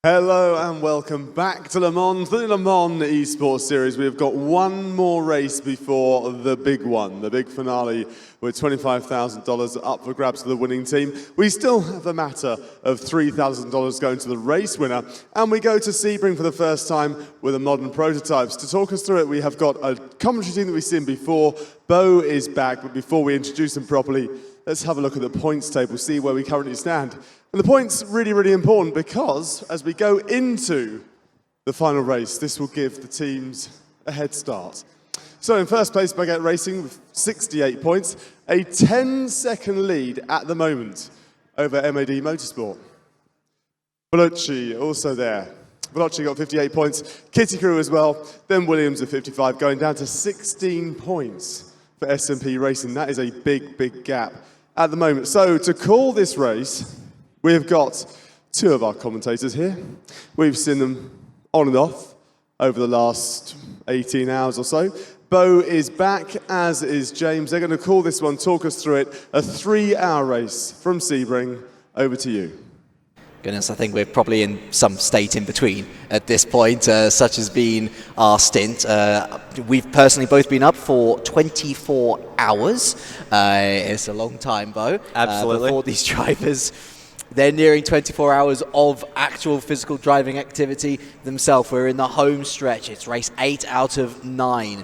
Hello and welcome back to Le Mans, the Le Mans Esports series. We've got one more race before the big one, the big finale, with $25,000 up for grabs for the winning team. We still have a matter of $3,000 going to the race winner, and we go to Sebring for the first time with the modern prototypes. To talk us through it, we have got a commentary team that we've seen before. Bo is back, but before we introduce him properly, let's have a look at the points table, see where we currently stand. And the points really, really important because as we go into the final race, this will give the teams a head start. So in first place, Baguette Racing with 68 points, a 10-second lead at the moment over MAD Motorsport. Veloci also there. Veloci got 58 points, Kitty Crew as well, then Williams at 55, going down to 16 points for SMP Racing. That is a big, big gap at the moment. So to call this race, we've got two of our commentators here. We've seen them on and off over the last 18 hours or so. Bo is back, as is James. They're going to call this one, talk us through it, a 3-hour race from Sebring. Over to you. Goodness, I think we're probably in some state in between at this point, such has been our stint. We've personally both been up for 24 hours. It's a long time, Bo. Absolutely. For these drivers. They're nearing 24 hours of actual physical driving activity themselves. We're in the home stretch. It's race 8 out of 9.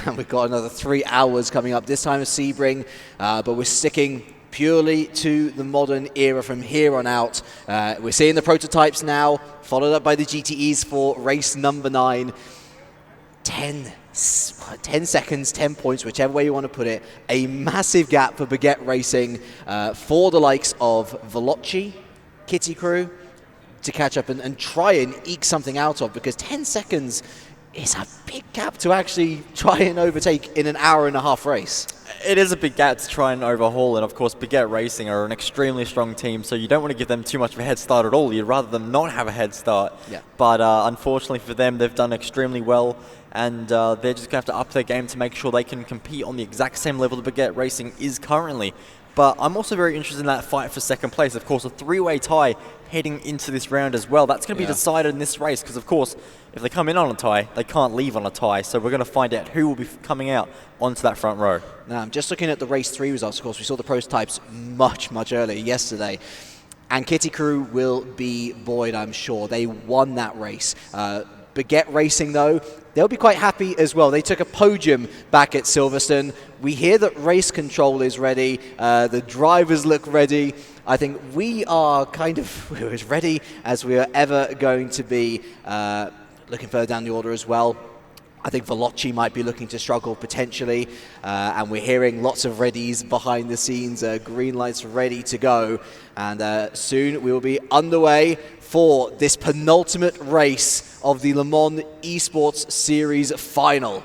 And we've got another 3 hours coming up, this time at Sebring, but we're sticking purely to the modern era from here on out. We're seeing the prototypes now, followed up by the GTEs for race number 9. 10 seconds, 10 points, whichever way you want to put it. A massive gap for Baguette Racing for the likes of Veloci, Kitty Crew, to catch up and try and eke something out of, because 10 seconds is a big gap to actually try and overtake in an hour-and-a-half race. It is a big gap to try and overhaul, and of course Baguette Racing are an extremely strong team, so you don't want to give them too much of a head start at all. You'd rather them not have a head start. Yeah. But unfortunately for them, they've done extremely well, and they're just going to have to up their game to make sure they can compete on the exact same level that Baguette Racing is currently. But I'm also very interested in that fight for second place. Of course, a 3-way tie heading into this round as well. That's going to be decided in this race because, of course, if they come in on a tie, they can't leave on a tie. So we're going to find out who will be coming out onto that front row. Now, I'm just looking at the race 3 results. Of course, we saw the prototypes much, much earlier yesterday. And Kitty Crew will be buoyed, I'm sure. They won that race. Baguette Racing, though, they'll be quite happy as well. They took a podium back at Silverstone. We hear that race control is ready. The drivers look ready. I think we are kind of we're as ready as we are ever going to be. Looking further down the order as well, I think Veloci might be looking to struggle potentially. And we're hearing lots of readies behind the scenes, green lights ready to go. And soon we will be underway for this penultimate race of the Le Mans Esports Series final.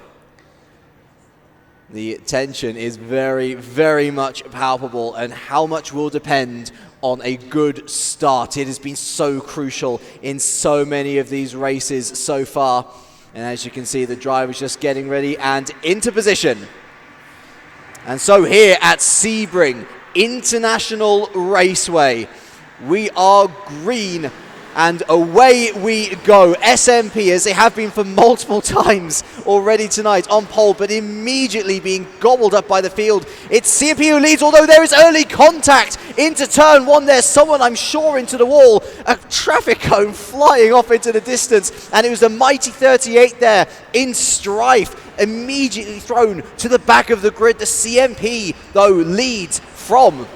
The tension is very, very much palpable, and how much will depend on a good start. It has been so crucial in so many of these races so far. And as you can see, the drivers just getting ready and into position. And so here at Sebring International Raceway, we are green and away we go. SMP, as they have been for multiple times already tonight, on pole, but immediately being gobbled up by the field. It's CMP who leads, although there is early contact into turn 1. There's someone, I'm sure, into the wall. A traffic cone flying off into the distance, and it was the mighty 38 there in strife, immediately thrown to the back of the grid. The CMP, though, leads from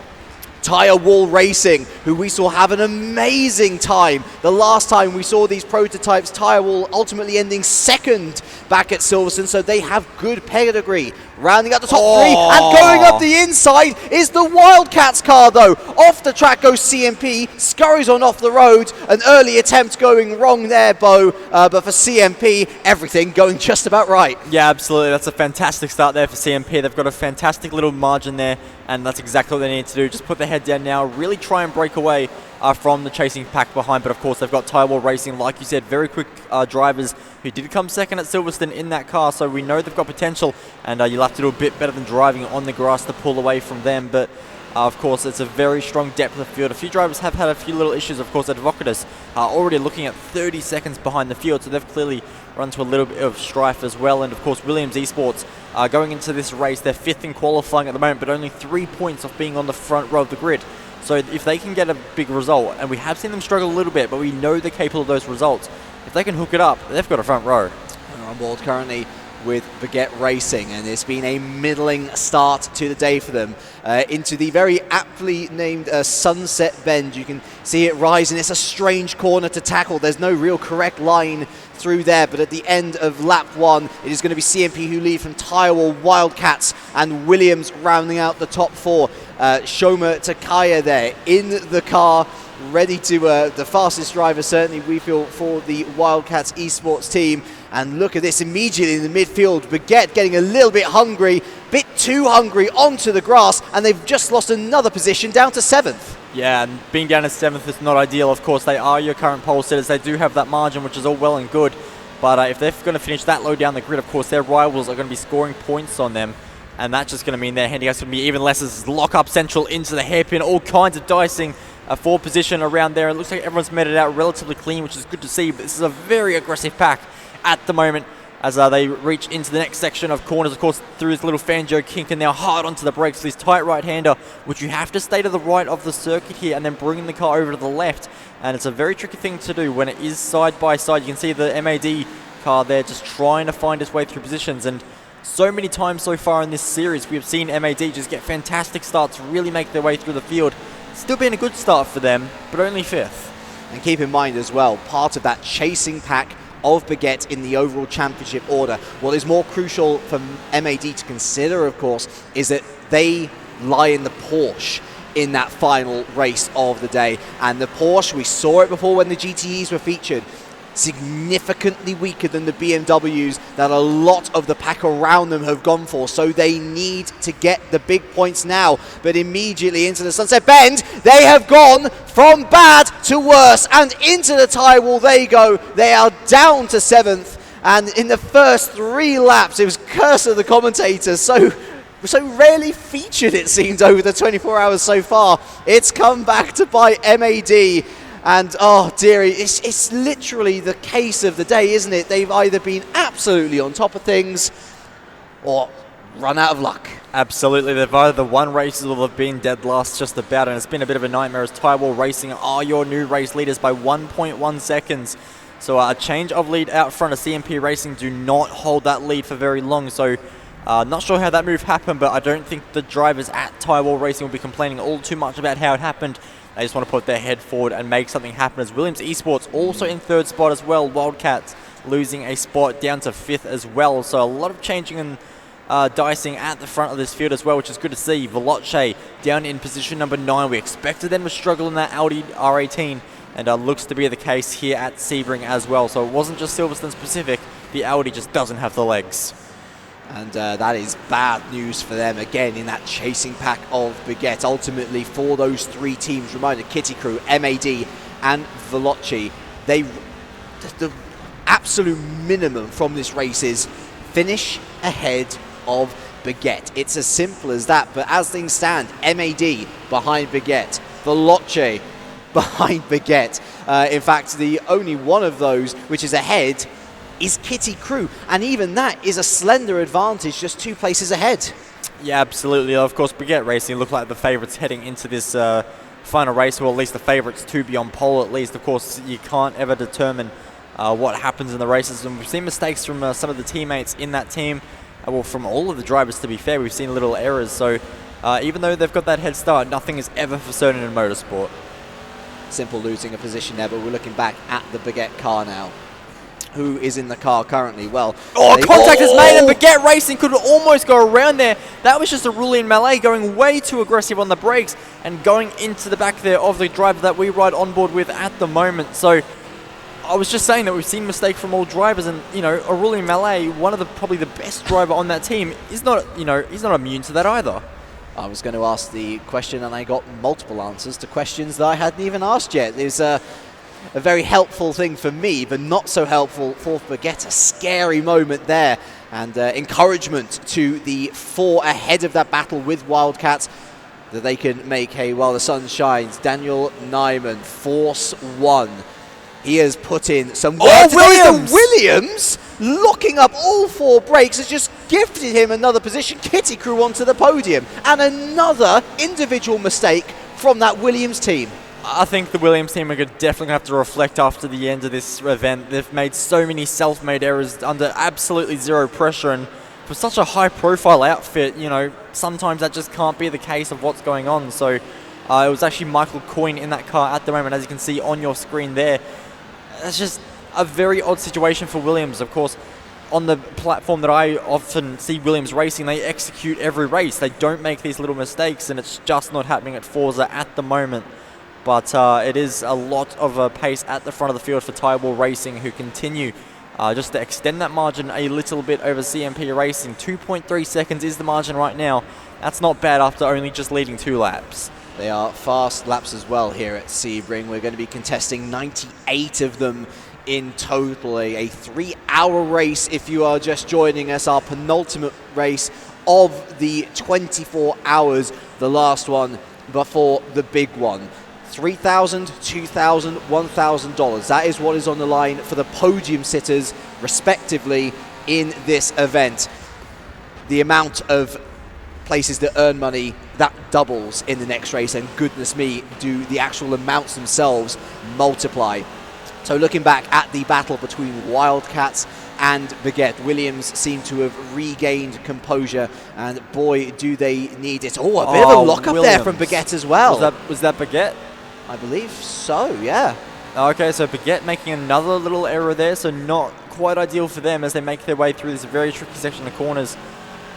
Tire Wall Racing, who we saw have an amazing time the last time we saw these prototypes. Tire Wall ultimately ending second back at Silverstone, so they have good pedigree. Rounding out the top 3 and going up the inside is the Wildcats car, though. Off the track goes CMP, scurries on off the road. An early attempt going wrong there, Bo, but for CMP, everything going just about right. Yeah, absolutely. That's a fantastic start there for CMP. They've got a fantastic little margin there, and that's exactly what they need to do. Just put their head down now, really try and break away from the chasing pack behind. But of course, they've got Tire Wall Racing, like you said, very quick drivers who did come second at Silverstone in that car, so we know they've got potential, and you'll have to do a bit better than driving on the grass to pull away from them. But Of course, it's a very strong depth of field. A few drivers have had a few little issues. Of course, Advocatus are already looking at 30 seconds behind the field, so they've clearly run into a little bit of strife as well. And of course, Williams Esports are going into this race. They're 5th in qualifying at the moment, but only 3 points off being on the front row of the grid. So if they can get a big result, and we have seen them struggle a little bit, but we know they're capable of those results. If they can hook it up, they've got a front row. We're on board currently with Baguette Racing, and it's been a middling start to the day for them into the very aptly named Sunset Bend. You can see it rising. It's a strange corner to tackle. There's no real correct line through there, but at the end of lap 1, it is going to be CMP who lead from Tyrell, Wildcats, and Williams rounding out the top 4. Shoma Takaya there in the car, ready to the fastest driver, certainly we feel, for the Wildcats Esports team. And look at this, immediately in the midfield, Baguette getting a little bit hungry, bit too hungry onto the grass, and they've just lost another position down to 7th. Yeah, and being down to 7th is not ideal. Of course, they are your current pole sitters. They do have that margin, which is all well and good. But if they're going to finish that low down the grid, of course, their rivals are going to be scoring points on them. And that's just going to mean their handicap's going to be even less as lock up central into the hairpin. All kinds of dicing for position around there. It looks like everyone's made it out relatively clean, which is good to see. But this is a very aggressive pack at the moment as they reach into the next section of corners. Of course, through his little Fanjo kink, and now hard onto the brakes. This tight right-hander, which you have to stay to the right of the circuit here and then bring the car over to the left. And it's a very tricky thing to do when it is side by side. You can see the MAD car there just trying to find its way through positions. And so many times so far in this series, we have seen MAD just get fantastic starts, really make their way through the field. Still been a good start for them, but only 5th. And keep in mind as well, part of that chasing pack of Baguette in the overall championship order, what is more crucial for MAD to consider, of course, is that they lie in the Porsche in that final race of the day. And the Porsche, we saw it before when the GTEs were featured, significantly weaker than the BMWs that a lot of the pack around them have gone for. So they need to get the big points now. But immediately into the Sunset Bend, they have gone from bad to worse, and into the tie wall they go. They are down to 7th, and in the first 3 laps, it was curse of the commentators. So rarely featured, it seems, over the 24 hours so far. It's come back to bite MAD. And, oh, dearie, it's literally the case of the day, isn't it? They've either been absolutely on top of things or run out of luck. Absolutely. They've either won races or they've been dead last just about, and it's been a bit of a nightmare as Tyrell Racing are your new race leaders by 1.1 seconds. So a change of lead out front of CMP Racing do not hold that lead for very long. So not sure how that move happened, but I don't think the drivers at Tyrell Racing will be complaining all too much about how it happened. They just want to put their head forward and make something happen. As Williams Esports also in 3rd spot as well. Wildcats losing a spot down to 5th as well. So a lot of changing and dicing at the front of this field as well, which is good to see. Veloce down in position number 9. We expected them to struggle in that Audi R18, and looks to be the case here at Sebring as well. So it wasn't just Silverstone specific. The Audi just doesn't have the legs. And that is bad news for them, again, in that chasing pack of Baguette. Ultimately, for those 3 teams, reminder, Kitty Crew, MAD, and Veloci, the absolute minimum from this race is finish ahead of Baguette. It's as simple as that, but as things stand, MAD behind Baguette, Veloci behind Baguette. In fact, the only one of those which is ahead is Kitty Crew, and even that is a slender advantage, just 2 places ahead. Yeah, absolutely. Of course, Baguette Racing look like the favourites heading into this final race, or at least the favourites to be on pole at least. Of course, you can't ever determine what happens in the races, and we've seen mistakes from some of the teammates in that team, well, from all of the drivers, to be fair. We've seen little errors, so even though they've got that head start, nothing is ever for certain in motorsport. Simple losing a position there, but we're looking back at the Baguette car now. Who is in the car currently? Well, contact is made, and Baguette Racing could almost go around there. That was just a Rulian melee going way too aggressive on the brakes and going into the back there of the driver that we ride on board with at the moment. So I was just saying that we've seen mistakes from all drivers, and a Rulian melee, one of the probably the best driver on that team, is not he's not immune to that either. I was going to ask the question, and I got multiple answers to questions that I hadn't even asked yet. There's a very helpful thing for me, but not so helpful for Baguette. A scary moment there, and encouragement to the 4 ahead of that battle with Wildcats. that they can make hay while the sun shines. Daniel Nyman, Force 1. He has put in some work. Williams, locking up all 4 brakes, has just gifted him another position. Kitty Crew onto the podium. And another individual mistake from that Williams team. I think the Williams team are definitely going to have to reflect after the end of this event. They've made so many self-made errors under absolutely zero pressure, and for such a high-profile outfit, you know, sometimes that just can't be the case of what's going on. So it was actually Michael Coyne in that car at the moment, as you can see on your screen there. It's just a very odd situation for Williams. Of course, on the platform that I often see Williams racing, they execute every race. They don't make these little mistakes, and it's just not happening at Forza at the moment. But it is a lot of a pace at the front of the field for Tyrewall Racing, who continue just to extend that margin a little bit over CMP Racing. 2.3 seconds is the margin right now. That's not bad after only just leading 2 laps. They are fast laps as well here at Sebring. We're going to be contesting 98 of them in total. A 3-hour race if you are just joining us. Our penultimate race of the 24 hours. The last one before the big one. $3,000, $2,000, $1,000. That is what is on the line for the podium sitters, respectively, in this event. The amount of places that earn money, that doubles in the next race, and goodness me, do the actual amounts themselves multiply. So looking back at the battle between Wildcats and Baguette, Williams seem to have regained composure, and boy, do they need it. Oh, a bit of a lock-up there from Baguette as well. Was that Baguette? I believe so, yeah. Okay, so Baguette making another little error there, so not quite ideal for them as they make their way through this very tricky section of corners.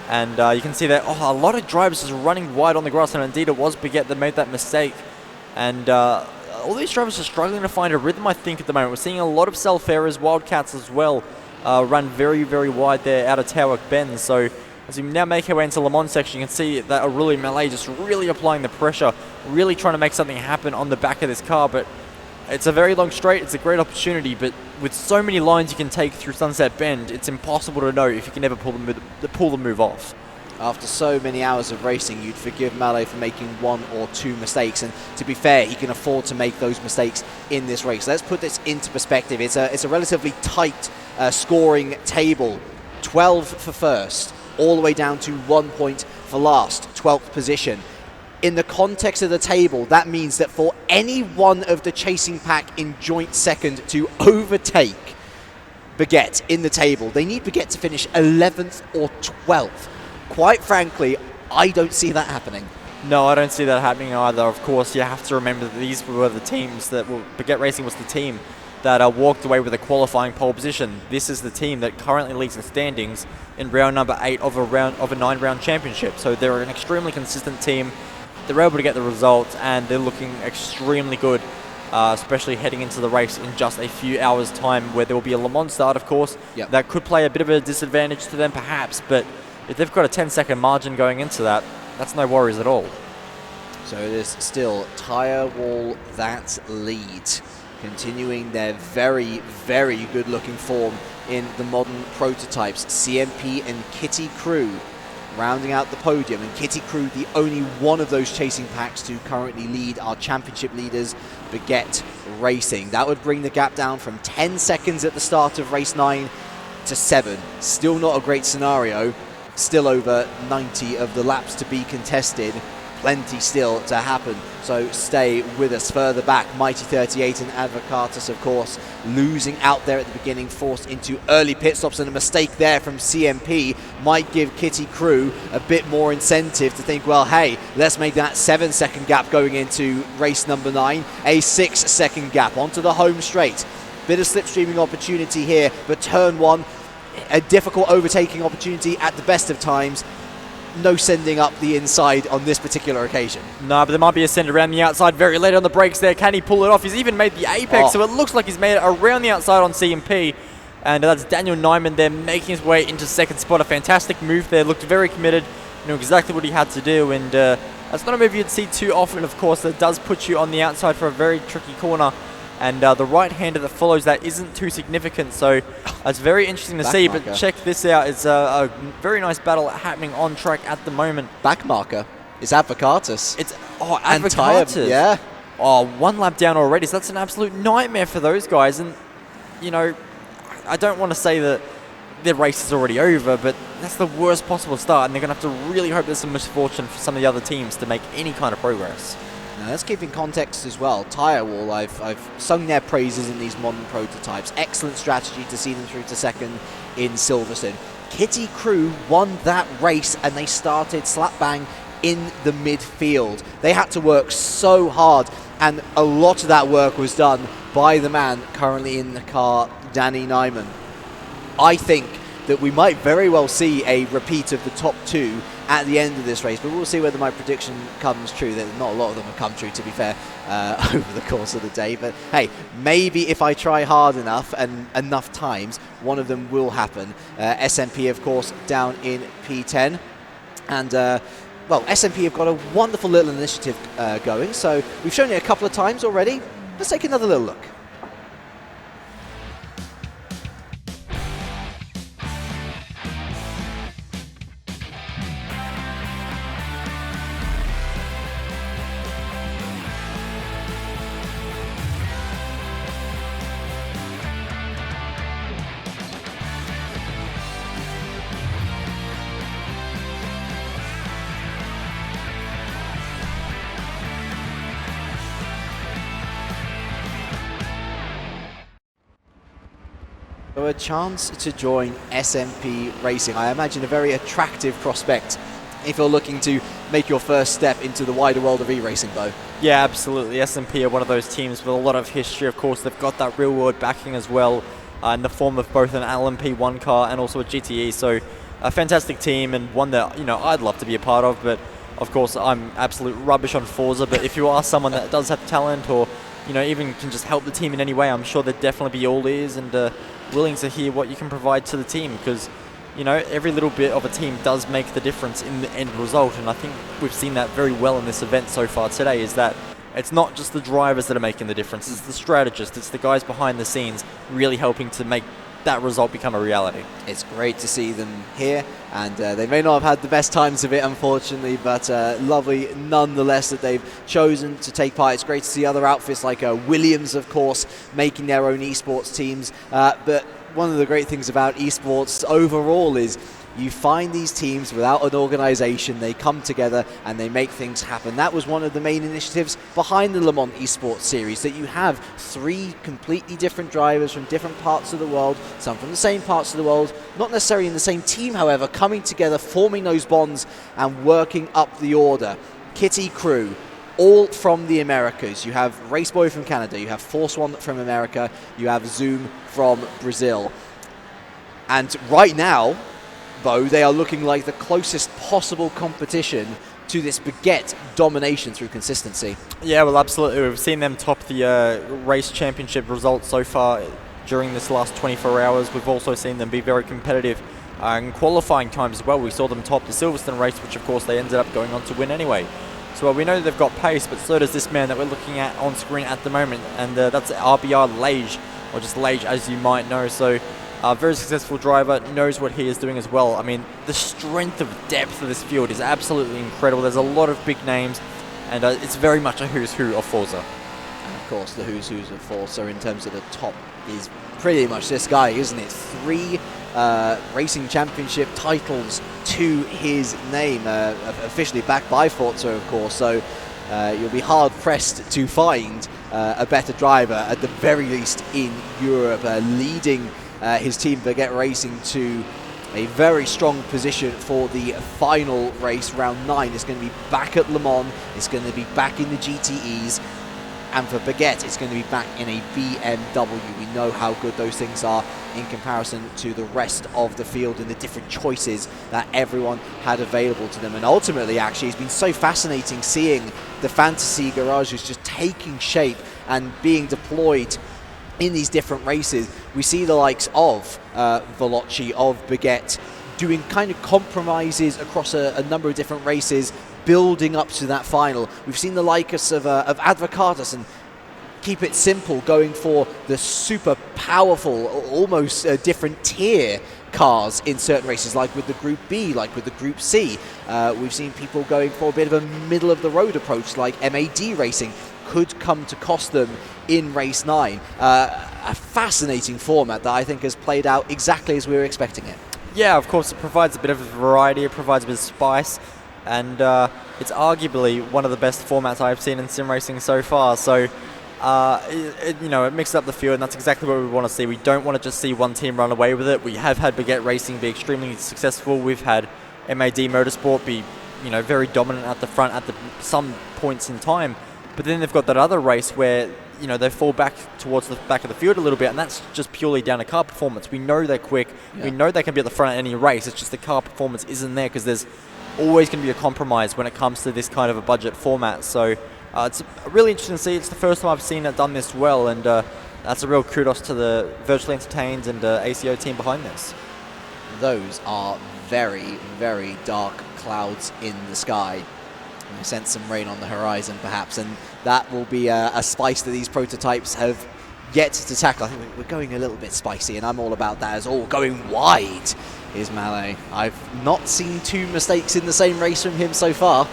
And you can see that a lot of drivers just running wide on the grass, and indeed it was Baguette that made that mistake. And all these drivers are struggling to find a rhythm, I think, at the moment. We're seeing a lot of self-errors. Wildcats as well run very, very wide there out of Towerk Bend. So as we now make our way into Le Mans section, you can see that Aurelio Mallet just really applying the pressure, really trying to make something happen on the back of this car. But it's a very long straight. It's a great opportunity, but with so many lines you can take through Sunset Bend, it's impossible to know if you can ever pull the move off. After so many hours of racing, you'd forgive Mallet for making 1 or 2 mistakes, and to be fair, he can afford to make those mistakes in this race. Let's put this into perspective. It's a relatively tight scoring table. 12 for first, all the way down to 1 point for last, 12th position. In the context of the table, that means that for any one of the chasing pack in joint second to overtake Baguette in the table, they need Baguette to finish 11th or 12th. Quite frankly, I don't see that happening. No, I don't see that happening either. Of course, you have to remember that these were the teams that Baguette Racing was the team that walked away with a qualifying pole position. This is the team that currently leads the standings in round number 8 of a 9-round championship. So they're an extremely consistent team. They're able to get the results, and they're looking extremely good, especially heading into the race in just a few hours' time, where there will be a Le Mans start, of course. Yep. That could play a bit of a disadvantage to them, perhaps, but if they've got a 10-second margin going into that, that's no worries at all. So it is still Tyrewall that lead, continuing their very, very good-looking form in the modern prototypes. CMP and Kitty Crew rounding out the podium, and Kitty Crew the only one of those chasing packs to currently lead our championship leaders, Baguette Racing. That would bring the gap down from 10 seconds at the start of race 9 to 7. Still not a great scenario. Still over 90 of the laps to be contested. Plenty still to happen, so stay with us. Further back, Mighty 38 and Advocatus, of course, losing out there at the beginning, forced into early pit stops, and a mistake there from CMP might give Kitty Crew a bit more incentive to think, well, hey, let's make that 7-second gap going into race number 9, a 6-second gap onto the home straight. Bit of slipstreaming opportunity here, but turn 1, a difficult overtaking opportunity at the best of times. No sending up the inside on this particular occasion. No, but there might be a send around the outside very late on the brakes there. Can he pull it off? He's even made the apex, so it looks like he's made it around the outside on CMP. And that's Daniel Nyman there making his way into second spot. A fantastic move there. Looked very committed. Knew exactly what he had to do. And that's not a move you'd see too often, of course. That does put you on the outside for a very tricky corner. And the right-hander that follows that isn't too significant, so it's very interesting to see. But check this out. It's a very nice battle happening on track at the moment. Back marker. It's Advocatus. It's And Tyre, Advocatus. yeah. Oh, 1 lap down already. So that's an absolute nightmare for those guys. And you know, I don't want to say that the race is already over, but that's the worst possible start, and they're going to have to really hope there's some misfortune for some of the other teams to make any kind of progress. Now, let's keep in context as well. Tirewall, I've sung their praises in these modern prototypes. Excellent strategy to see them through to second in Silverstone. Kitty Crew won that race, and they started slap bang in the midfield. They had to work so hard, and a lot of that work was done by the man currently in the car, Danny Nyman. I think that we might very well see a repeat of the top 2 at the end of this race, but we'll see whether my prediction comes true. Not a lot of them have come true, to be fair, over the course of the day. But hey, maybe if I try hard enough and enough times, one of them will happen. SMP, of course, down in P10. And, well, SMP have got a wonderful little initiative going, so we've shown it a couple of times already. Let's take another little look. So a chance to join SMP Racing. I imagine a very attractive prospect if you're looking to make your first step into the wider world of e-racing, Bo. Yeah, absolutely. SMP are one of those teams with a lot of history. Of course, they've got that real-world backing as well, in the form of both an LMP1 car and also a GTE. So a fantastic team, and one that, you know, I'd love to be a part of. But of course, I'm absolute rubbish on Forza. But if you are someone that does have talent, or you know, even can just help the team in any way, I'm sure they'd definitely be all ears and willing to hear what you can provide to the team, because you know, every little bit of a team does make the difference in the end result. And I think we've seen that very well in this event so far today, is that it's not just the drivers that are making the difference, it's the strategists, it's the guys behind the scenes really helping to make that result become a reality. It's great to see them here, and they may not have had the best times of it, unfortunately, but lovely nonetheless that they've chosen to take part. It's great to see other outfits like Williams, of course, making their own esports teams, but one of the great things about esports overall is you find these teams without an organization, they come together and they make things happen. That was one of the main initiatives behind the Le Mans Esports series, that you have 3 completely different drivers from different parts of the world, some from the same parts of the world, not necessarily in the same team, however, coming together, forming those bonds and working up the order. Kitty Crew, all from the Americas. You have Raceboy from Canada, you have Force One from America, you have Zoom from Brazil. And right now, Bo, they are looking like the closest possible competition to this baguette domination through consistency. Yeah, well, absolutely. We've seen them top the race championship results so far during this last 24 hours. We've also seen them be very competitive in qualifying times as well. We saw them top the Silverstone race, which of course they ended up going on to win anyway. So we know they've got pace, but so does this man that we're looking at on screen at the moment, and that's RBR Lage, or just Lage as you might know. So a very successful driver, knows what he is doing as well. I mean, the strength of depth of this field is absolutely incredible. There's a lot of big names, and it's very much a who's who of Forza. And of course, the who's who's of Forza in terms of the top is pretty much this guy, isn't it? 3 racing championship titles to his name, officially backed by Forza, of course. So you'll be hard pressed to find a better driver, at the very least in Europe, leading his team Baguette Racing to a very strong position for the final race, round 9. It's going to be back at Le Mans, it's going to be back in the GTEs, and for Baguette it's going to be back in a BMW. We know how good those things are in comparison to the rest of the field and the different choices that everyone had available to them. And ultimately, actually, it's been so fascinating seeing the fantasy garages just taking shape and being deployed in these different races. We see the likes of Veloci, of Baguette, doing kind of compromises across a number of different races, building up to that final. We've seen the likes of Advocatus, and keep it simple, going for the super powerful, almost different tier cars in certain races, like with the Group B, like with the Group C. We've seen people going for a bit of a middle-of-the-road approach, like MAD Racing, could come to cost them in Race 9. A fascinating format that I think has played out exactly as we were expecting it. Yeah, of course, it provides a bit of variety, it provides a bit of spice, and it's arguably one of the best formats I've seen in sim racing so far. So, it mixes up the field, and that's exactly what we want to see. We don't want to just see one team run away with it. We have had Baguette Racing be extremely successful. We've had MAD Motorsport be, very dominant at the front at some points in time. But then they've got that other race where, they fall back towards the back of the field a little bit, and that's just purely down to car performance. We know they're quick. Yeah. We know they can be at the front of any race. It's just the car performance isn't there because there's always going to be a compromise when it comes to this kind of a budget format. So it's really interesting to see. It's the first time I've seen it done this well, and that's a real kudos to the Virtually Entertained and ACO team behind this. Those are very, very dark clouds in the sky. I sense some rain on the horizon, perhaps, and that will be a spice that these prototypes have yet to tackle. I think we're going a little bit spicy, and I'm all about that as all. Going wide is Mallet. I've not seen 2 mistakes in the same race from him so far.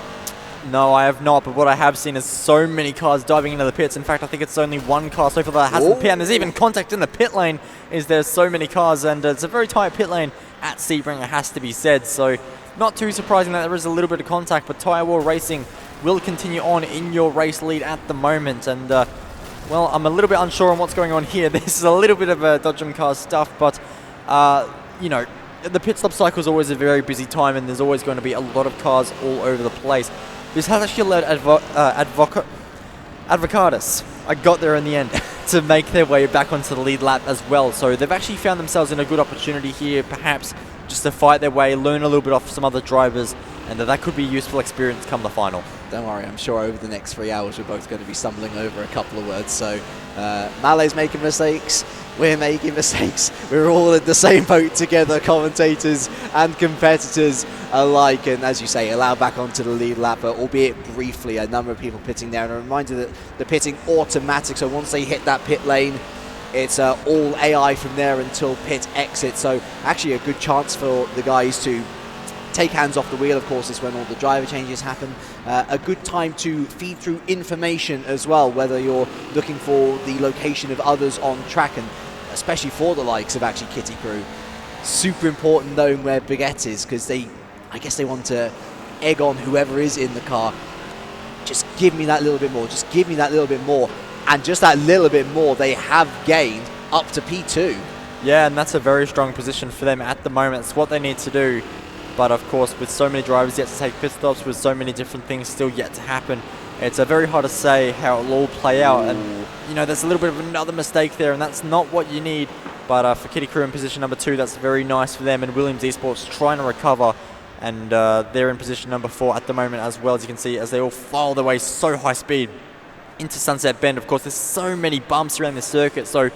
No, I have not, but what I have seen is so many cars diving into the pits. In fact, I think it's only one car so far that hasn't pit, and there's even contact in the pit lane. There's so many cars, and it's a very tight pit lane at Sebring, it has to be said. So not too surprising that there is a little bit of contact, but Tyre War Racing will continue on in your race lead at the moment. And, well, I'm a little bit unsure on what's going on here. This is a little bit of a Dodgem car stuff, but, the pit stop cycle is always a very busy time, and there's always going to be a lot of cars all over the place. This has actually allowed Advocatus, I got there in the end, to make their way back onto the lead lap as well. So they've actually found themselves in a good opportunity here, perhaps just to fight their way, learn a little bit off some other drivers, and that could be a useful experience come the final. Don't worry, I'm sure over the next 3 hours we're both going to be stumbling over a couple of words. So Mallet's making mistakes, we're making mistakes. We're all in the same boat together, commentators and competitors alike. And as you say, allowed back onto the lead lap, albeit briefly, a number of people pitting there. And a reminder that the pitting automatic, so once they hit that pit lane, it's all AI from there until pit exit. So actually a good chance for the guys to take hands off the wheel. Of course, is when all the driver changes happen. A good time to feed through information as well, whether you're looking for the location of others on track, and especially for the likes of actually Kitty Crew. Super important knowing where Baguette is, because I guess they want to egg on whoever is in the car. Just give me that little bit more. Just give me that little bit more. And just that little bit more they have gained up to P2. Yeah, and that's a very strong position for them at the moment. It's what they need to do. But of course, with so many drivers yet to take pit stops, with so many different things still yet to happen, it's very hard to say how it'll all play out. And, there's a little bit of another mistake there, and that's not what you need. But for Kitty Crew in position number 2, that's very nice for them. And Williams Esports trying to recover. And they're in position number 4 at the moment as well, as you can see, as they all file their way so high speed into Sunset Bend. Of course, there's so many bumps around this circuit. So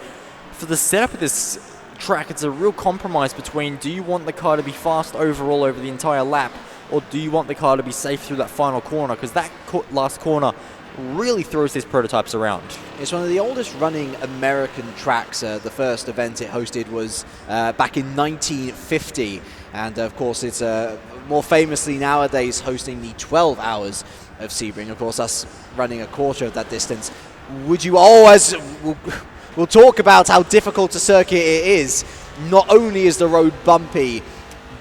for the setup of this track, it's a real compromise between, do you want the car to be fast overall over the entire lap, or do you want the car to be safe through that final corner? Because that last corner really throws these prototypes around. It's one of the oldest running American tracks. The first event it hosted was back in 1950, and of course it's more famously nowadays hosting the 12 hours of Sebring. Of course, us running a quarter of that distance. Would you always... We'll talk about how difficult a circuit it is. Not only is the road bumpy,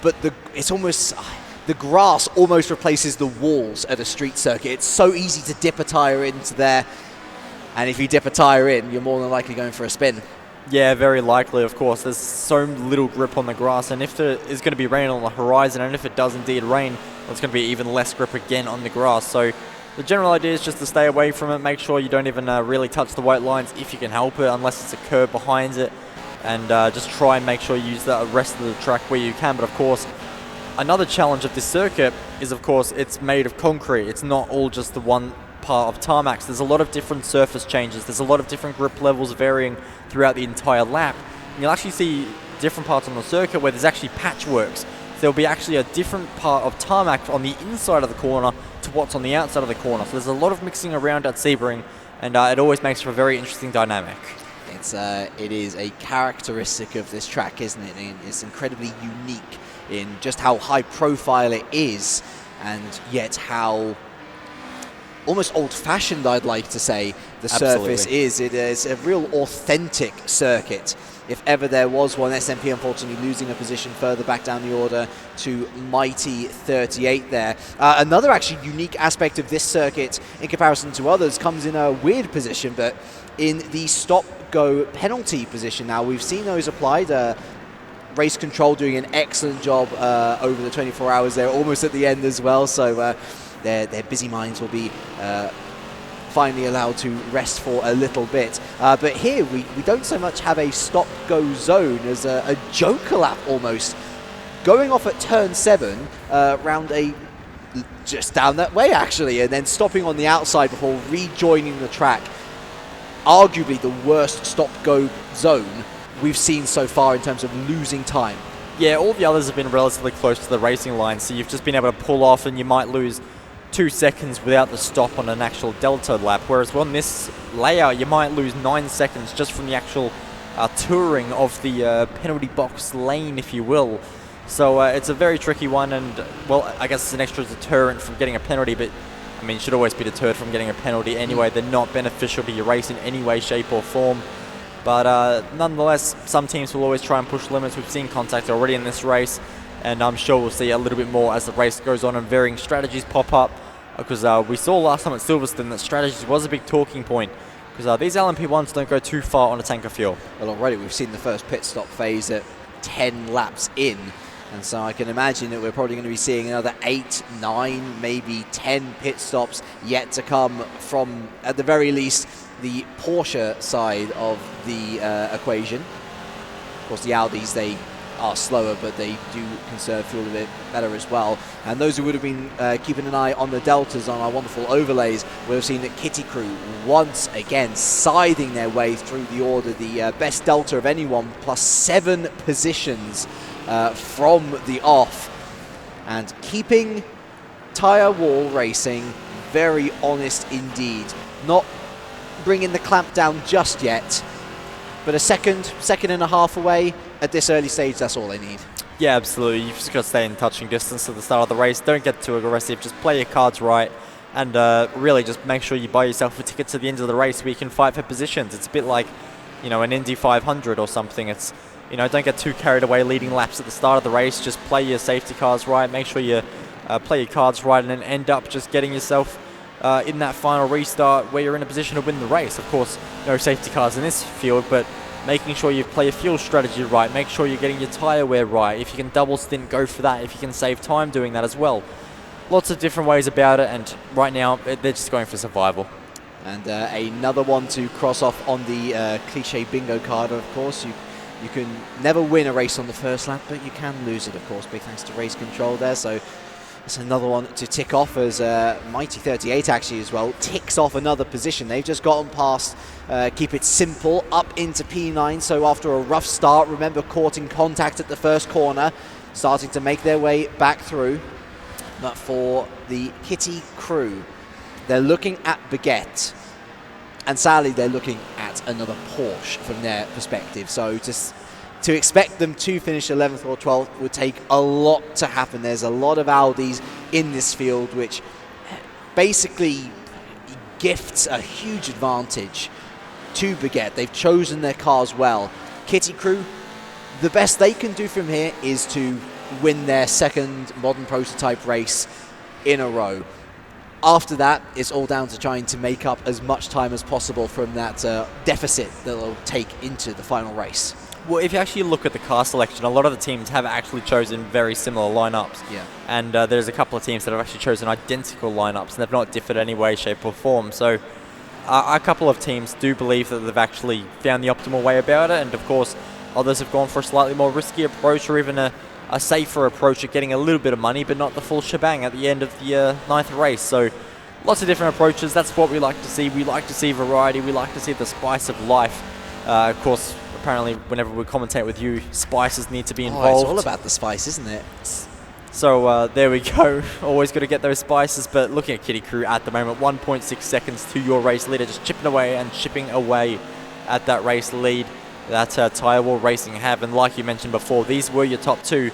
but it's almost... The grass almost replaces the walls at a street circuit. It's so easy to dip a tyre into there. And if you dip a tyre in, you're more than likely going for a spin. Yeah, very likely, of course. There's so little grip on the grass. And if there is going to be rain on the horizon, and if it does indeed rain, it's going to be even less grip again on the grass. So the general idea is just to stay away from it. Make sure you don't even really touch the white lines if you can help it, unless it's a curb behind it. And just try and make sure you use the rest of the track where you can. But of course, another challenge of this circuit is, of course, it's made of concrete. It's not all just the one part of tarmac. There's a lot of different surface changes. There's a lot of different grip levels varying throughout the entire lap. And you'll actually see different parts on the circuit where there's actually patchworks. There'll be actually a different part of tarmac on the inside of the corner to what's on the outside of the corner. So there's a lot of mixing around at Sebring, and it always makes for a very interesting dynamic. It is a characteristic of this track, isn't it? And it's incredibly unique in just how high profile it is, and yet how almost old-fashioned, I'd like to say, the surface is. It is a real authentic circuit. If ever there was one, SMP unfortunately losing a position further back down the order to Mighty 38 there. Another actually unique aspect of this circuit in comparison to others comes in a weird position, but in the stop-go penalty position now. We've seen those applied. Race Control doing an excellent job over the 24 hours there, almost at the end as well, so their busy minds will be finally allowed to rest for a little bit. But here we don't so much have a stop-go zone as a joker lap almost. Going off at turn 7, round just down that way actually, and then stopping on the outside before rejoining the track. Arguably the worst stop-go zone we've seen so far in terms of losing time. Yeah, all the others have been relatively close to the racing line, so you've just been able to pull off and you might lose 2 seconds without the stop on an actual delta lap, whereas on this layout you might lose 9 seconds just from the actual touring of the penalty box lane, if you will. So it's a very tricky one, and well, I guess it's an extra deterrent from getting a penalty, but I mean, you should always be deterred from getting a penalty anyway. They're not beneficial to your race in any way, shape or form. But nonetheless, some teams will always try and push limits. We've seen contact already in this race, and I'm sure we'll see a little bit more as the race goes on and varying strategies pop up, because we saw last time at Silverstone that strategies was a big talking point, because these LMP1s don't go too far on a tank of fuel. Well, already we've seen the first pit stop phase at 10 laps in, and so I can imagine that we're probably going to be seeing another 8, 9, maybe 10 pit stops yet to come from, at the very least, the Porsche side of the equation. Of course, the Audis, they are slower, but they do conserve fuel a bit better as well. And those who would have been keeping an eye on the deltas on our wonderful overlays would have seen that Kitty Crew once again scything their way through the order, the best delta of anyone, plus 7 positions from the off, and keeping tyre wall racing very honest indeed. Not bringing the clamp down just yet, but a second and a half away at this early stage, that's all they need. Yeah, absolutely. You've just got to stay in touching distance at the start of the race. Don't get too aggressive. Just play your cards right, and really just make sure you buy yourself a ticket to the end of the race where you can fight for positions. It's a bit like, you know, an Indy 500 or something. It's, you know, don't get too carried away leading laps at the start of the race. Just play your safety cars right. Make sure you play your cards right, and then end up just getting yourself in that final restart where you're in a position to win the race. Of course, no safety cars in this field, but making sure you play your fuel strategy right, make sure you're getting your tyre wear right. If you can double stint, go for that. If you can save time doing that as well. Lots of different ways about it, and right now they're just going for survival. And another one to cross off on the cliche bingo card, of course. You can never win a race on the first lap, but you can lose it, of course, big thanks to race control there. So that's another one to tick off, as Mighty 38 actually as well ticks off another position. They've just gotten past Keep It Simple up into P9, so after a rough start, remember caught in contact at the first corner, starting to make their way back through. But for the Kitty Crew, they're looking at Baguette, and sadly they're looking at another Porsche from their perspective. So to expect them to finish 11th or 12th would take a lot to happen. There's a lot of Audis in this field, which basically gifts a huge advantage to Baguette. They've chosen their cars well. Kitty Crew, the best they can do from here is to win their second modern prototype race in a row. After that, it's all down to trying to make up as much time as possible from that deficit that they'll take into the final race. Well, if you actually look at the car selection, a lot of the teams have actually chosen very similar lineups. Yeah. And there's a couple of teams that have actually chosen identical lineups, and they've not differed any way, shape or form. So a couple of teams do believe that they've actually found the optimal way about it, and of course others have gone for a slightly more risky approach, or even a safer approach at getting a little bit of money but not the full shebang at the end of the 9th race. So lots of different approaches. That's what we like to see. We like to see variety. We like to see the spice of life. Of course, apparently whenever we commentate with you, spices need to be involved. It's all about the spice, isn't it? So there we go. Always got to get those spices. But looking at Kitty Crew at the moment, 1.6 seconds to your race leader, just chipping away and chipping away at that race lead that Tirewall Racing have. And like you mentioned before, these were your top 2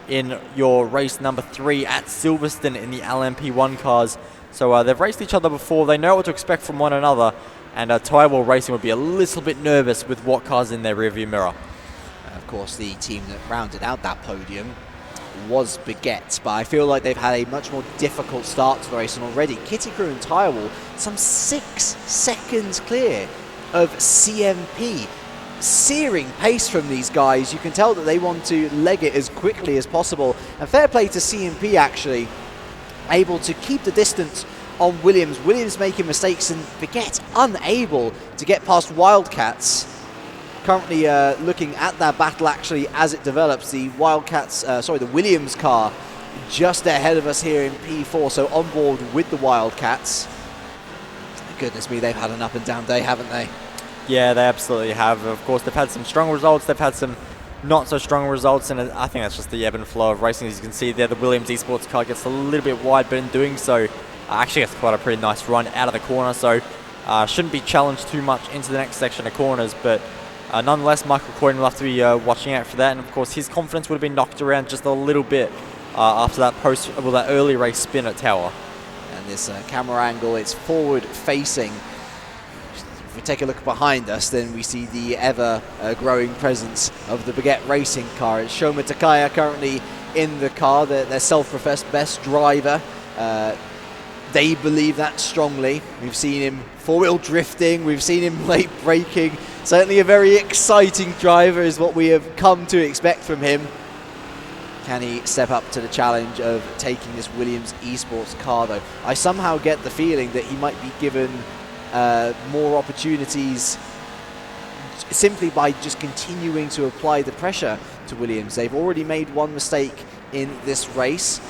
in your race number 3 at Silverstone in the LMP1 cars. So they've raced each other before. They know what to expect from one another. And Tirewall Racing would be a little bit nervous with what cars in their rearview mirror. Of course, the team that rounded out that podium was Baguette, but I feel like they've had a much more difficult start to the race, and already Kitty Crew and Tirewall some 6 seconds clear of CMP. Searing pace from these guys. You can tell that they want to leg it as quickly as possible, and fair play to CMP, actually able to keep the distance on Williams. Williams making mistakes and Baguette unable to get past Wildcats. Currently looking at that battle actually as it develops. The the Williams car just ahead of us here in P4, so on board with the Wildcats. Goodness me, they've had an up and down day, haven't they? Yeah, they absolutely have. Of course, they've had some strong results. They've had some not so strong results, and I think that's just the ebb and flow of racing. As you can see there, the Williams Esports car gets a little bit wide, but in doing so, actually gets quite a pretty nice run out of the corner, so shouldn't be challenged too much into the next section of corners, but nonetheless, Michael Coyne will have to be watching out for that, and of course his confidence would have been knocked around just a little bit after that that early race spin at Tower. And this camera angle, it's forward facing. If we take a look behind us, then we see the ever-growing presence of the Baguette Racing car. It's Shoma Takaya currently in the car, their self-professed best driver. They believe that strongly. We've seen him four-wheel drifting, we've seen him late braking. Certainly a very exciting driver is what we have come to expect from him. Can he step up to the challenge of taking this Williams Esports car, though? I somehow get the feeling that he might be given more opportunities simply by just continuing to apply the pressure to Williams. They've already made one mistake in this race.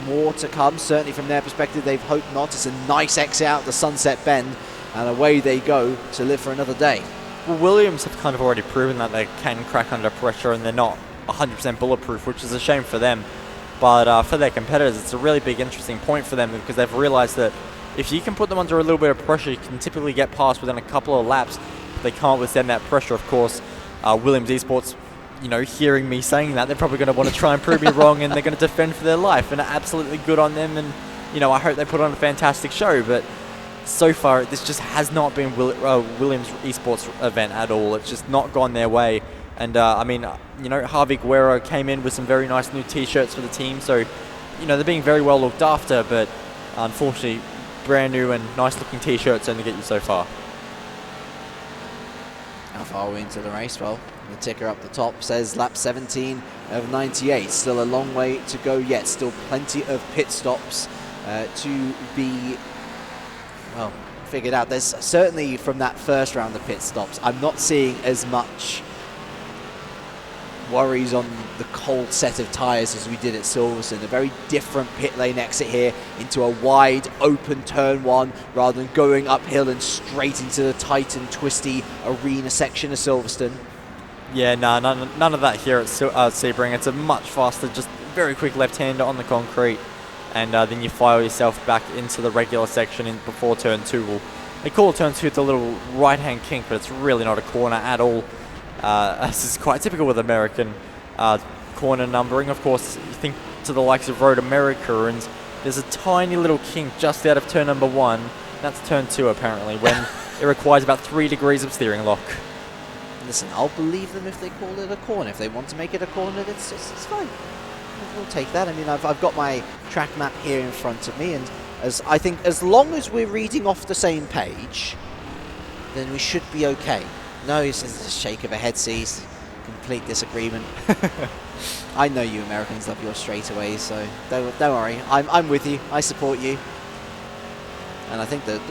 More to come, certainly from their perspective. They've hoped not. It's a nice exit out the Sunset Bend, and away they go to live for another day. Well, Williams have kind of already proven that they can crack under pressure, and they're not 100% bulletproof, which is a shame for them. But for their competitors, it's a really big, interesting point for them, because they've realized that if you can put them under a little bit of pressure, you can typically get past within a couple of laps. They can't withstand that pressure, of course. Williams Esports, hearing me saying that, they're probably going to want to try and prove me wrong, and they're going to defend for their life, and absolutely good on them. And I hope they put on a fantastic show. But so far, this just has not been Williams Esports event at all. It's just not gone their way. And Harvey Guerrero came in with some very nice new T-shirts for the team, so they're being very well looked after. But unfortunately, brand new and nice looking T-shirts only get you so far. How far are we into the race? Well, the ticker up the top says lap 17 of 98. Still a long way to go yet. Still plenty of pit stops to be, figured out. There's certainly, from that first round of pit stops, I'm not seeing as much worries on the cold set of tyres as we did at Silverstone. A very different pit lane exit here into a wide open turn one, rather than going uphill and straight into the tight and twisty arena section of Silverstone. Yeah, no, none of that here at Sebring. It's a much faster, just very quick left-hander on the concrete, and then you file yourself back into the regular section before turn 2. Well, they call turn 2 the little right-hand kink, but it's really not a corner at all. This is quite typical with American corner numbering. Of course, you think to the likes of Road America, and there's a tiny little kink just out of turn number 1. That's turn 2, apparently, when it requires about 3 degrees of steering lock. Listen, I'll believe them if they call it a corner. If they want to make it a corner, it's fine. We'll take that. I mean, I've got my track map here in front of me, and I think as long as we're reading off the same page, then we should be okay. No, it's a shake of a head, sees. Complete disagreement. I know you Americans love your straightaways, so don't worry. I'm with you. I support you. And I think the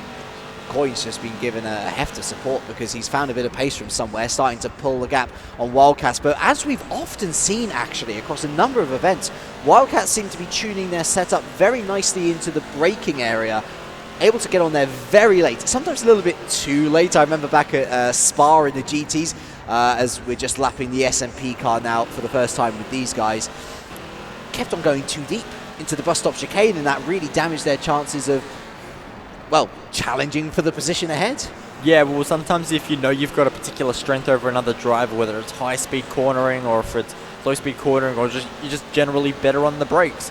Coyne's just been given a heft of support, because he's found a bit of pace from somewhere, starting to pull the gap on Wildcats. But as we've often seen, actually, across a number of events, Wildcats seem to be tuning their setup very nicely into the braking area, able to get on there very late, sometimes a little bit too late. I remember back at Spa in the GTs, as we're just lapping the SMP car now for the first time with these guys. kept on going too deep into the bus stop chicane, and that really damaged their chances of, well, challenging for the position ahead. Yeah, well, sometimes if you know you've got a particular strength over another driver, whether it's high-speed cornering or if it's low-speed cornering, or you're just generally better on the brakes,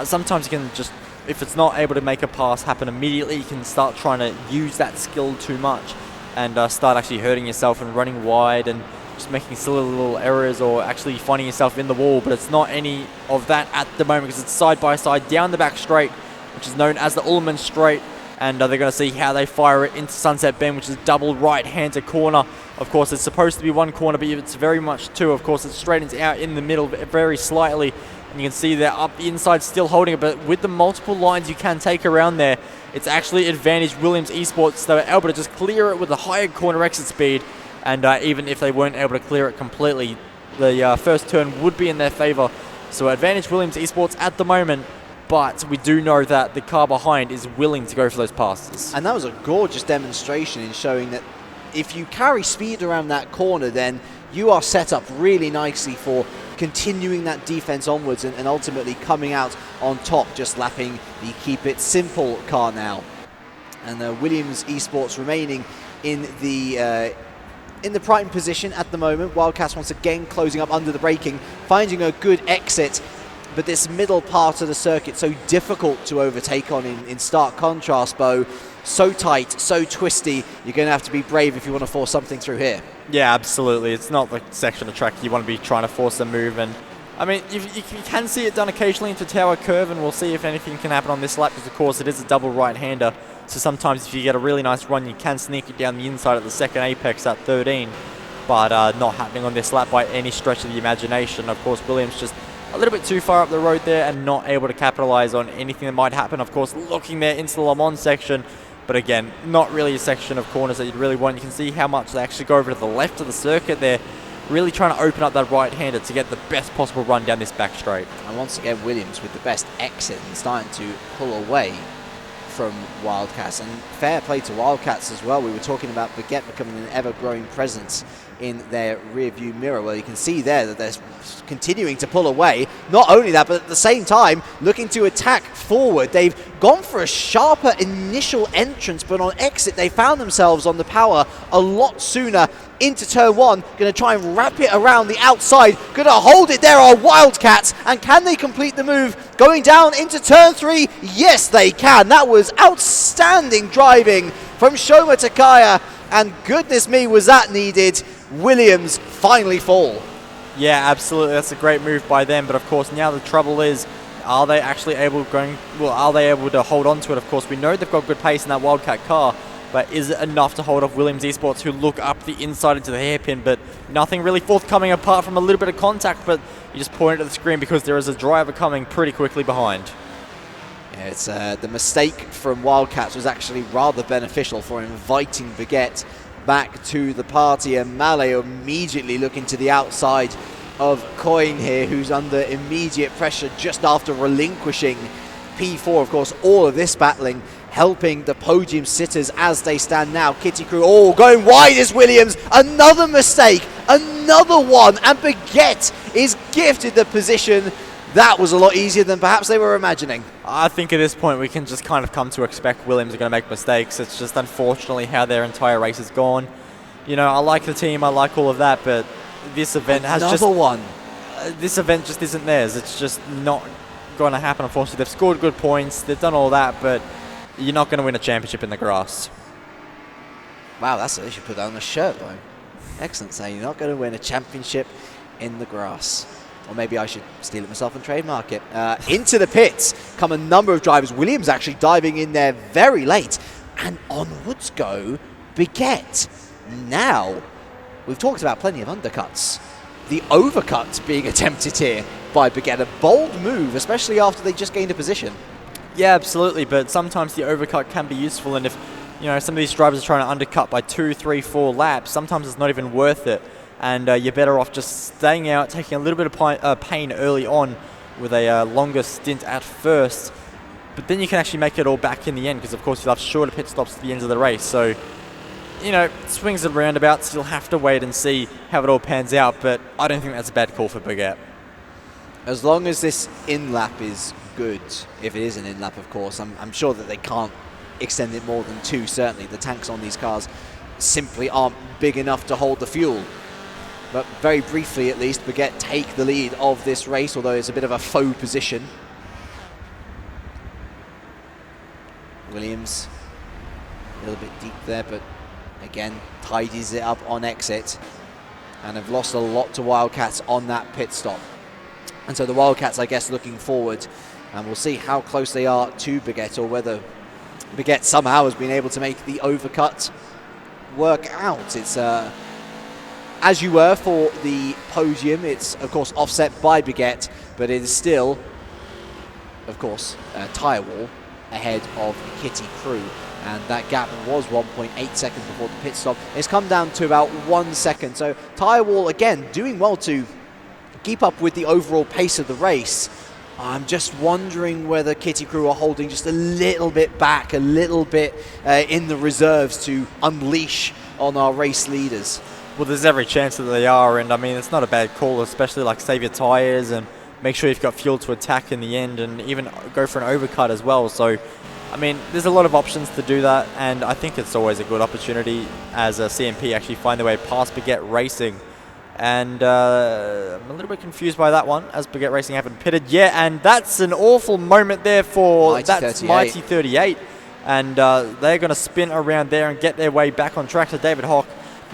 sometimes you can just, if it's not able to make a pass happen immediately, you can start trying to use that skill too much and start actually hurting yourself and running wide and just making silly little errors or actually finding yourself in the wall. But it's not any of that at the moment because it's side-by-side down the back straight, which is known as the Ullman Straight. And they're going to see how they fire it into Sunset Bend, which is double right-hander corner. Of course, it's supposed to be one corner, but it's very much two. Of course, it straightens out in the middle very slightly. And you can see they're up the inside still holding it, but with the multiple lines you can take around there, it's actually advantage Williams Esports. They were able to just clear it with a higher corner exit speed. And even if they weren't able to clear it completely, the first turn would be in their favor. So advantage Williams Esports at the moment. But we do know that the car behind is willing to go for those passes. And that was a gorgeous demonstration in showing that if you carry speed around that corner, then you are set up really nicely for continuing that defense onwards and ultimately coming out on top, just lapping the Keep It Simple car now. And Williams Esports remaining in the prime position at the moment. Wildcats once again closing up under the braking, finding a good exit. But this middle part of the circuit, so difficult to overtake on in stark contrast, Bo. So tight, so twisty, you're going to have to be brave if you want to force something through here. Yeah, absolutely. It's not the section of track you want to be trying to force a move. And I mean, you can see it done occasionally into Tower Curve, and we'll see if anything can happen on this lap, because of course it is a double right-hander. So sometimes if you get a really nice run, you can sneak it down the inside at the second apex at 13. But not happening on this lap by any stretch of the imagination. Of course, Williams just a little bit too far up the road there and not able to capitalize on anything that might happen. Of course, looking there into the Le Mans section, but again, not really a section of corners that you'd really want. You can see how much they actually go over to the left of the circuit there, really trying to open up that right-hander to get the best possible run down this back straight. And once again, Williams with the best exit and starting to pull away from Wildcats. And fair play to Wildcats as well. We were talking about Baguette becoming an ever-growing presence in their rear-view mirror. Well, you can see there that they're continuing to pull away. Not only that, but at the same time, looking to attack forward. They've gone for a sharper initial entrance, but on exit, they found themselves on the power a lot sooner into turn one. Going to try and wrap it around the outside. Going to hold it there are Wildcats. And can they complete the move? Going down into turn three? Yes, they can. That was outstanding driving from Shoma Takaya. And goodness me, was that needed. Williams finally fall. Yeah, absolutely. That's a great move by them. But of course, now the trouble is, are they actually able to hold on to it? Of course, we know they've got good pace in that Wildcat car, but is it enough to hold off Williams Esports, who look up the inside into the hairpin, but nothing really forthcoming apart from a little bit of contact? But you just point at the screen because there is a driver coming pretty quickly behind. Yeah, it's the mistake from Wildcats was actually rather beneficial for inviting Baguette back to the party, and Malé immediately looking to the outside of Coyne here, who's under immediate pressure just after relinquishing P4. Of course, all of this battling helping the podium sitters as they stand now. Kitty Crew, going wide is Williams. Another mistake, another one, and Baguette is gifted the position. That was a lot easier than perhaps they were imagining. I think at this point we can just kind of come to expect Williams are going to make mistakes. It's just unfortunately how their entire race has gone. You know, I like the team, I like all of that, but this event this event just isn't theirs. It's just not going to happen, unfortunately. They've scored good points, they've done all that, but you're not going to win a championship in the grass. Wow, they should put that on a shirt, though. Excellent saying, you're not going to win a championship in the grass. Or maybe I should steal it myself and trademark it. Into the pits come a number of drivers. Williams actually diving in there very late. And onwards go Baguette. Now, we've talked about plenty of undercuts. The overcut being attempted here by Baguette. A bold move, especially after they just gained a position. Yeah, absolutely. But sometimes the overcut can be useful. And if some of these drivers are trying to undercut by 2, 3, 4 laps, sometimes it's not even worth it. And you're better off just staying out, taking a little bit of pain early on with a longer stint at first. But then you can actually make it all back in the end, because of course you'll have shorter pit stops at the end of the race. So, swings and roundabouts, you'll have to wait and see how it all pans out. But I don't think that's a bad call for Baguette. As long as this in-lap is good, if it is an in-lap, of course, I'm sure that they can't extend it more than 2, certainly. The tanks on these cars simply aren't big enough to hold the fuel. But very briefly, at least, Baguette take the lead of this race, although it's a bit of a faux position. Williams, a little bit deep there, but again, tidies it up on exit. And have lost a lot to Wildcats on that pit stop. And so the Wildcats, I guess, looking forward, and we'll see how close they are to Baguette, or whether Baguette somehow has been able to make the overcut work out. It's as you were for the podium, it's of course offset by Baguette, but it is still, of course, tyre wall ahead of Kitty Crew. And that gap was 1.8 seconds before the pit stop. It's come down to about 1 second. So tyre wall, again, doing well to keep up with the overall pace of the race. I'm just wondering whether Kitty Crew are holding just a little bit back, a little bit in the reserves to unleash on our race leaders. Well, there's every chance that they are, and I mean, it's not a bad call, especially like save your tyres and make sure you've got fuel to attack in the end, and even go for an overcut as well. So, I mean, there's a lot of options to do that, and I think it's always a good opportunity as a CMP actually find their way past Baguette Racing. And I'm a little bit confused by that one, as Baguette Racing haven't pitted yet, and that's an awful moment there for Mighty 38. And they're going to spin around there and get their way back on track to David Hock,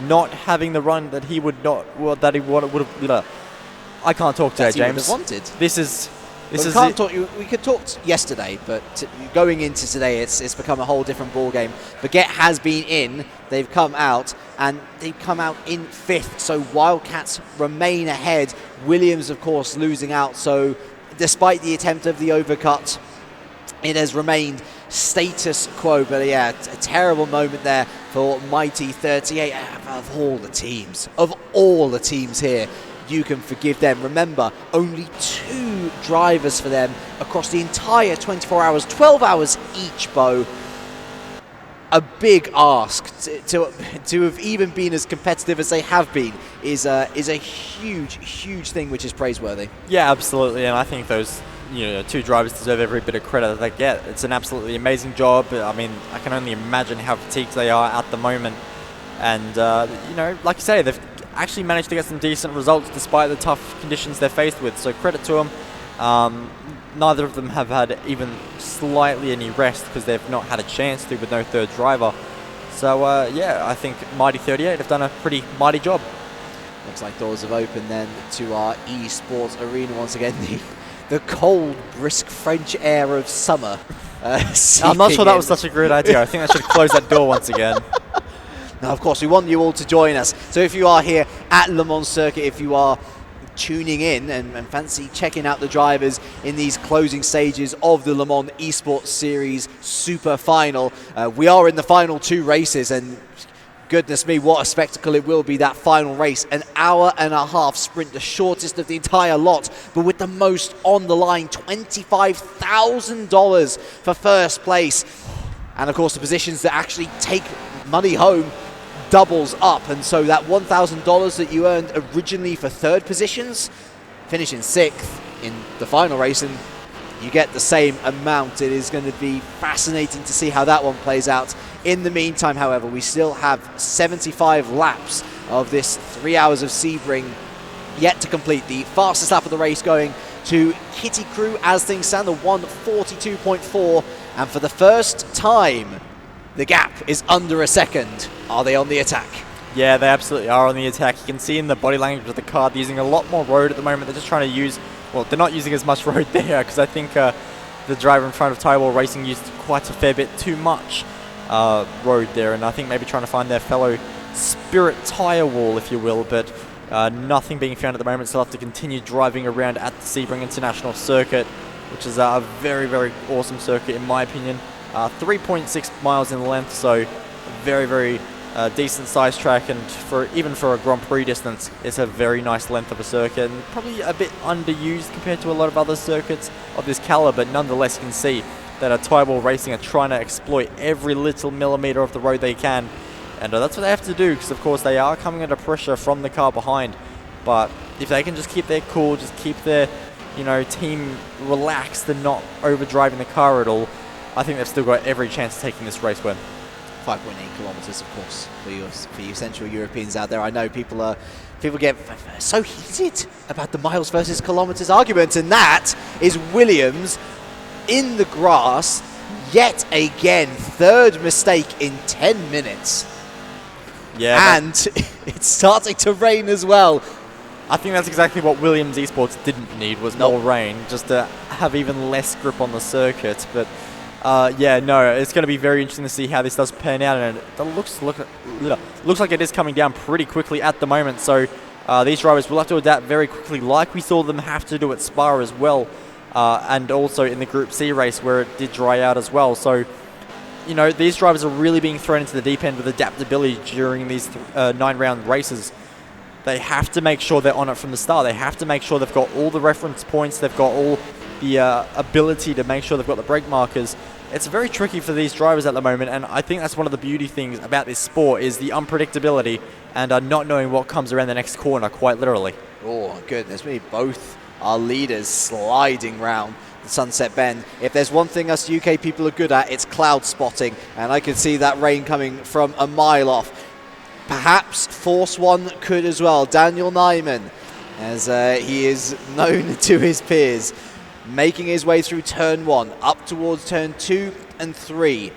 not having the run that he would not, well, that he would have. I can't talk today, James. Wanted. This is we could talk yesterday, but going into today, it's become a whole different ball game. Baguette has been in, they've come out, and they've come out in 5th. So Wildcats remain ahead. Williams, of course, losing out. So despite the attempt of the overcut, it has remained status quo. But yeah, a terrible moment there for Mighty 38. Of all the teams here, you can forgive them. Remember, only 2 drivers for them across the entire 24 hours, 12 hours each, Bo. A big ask to have even been as competitive as they have been is a huge thing, which is praiseworthy. Yeah, absolutely, and I think those 2 drivers deserve every bit of credit that they get. It's an absolutely amazing job. I mean, I can only imagine how fatigued they are at the moment, and like you say, they've actually managed to get some decent results despite the tough conditions they're faced with. So credit to them. Neither of them have had even slightly any rest because they've not had a chance to with no 3rd driver. So yeah, I think Mighty 38 have done a pretty mighty job. Looks like doors have opened then to our esports arena once again. The cold, brisk French air of summer. I'm not sure that was such a great idea. I think I should close that door once again. Now, of course, we want you all to join us. So if you are here at Le Mans Circuit, if you are tuning in and fancy checking out the drivers in these closing stages of the Le Mans Esports Series Super Final, we are in the final 2 races, and goodness me, what a spectacle it will be, that final race. An hour and a half sprint, the shortest of the entire lot, but with the most on the line, $25,000 for first place. And of course, the positions that actually take money home doubles up, and so that $1,000 that you earned originally for 3rd positions, finishing 6th in the final race, and you get the same amount. It is going to be fascinating to see how that one plays out. In the meantime, however, we still have 75 laps of this 3 hours of Sebring yet to complete. The fastest lap of the race going to Kitty Crew as things stand, the 1:42.4, and for the first time, the gap is under a second. Are they on the attack? Yeah, they absolutely are on the attack. You can see in the body language of the car, they're using a lot more road at the moment. They're just trying to use, well, they're not using as much road there, because I think the driver in front of Tyrewall Racing used quite a fair bit too much road there, and I think maybe trying to find their fellow Spirit tyre wall, if you will, but nothing being found at the moment, so they'll have to continue driving around at the Sebring International Circuit, which is a very, very awesome circuit in my opinion. 3.6 miles in length, so very, very decent size track, and even for a Grand Prix distance, it's a very nice length of a circuit, and probably a bit underused compared to a lot of other circuits of this caliber, but nonetheless you can see that Tyrewall Racing are trying to exploit every little millimeter of the road they can, and that's what they have to do, because of course they are coming under pressure from the car behind. But if they can just keep their cool, just keep their team relaxed and not overdriving the car at all, I think they've still got every chance of taking this race win. 5.8 kilometers, of course, for you Central Europeans out there. I know people get so heated about the miles versus kilometers argument, and that is Williams in the grass yet again. Third mistake in 10 minutes. Yeah, and it's starting to rain as well. I think that's exactly what Williams Esports didn't need, was more rain, just to have even less grip on the circuit. But it's going to be very interesting to see how this does pan out, and it looks like it is coming down pretty quickly at the moment. So these drivers will have to adapt very quickly, like we saw them have to do at Spa as well, and also in the Group C race where it did dry out as well. So these drivers are really being thrown into the deep end with adaptability during these 9-round races. They have to make sure they're on it from the start. They have to make sure they've got all the reference points. They've got all the ability to make sure they've got the brake markers. It's very tricky for these drivers at the moment, and I think that's one of the beauty things about this sport is the unpredictability and not knowing what comes around the next corner, quite literally. Oh, goodness me. Both our leaders sliding round the Sunset Bend. If there's one thing us UK people are good at, it's cloud spotting, and I can see that rain coming from a mile off. Perhaps Force One could as well. Daniel Nyman, as he is known to his peers, making his way through turn 1, up towards turn 2 and 3.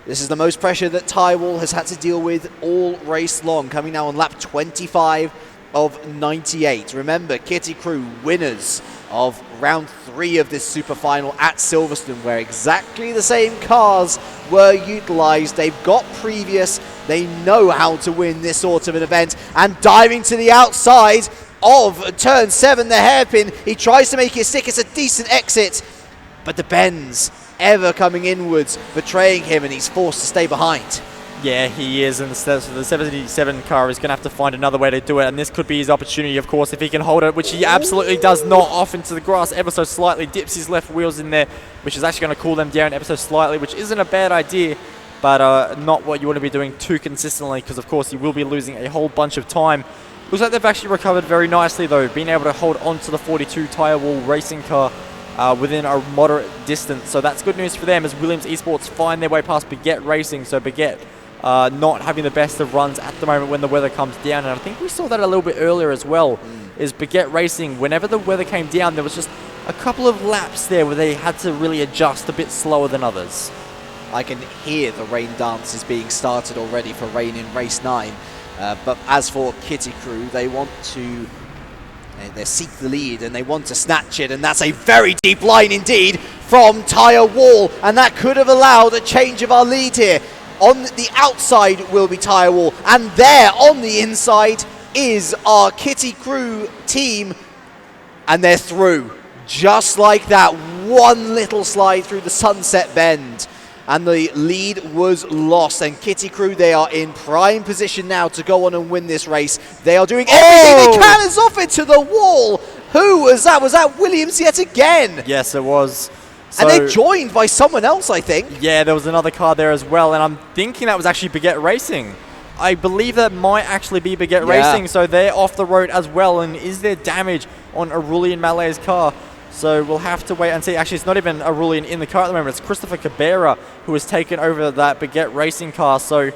This is the most pressure that Tyrwall has had to deal with all race long, coming now on lap 25 of 98. Remember, Kitty Crew winners of round 3 of this super final at Silverstone, where exactly the same cars were utilised. They've got previous, they know how to win this sort of an event, and diving to the outside of turn 7, the hairpin, he tries to make it stick. It's a decent exit, but the bends ever coming inwards, betraying him, and he's forced to stay behind. Yeah, he is, and the 77 car is going to have to find another way to do it, and this could be his opportunity, of course, if he can hold it, which he absolutely does not. Off into the grass ever so slightly, dips his left wheels in there, which is actually going to cool them down ever so slightly, which isn't a bad idea, but not what you want to be doing too consistently, because, of course, you will be losing a whole bunch of time. Looks like they've actually recovered very nicely, though, being able to hold on to the 42 Tyrwall racing car within a moderate distance. So that's good news for them as Williams Esports find their way past Baguette Racing. So Baguette not having the best of runs at the moment when the weather comes down. And I think we saw that a little bit earlier as well, is Baguette Racing, whenever the weather came down, there was just a couple of laps there where they had to really adjust a bit slower than others. I can hear the rain dances being started already for rain in race 9. But as for Kitty Crew, they want to they seek the lead and they want to snatch it, and that's a very deep line indeed from Tyrwall, and that could have allowed a change of our lead here. On the outside will be Tyrwall, and there on the inside is our Kitty Crew team, and they're through. Just like that, one little slide through the Sunset Bend, and the lead was lost. And Kitty Crew, they are in prime position now to go on and win this race. They are doing everything they can. It's off it to the wall. Who was that? Was that Williams yet again? Yes, it was. So, and they're joined by someone else, I think. Yeah, there was another car there as well, and I'm thinking that was actually Baguette Racing. I believe that might actually be Baguette Racing, so they're off the road as well. And is there damage on Aurelian Malay's car? So we'll have to wait and see. Actually, it's not even Aurelian in the car at the moment. It's Christopher Cabrera who has taken over that Baguette Racing car. So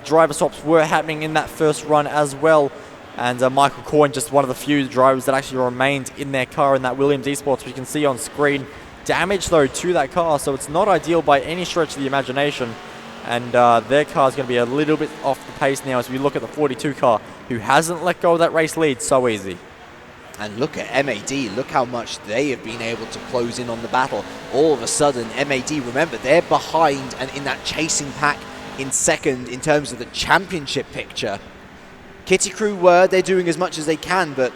driver swaps were happening in that first run as well. And Michael Coyne, just one of the few drivers that actually remained in their car in that Williams Esports, which you can see on screen. Damage, though, to that car, so it's not ideal by any stretch of the imagination. And their car is going to be a little bit off the pace now as we look at the 42 car, who hasn't let go of that race lead so easy. And look at MAD, look how much they have been able to close in on the battle. All of a sudden, MAD, remember, they're behind and in that chasing pack in second in terms of the championship picture. Kitty Crew they're doing as much as they can, but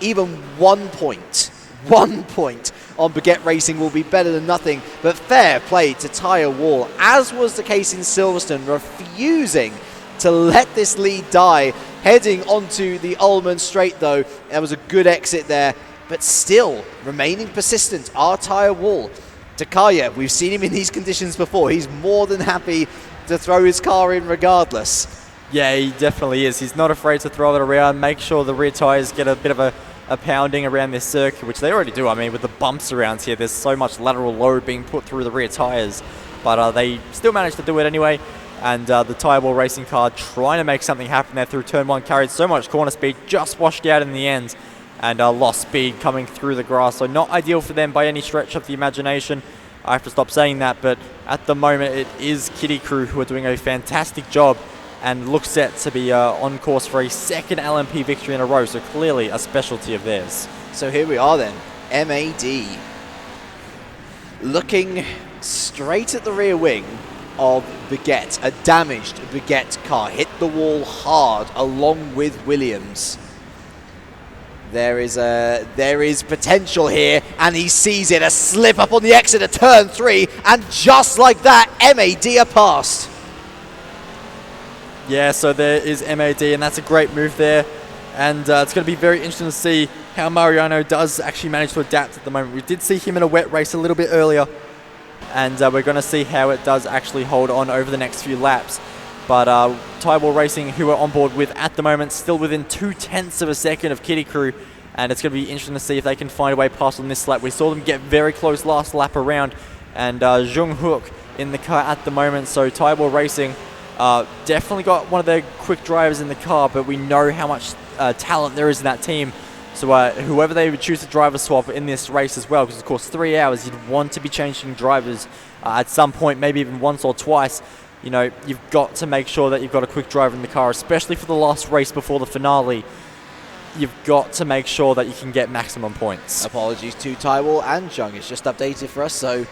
even 1 point on Baguette Racing will be better than nothing. But fair play to Tyrwall, as was the case in Silverstone, refusing to let this lead die. Heading onto the Ullman Straight, though, there was a good exit there, but still remaining persistent are Tyrwall. Takaya, we've seen him in these conditions before. He's more than happy to throw his car in regardless. Yeah, he definitely is. He's not afraid to throw it around, make sure the rear tyres get a bit of a are pounding around this circuit, which they already do. I mean, with the bumps around here, there's so much lateral load being put through the rear tyres. But they still managed to do it anyway. And the Tireball Racing car trying to make something happen there through turn 1, carried so much corner speed, just washed out in the end. And lost speed coming through the grass. So not ideal for them by any stretch of the imagination. I have to stop saying that, but at the moment it is Kitty Crew who are doing a fantastic job and looks set to be on course for a second LMP victory in a row, so clearly a specialty of theirs. So here we are then, MAD, looking straight at the rear wing of Baguette, a damaged Baguette car, hit the wall hard along with Williams. There is potential here, and he sees it, a slip up on the exit of turn 3, and just like that, MAD are passed. Yeah, so there is MAD, and that's a great move there. And it's going to be very interesting to see how Mariano does actually manage to adapt at the moment. We did see him in a wet race a little bit earlier, and we're going to see how it does actually hold on over the next few laps. But Tireball Racing, who are on board with at the moment, still within 0.2 of a second of Kitty Crew, and it's going to be interesting to see if they can find a way past on this lap. We saw them get very close last lap around, and Jung Hook in the car at the moment, so Tireball Racing definitely got one of their quick drivers in the car, but we know how much talent there is in that team. So whoever they would choose to driver swap in this race as well, because of course 3 hours, you'd want to be changing drivers at some point, maybe even once or twice. You know, you've got to make sure that you've got a quick driver in the car, especially for the last race before the finale. You've got to make sure that you can get maximum points. Apologies to Taiwo and Jung, it's just updated for us, so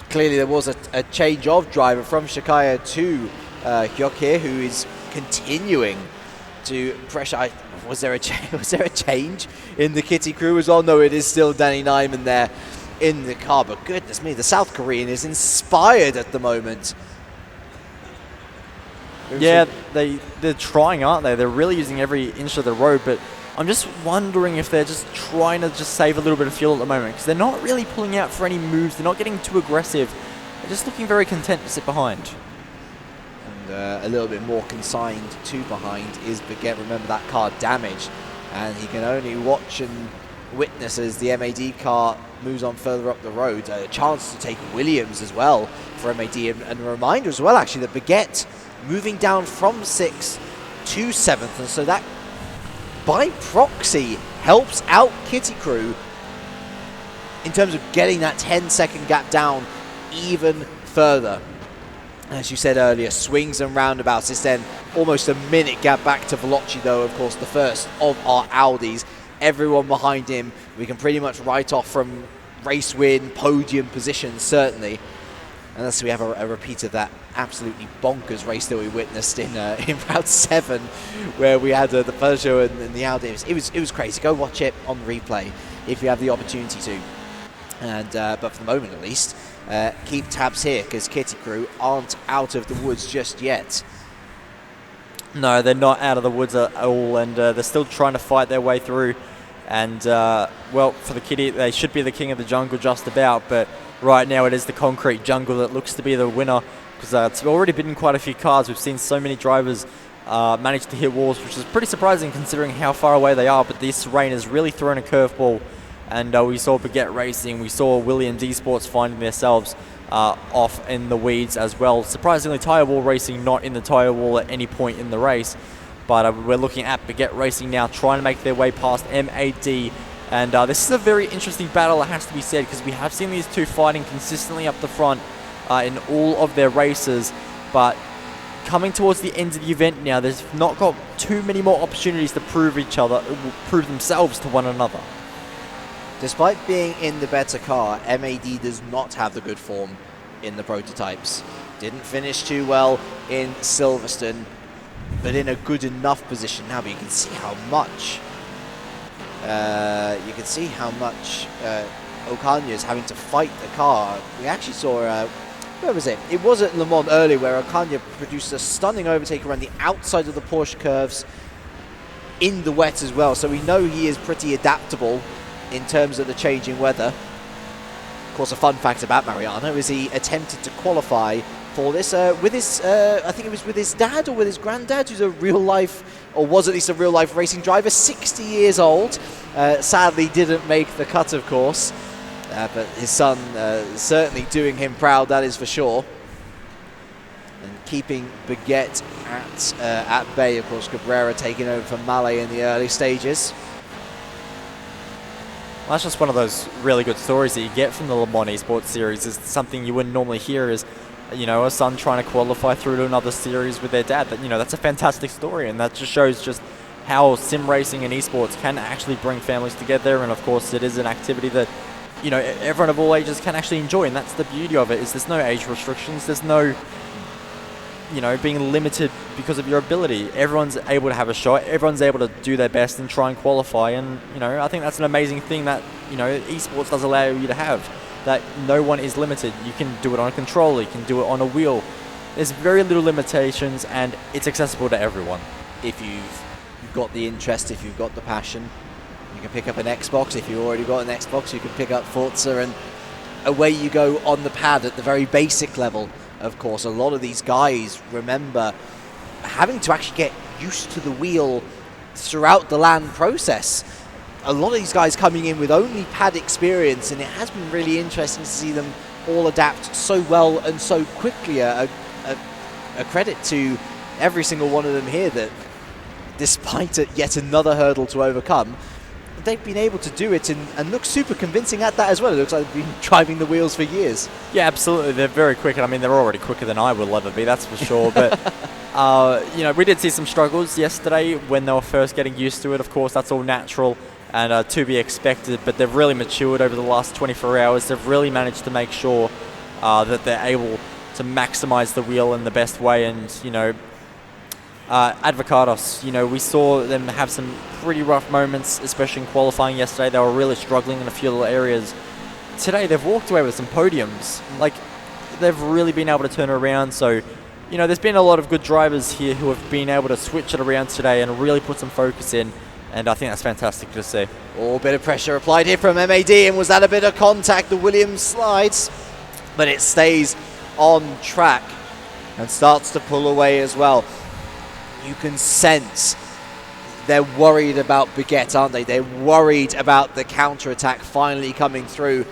clearly there was a change of driver from Shikaya to Hyuk here, who is continuing to pressure. Was there a change in the Kitty Crew as well? No, it is still Danny Nyman there in the car, but goodness me, the South Korean is inspired at the moment. Yeah, they're trying, aren't they? They're really using every inch of the road, but I'm just wondering if they're just trying to just save a little bit of fuel at the moment, because they're not really pulling out for any moves. They're not getting too aggressive. They're just looking very content to sit behind. And a little bit more consigned to behind is Baguette. Remember, that car damaged, and he can only watch and witness as the MAD car moves on further up the road. A chance to take Williams as well for MAD, and a reminder as well, actually, that Baguette moving down from 6th to 7th, and so that by proxy helps out Kitty Crew in terms of getting that 10-second gap down even further. As you said earlier, swings and roundabouts. It's then almost a minute gap back to Veloci, though, of course, the first of our Audis. Everyone behind him, we can pretty much write off from race win, podium positions, certainly. Unless we have a repeat of that absolutely bonkers race that we witnessed in round 7, where we had the Peugeot and the Audi. It was crazy. Go watch it on replay if you have the opportunity to. And but for the moment, at least, keep tabs here, because Kitty Crew aren't out of the woods just yet. No, they're not out of the woods at all, and they're still trying to fight their way through. And well, for the Kitty, they should be the king of the jungle just about, but right now it is the concrete jungle that looks to be the winner, because it's already been in quite a few cars. We've seen so many drivers manage to hit walls, which is pretty surprising considering how far away they are, but this rain has really thrown a curveball. And we saw Baguette Racing, we saw Williams Esports finding themselves off in the weeds as well. Surprisingly, Tireball Racing not in the tire wall at any point in the race, but we're looking at Baguette Racing now trying to make their way past MAD. And this is a very interesting battle, it has to be said, because we have seen these two fighting consistently up the front in all of their races, but coming towards the end of the event now, they've not got too many more opportunities to prove themselves to one another. Despite being in the better car, MAD does not have the good form in the prototypes. Didn't finish too well in Silverstone, but in a good enough position now. But you can see how much Okanya is having to fight the car. We actually saw where was it? It was at Le Mans earlier, where Okanya produced a stunning overtake around the outside of the Porsche curves in the wet as well. So we know he is pretty adaptable in terms of the changing weather. Of course, a fun fact about Mariano is he attempted to qualify for this with his, I think it was with his dad or with his granddad, who's a real life, or was at least a real life racing driver, 60 years old. Sadly didn't make the cut, of course, but his son certainly doing him proud, that is for sure. And keeping Baguette at bay, of course. Cabrera taking over for Mallet in the early stages. Well, that's just one of those really good stories that you get from the Le Mans Esports series. Is something you wouldn't normally hear, is, you know, a son trying to qualify through to another series with their dad. That, you know, that's a fantastic story, and that just shows just how sim racing and esports can actually bring families together. And of course, it is an activity that, you know, everyone of all ages can actually enjoy, and that's the beauty of it. Is there's no age restrictions, there's no, you know, being limited because of your ability. Everyone's able to have a shot, everyone's able to do their best and try and qualify. And, you know, I think that's an amazing thing that, you know, esports does allow you to have, that no one is limited. You can do it on a controller, you can do it on a wheel. There's very little limitations, and it's accessible to everyone. If you've got the interest, if you've got the passion, you can pick up an Xbox. If you've already got an Xbox, you can pick up Forza, and away you go on the pad at the very basic level. Of course, a lot of these guys remember having to actually get used to the wheel throughout the LAN process. A lot of these guys coming in with only pad experience, and it has been really interesting to see them all adapt so well and so quickly. A credit to every single one of them here, that despite yet another hurdle to overcome, they've been able to do it and look super convincing at that as well. It looks like they've been driving the wheels for years. Yeah, absolutely. They're very quick. And I mean, they're already quicker than I will ever be, that's for sure. But, you know, we did see some struggles yesterday when they were first getting used to it. Of course, that's all natural and to be expected. But they've really matured over the last 24 hours. They've really managed to make sure that they're able to maximize the wheel in the best way. And, you know, Advocados, you know, we saw them have some pretty rough moments, especially in qualifying yesterday. They were really struggling in a few little areas. Today, they've walked away with some podiums. Like, they've really been able to turn it around. So, you know, there's been a lot of good drivers here who have been able to switch it around today and really put some focus in. And I think that's fantastic to see. Oh, a bit of pressure applied here from MAD, and was that a bit of contact? The Williams slides, but it stays on track and starts to pull away as well. You can sense they're worried about Baguette, aren't they? They're worried about the counter-attack finally coming through.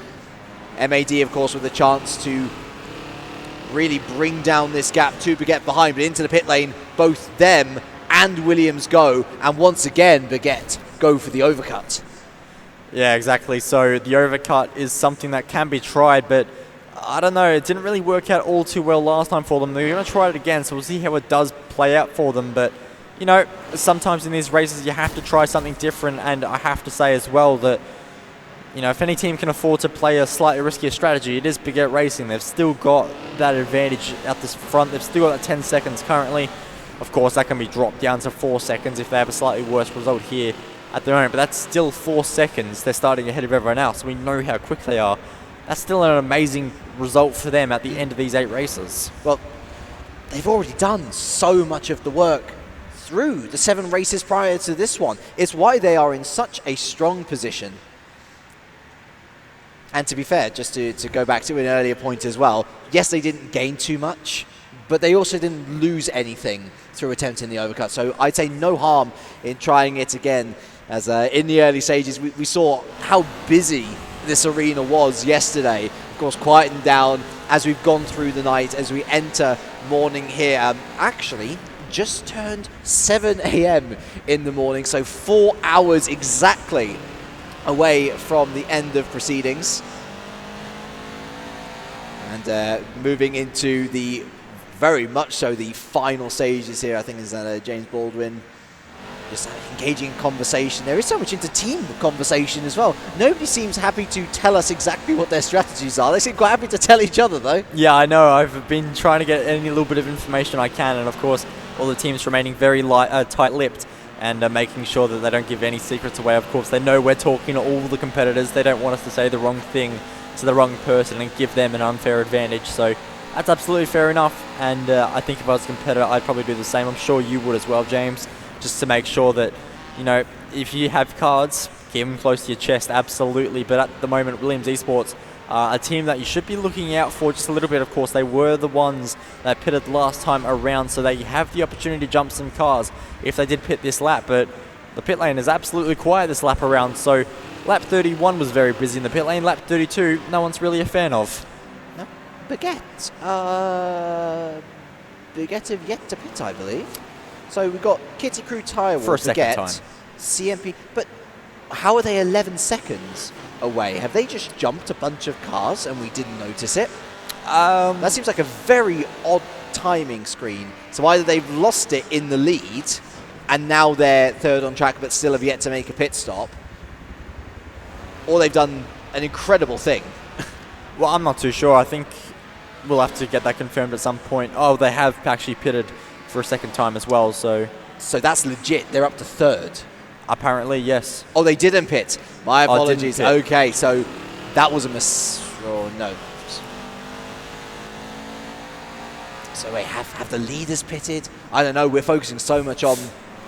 MAD, of course, with a chance to really bring down this gap to Baguette behind, but into the pit lane, both them and Williams go, and once again, Baguette go for the overcut. Yeah, exactly. So the overcut is something that can be tried, but I don't know, it didn't really work out all too well last time for them. They're going to try it again, so we'll see how it does play out for them. But, you know, sometimes in these races you have to try something different, and I have to say as well that, you know, if any team can afford to play a slightly riskier strategy, it is Baguette Racing. They've still got that advantage at this front. They've still got that 10 seconds currently. Of course, that can be dropped down to 4 seconds if they have a slightly worse result here at the moment, but that's still 4 seconds. They're starting ahead of everyone else. We know how quick they are. That's still an amazing result for them at the end of these 8 races. Well, they've already done so much of the work through the 7 races prior to this one. It's why they are in such a strong position. And to be fair, just to go back to an earlier point as well, yes, they didn't gain too much, but they also didn't lose anything through attempting the overcut. So I'd say no harm in trying it again, as in the early stages we saw how busy this arena was yesterday. Of course, quieting down as we've gone through the night, as we enter morning here. Actually, just turned 7 a.m. in the morning, so 4 hours exactly away from the end of proceedings. And moving into the, very much so, the final stages here. I think is that James Baldwin just engaging in conversation. There is so much inter-team conversation as well. Nobody seems happy to tell us exactly what their strategies are. They seem quite happy to tell each other, though. Yeah, I know. I've been trying to get any little bit of information I can, and of course, all the teams remaining very tight-lipped and making sure that they don't give any secrets away. Of course, they know we're talking to all the competitors. They don't want us to say the wrong thing to the wrong person and give them an unfair advantage. So that's absolutely fair enough. And I think if I was a competitor, I'd probably do the same. I'm sure you would as well, James, just to make sure that, you know, if you have cards, keep them close to your chest, absolutely. But at the moment, Williams Esports A team that you should be looking out for just a little bit. Of course, they were the ones that pitted last time around, so they have the opportunity to jump some cars if they did pit this lap. But the pit lane is absolutely quiet this lap around, so lap 31 was very busy in the pit lane. Lap 32, no one's really a fan of. No, Baguette. Baguette have yet to pit, I believe. So we've got Kitty Crew Tyre For a second Baguette, time. CMP, but how are they 11 seconds away? Have they just jumped a bunch of cars and we didn't notice it? That seems like a very odd timing screen. So either they've lost it in the lead and now they're third on track but still have yet to make a pit stop, or they've done an incredible thing. Well, I'm not too sure. I think we'll have to get that confirmed at some point. Oh, they have actually pitted for a second time as well, so that's legit. They're up to third. apparently, yes. Oh, they didn't pit. My apologies. Didn't pit. Okay, so that was a oh, no. So wait, have the leaders pitted? I don't know. We're focusing so much on...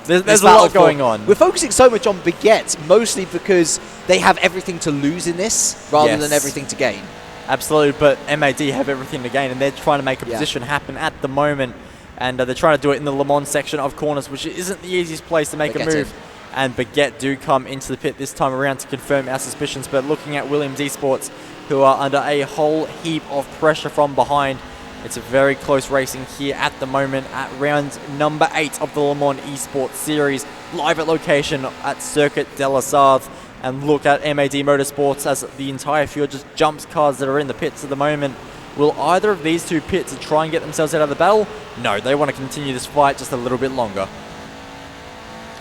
There's a lot going on. We're focusing so much on Baguette, mostly because they have everything to lose in this rather than everything to gain. Absolutely, but MAD have everything to gain, and they're trying to make a position happen at the moment. And they're trying to do it in the Le Mans section of corners, which isn't the easiest place to make a move. And Baguette do come into the pit this time around to confirm our suspicions. But looking at Williams Esports, who are under a whole heap of pressure from behind, it's a very close racing here at the moment at round number 8 of the Le Mans Esports Series, live at location at Circuit de la Sarthe. And look at MAD Motorsports as the entire field just jumps cars that are in the pits at the moment. Will either of these two pit to try and get themselves out of the battle? No, they want to continue this fight just a little bit longer.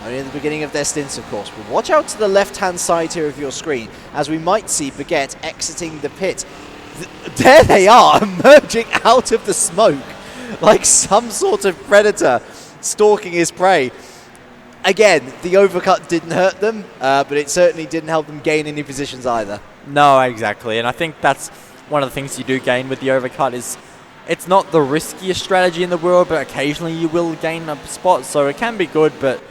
Only at the beginning of their stints, of course. But watch out to the left-hand side here of your screen, as we might see Baguette exiting the pit. There they are, emerging out of the smoke, like some sort of predator stalking his prey. Again, the overcut didn't hurt them, but it certainly didn't help them gain any positions either. No, exactly. And I think that's one of the things you do gain with the overcut is it's not the riskiest strategy in the world, but occasionally you will gain a spot, so it can be good. But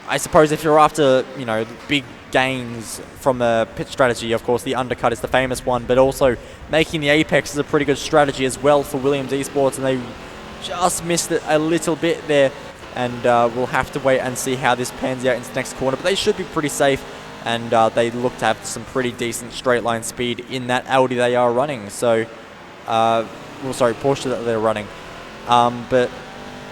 I suppose if you're after, you know, big gains from a pit strategy, of course the undercut is the famous one, but also making the apex is a pretty good strategy as well for Williams Esports, and they just missed it a little bit there. And we'll have to wait and see how this pans out into the next corner, but they should be pretty safe. And they look to have some pretty decent straight line speed in that Audi they are running. So, Porsche that they're running. But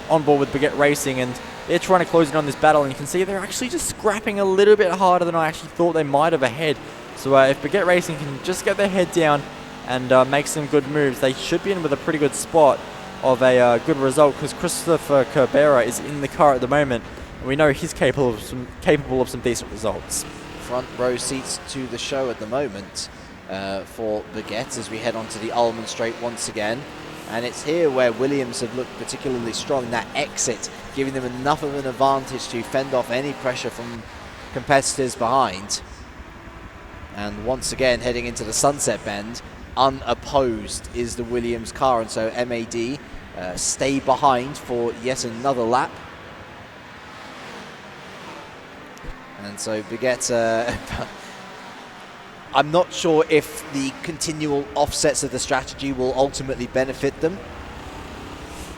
on board with Baguette Racing, and they're trying to close in on this battle. And you can see they're actually just scrapping a little bit harder than I actually thought they might have ahead. So if Baguette Racing can just get their head down and make some good moves, they should be in with a pretty good spot of a good result, because Christopher Cabrera is in the car at the moment, and we know he's capable of some decent results. Front row seats to the show at the moment for Baguette as we head onto the Ullman Straight once again. And it's here where Williams have looked particularly strong. That exit giving them enough of an advantage to fend off any pressure from competitors behind. And once again, heading into the sunset bend, unopposed is the Williams car. And so MAD stay behind for yet another lap. And so Baguette, I'm not sure if the continual offsets of the strategy will ultimately benefit them.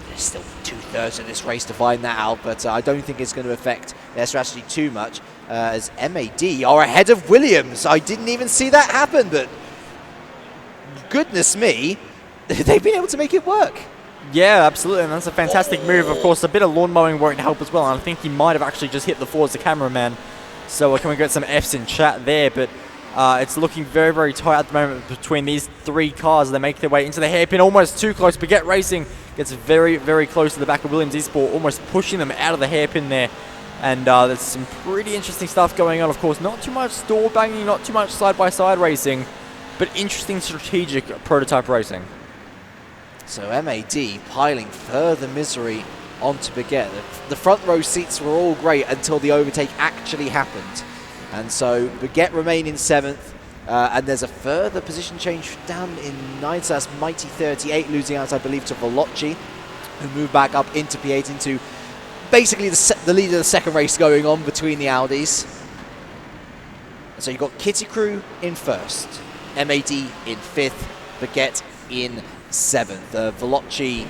There's still 2/3 of this race to find that out, but I don't think it's going to affect their strategy too much, as MAD are ahead of Williams. I didn't even see that happen, but goodness me, they've been able to make it work. Yeah, absolutely, and that's a fantastic move. Of course, a bit of lawn mowing won't help as well, and I think he might have actually just hit the Forza cameraman. So can we get some Fs in chat there? But it's looking very, very tight at the moment between these three cars. They make their way into the hairpin, almost too close. Baguette Racing gets very, very close to the back of Williams Esports, almost pushing them out of the hairpin there. And there's some pretty interesting stuff going on. Of course, not too much store banging, not too much side-by-side racing, but interesting strategic prototype racing. So MAD piling further misery onto Baguette. The front row seats were all great until the overtake actually happened. And so Baguette remain in 7th, and there's a further position change down in 9th. So that's Mighty 38 losing out, I believe, to Velocci, who moved back up into P8 into basically the lead of the second race going on between the Audis. And so you've got Kitty Crew in 1st, MAD in 5th, Baguette in 7th. Veloci,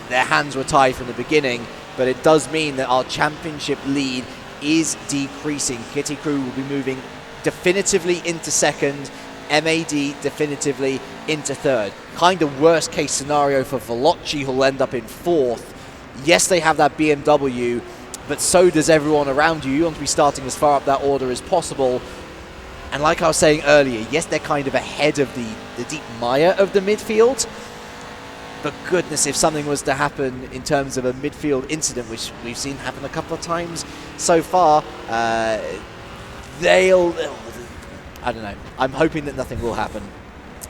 their hands were tied from the beginning, but it does mean that our championship lead is decreasing. Kitty Crew will be moving definitively into 2nd, MAD definitively into 3rd. Kind of worst case scenario for Veloci, who'll end up in 4th. Yes, they have that BMW, but so does everyone around you. You want to be starting as far up that order as possible. And like I was saying earlier, yes, they're kind of ahead of the deep mire of the midfield. But goodness, if something was to happen in terms of a midfield incident, which we've seen happen a couple of times so far, they'll... I don't know. I'm hoping that nothing will happen.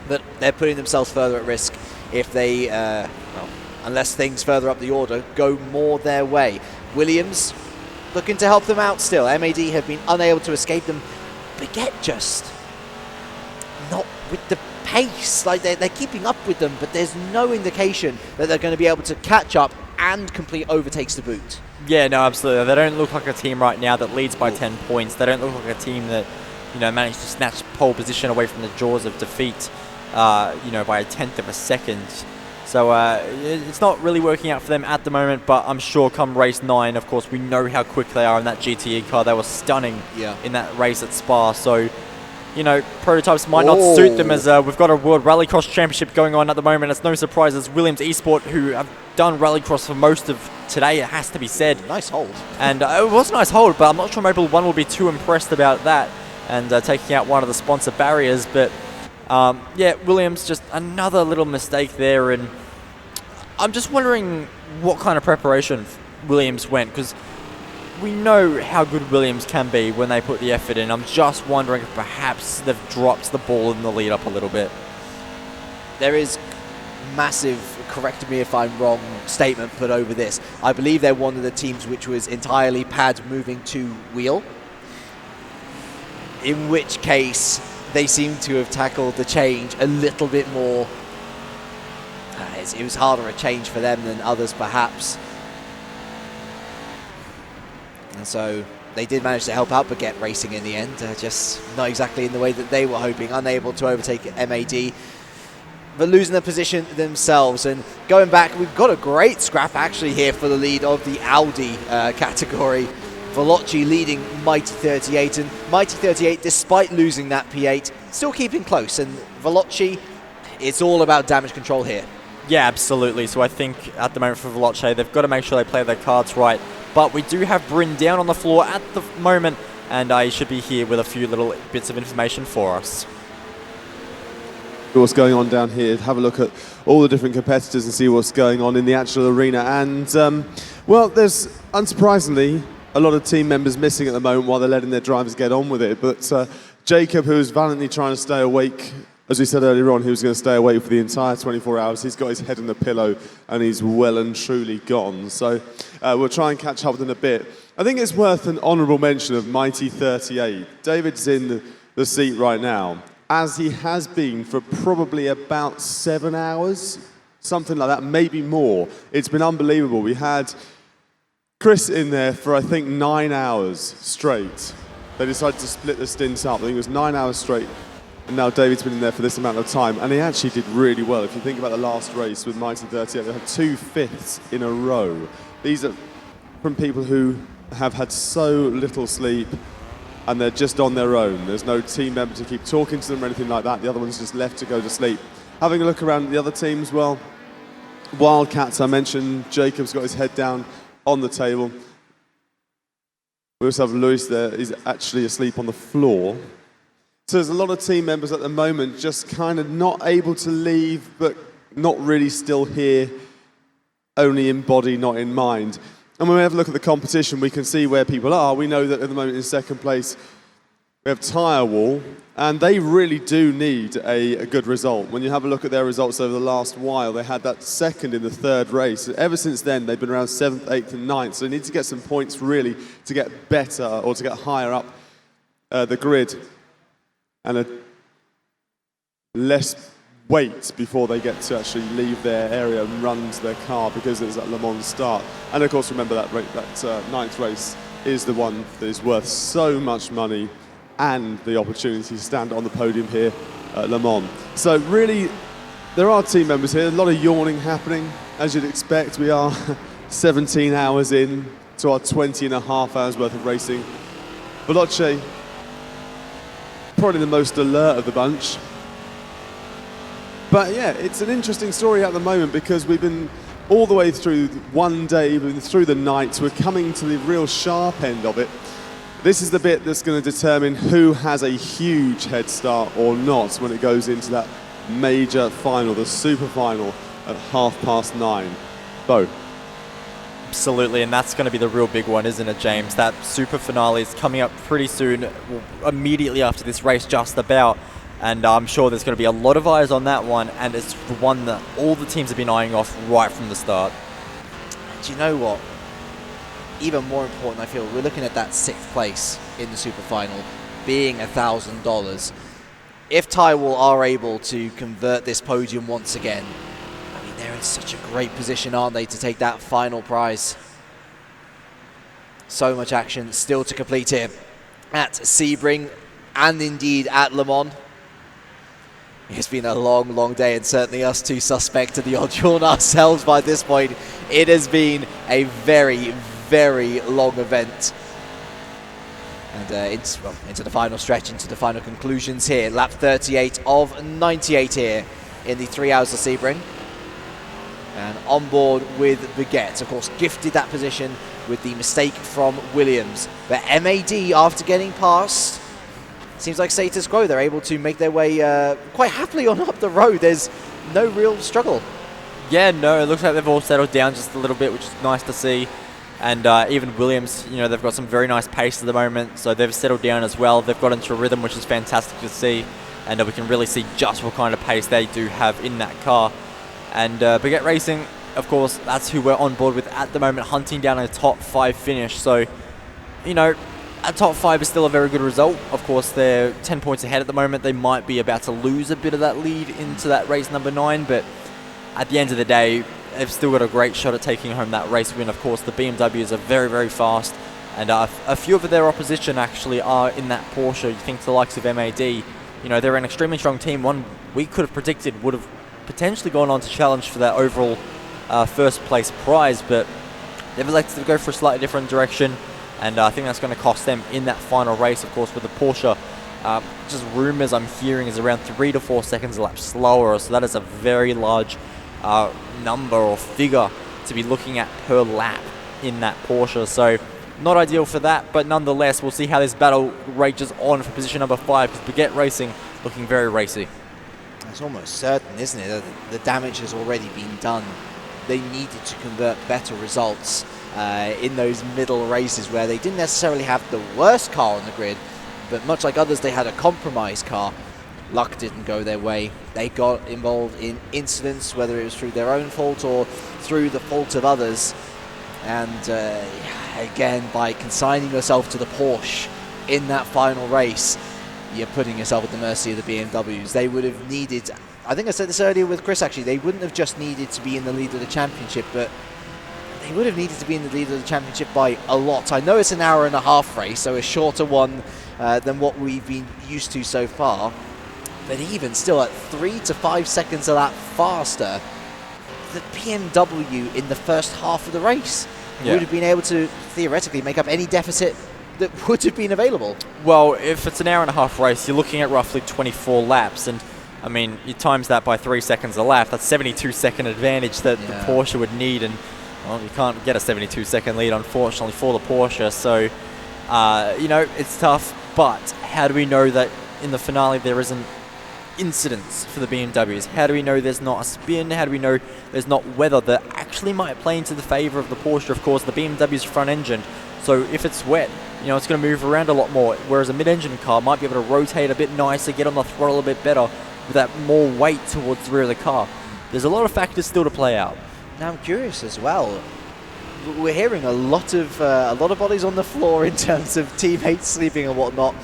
But they're putting themselves further at risk if they, well, unless things further up the order go more their way. Williams looking to help them out still. MAD have been unable to escape them. Baguette just not with the pace. Like they're keeping up with them, but there's no indication that they're going to be able to catch up and complete overtakes to boot. Yeah, no, absolutely. They don't look like a team right now that leads by 10 points. They don't look like a team that, you know, managed to snatch pole position away from the jaws of defeat, you know, by 1/10 of a second. So it's not really working out for them at the moment, but I'm sure come race 9, of course, we know how quick they are in that GTE car. They were stunning in that race at Spa. So, you know, prototypes might not suit them, as we've got a World Rallycross Championship going on at the moment. It's no surprise as Williams Esports, who have done Rallycross for most of today, it has to be said. Nice hold. And it was a nice hold, but I'm not sure Mobile 1 will be too impressed about that and taking out one of the sponsor barriers. But yeah, Williams, just another little mistake there. And I'm just wondering what kind of preparation Williams went, because we know how good Williams can be when they put the effort in. I'm just wondering if perhaps they've dropped the ball in the lead up a little bit. There is massive, correct me if I'm wrong, statement put over this. I believe they're one of the teams which was entirely pad moving to wheel, in which case they seem to have tackled the change a little bit more. It was harder a change for them than others perhaps. And so they did manage to help out Baguette Racing in the end, just not exactly in the way that they were hoping, unable to overtake MAD, but losing the position themselves. And going back, we've got a great scrap actually here for the lead of the Audi category. Veloci leading Mighty 38, and Mighty 38, despite losing that P8, still keeping close. And Veloci, it's all about damage control here. Yeah, absolutely. So I think at the moment for Veloci, they've got to make sure they play their cards right. But we do have Bryn down on the floor at the moment, and he should be here with a few little bits of information for us. What's going on down here, have a look at all the different competitors and see what's going on in the actual arena. And, well, there's, unsurprisingly, a lot of team members missing at the moment while they're letting their drivers get on with it. But Jacob, who is valiantly trying to stay awake, as we said earlier on, he was going to stay awake for the entire 24 hours. He's got his head in the pillow and he's well and truly gone. So we'll try and catch up with him a bit. I think it's worth an honourable mention of Mighty 38. David's in the seat right now, as he has been for probably about 7 hours, something like that, maybe more. It's been unbelievable. We had Chris in there for, I think, 9 hours straight. They decided to split the stints up. I think it was 9 hours straight. And now David's been in there for this amount of time. And he actually did really well. If you think about the last race with Mighty 38, they had 2 fifths in a row. These are from people who have had so little sleep and they're just on their own. There's no team member to keep talking to them or anything like that. The other one's just left to go to sleep. Having a look around at the other teams, well, Wildcats, I mentioned, Jacob's got his head down on the table. We also have Luis there. He's actually asleep on the floor. So there's a lot of team members at the moment just kind of not able to leave, but not really still here, only in body, not in mind. And when we have a look at the competition, we can see where people are. We know that at the moment in second place, we have Tirewall, and they really do need a good result. When you have a look at their results over the last while, they had that second in the third race. Ever since then, they've been around 7th, 8th, and 9th. So they need to get some points really to get better or to get higher up the grid and a less wait before they get to actually leave their area and run to their car, because there's that Le Mans start. And of course, remember that 9th race is the one that is worth so much money and the opportunity to stand on the podium here at Le Mans. So really, there are team members here, a lot of yawning happening, as you'd expect. We are 17 hours in to our 20 and a half hours worth of racing. Veloce, probably the most alert of the bunch. But yeah, it's an interesting story at the moment because we've been all the way through one day, through the night. We're coming to the real sharp end of it. This is the bit that's going to determine who has a huge head start or not when it goes into that major final, the super final at 9:30. Bo. Absolutely, and that's going to be the real big one, isn't it, James? That super finale is coming up pretty soon, immediately after this race, just about. And I'm sure there's going to be a lot of eyes on that one, and it's the one that all the teams have been eyeing off right from the start. Do you know what? Even more important, I feel, we're looking at that 6th place in the super final being $1,000. If Taiwan are able to convert this podium once again, I mean, they're in such a great position, aren't they, to take that final prize. So much action still to complete here at Sebring and indeed at Le Mans. It's been a long, long day, and certainly us two suspect the odd yawn ourselves by this point. It has been a very, very long event. And into the final stretch, into the final conclusions here. Lap 38 of 98 here in the 3 hours of Sebring. And on board with Baguette, of course, gifted that position with the mistake from Williams. But MAD, after getting past, seems like status quo. They're able to make their way quite happily on up the road. There's no real struggle. Yeah, no, it looks like they've all settled down just a little bit, which is nice to see. And even Williams, you know, they've got some very nice pace at the moment, so they've settled down as well. They've got into a rhythm, which is fantastic to see, and we can really see just what kind of pace they do have in that car. And Baguette Racing, of course, that's who we're on board with at the moment, hunting down a top 5 finish. So, you know, a top 5 is still a very good result. Of course, they're 10 points ahead at the moment. They might be about to lose a bit of that lead into that race number 9, but at the end of the day, they've still got a great shot at taking home that race win. Of course, the BMWs are very, very fast, and a few of their opposition actually are in that Porsche. You think the likes of MAD, you know, they're an extremely strong team. One we could have predicted would have potentially gone on to challenge for that overall first place prize, but they've elected to go for a slightly different direction, and I think that's going to cost them in that final race. Of course, with the Porsche, just rumours I'm hearing is around 3 to 4 seconds a lap slower, so that is a very large number or figure to be looking at per lap in that Porsche. So not ideal for that, but nonetheless, we'll see how this battle rages on for position number 5, because Baguette Racing looking very racy. It's almost certain, isn't it, that the damage has already been done. They needed to convert better results in those middle races where they didn't necessarily have the worst car on the grid, but much like others, they had a compromised car. Luck didn't go their way. They got involved in incidents, whether it was through their own fault or through the fault of others. And again, by consigning yourself to the Porsche in that final race, you're putting yourself at the mercy of the BMWs. They would have needed, I think I said this earlier with Chris actually, they wouldn't have just needed to be in the lead of the championship, but they would have needed to be in the lead of the championship by a lot. I know it's an hour and a half race, so a shorter one than what we've been used to so far. But even still, at 3 to 5 seconds a lap faster, the BMW in the first half of the race would have been able to theoretically make up any deficit that would have been available. Well, if it's an hour and a half race, you're looking at roughly 24 laps, and I mean, you times that by 3 seconds a lap, that's 72-second advantage that the Porsche would need, and well, you can't get a 72-second lead, unfortunately, for the Porsche. So, you know, it's tough, but how do we know that in the finale there isn't incidents for the BMWs? How do we know there's not a spin? How do we know there's not weather that actually might play into the favour of the Porsche? Of course, the BMW's front engine, so if it's wet, you know, it's going to move around a lot more, whereas a mid-engine car might be able to rotate a bit nicer, get on the throttle a bit better with that more weight towards the rear of the car. There's a lot of factors still to play out. Now I'm curious as well. We're hearing a lot of bodies on the floor in terms of teammates sleeping and whatnot.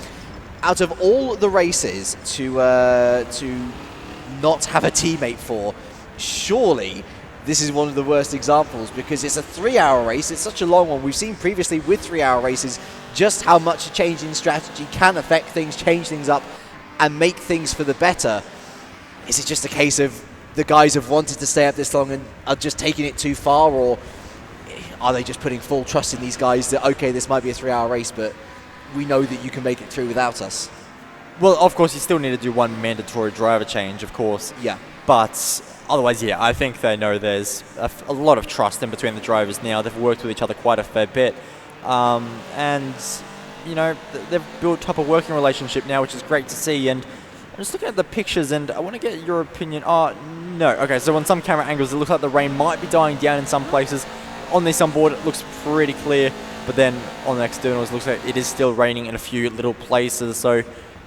Out of all the races to not have a teammate for, surely this is one of the worst examples, because it's a 3-hour race. It's such a long one. We've seen previously with 3-hour races just how much a change in strategy can affect things, change things up. and make things for the better? Is it just a case of the guys have wanted to stay up this long and are just taking it too far, or are they just putting full trust in these guys that, okay, this might be a 3-hour race, but we know that you can make it through without us? Well, of course, you still need to do one mandatory driver change, of course. Yeah. But otherwise, yeah, I think they know there's a lot of trust in between the drivers now. They've worked with each other quite a fair bit. And, you know, they've built up a working relationship now, which is great to see. And I'm just looking at the pictures, and I want to get your opinion. Oh, no. Okay, so on some camera angles, it looks like the rain might be dying down in some places. On this onboard, it looks pretty clear. But then on the externals, it looks like it is still raining in a few little places. So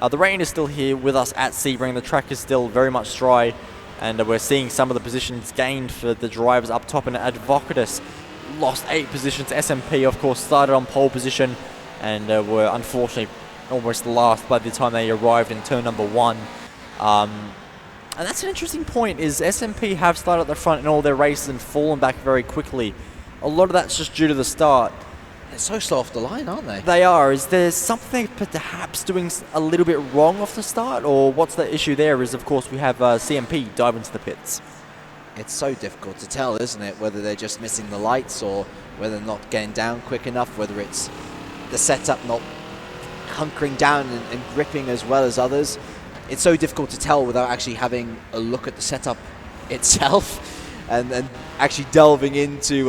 the rain is still here with us at Sebring. The track is still very much dry. And we're seeing some of the positions gained for the drivers up top. And Advocatus lost 8 positions. SMP, of course, started on pole position and were unfortunately almost last by the time they arrived in turn number 1. And that's an interesting point, is SMP have started at the front in all their races and fallen back very quickly. A lot of that's just due to the start. They're so slow off the line, aren't they? They are. Is there something perhaps doing a little bit wrong off the start? Or what's the issue there is, of course, we have CMP dive into the pits. It's so difficult to tell, isn't it? Whether they're just missing the lights or whether they're not getting down quick enough, whether it's the setup not hunkering down and gripping as well as others. It's so difficult to tell without actually having a look at the setup itself and actually delving into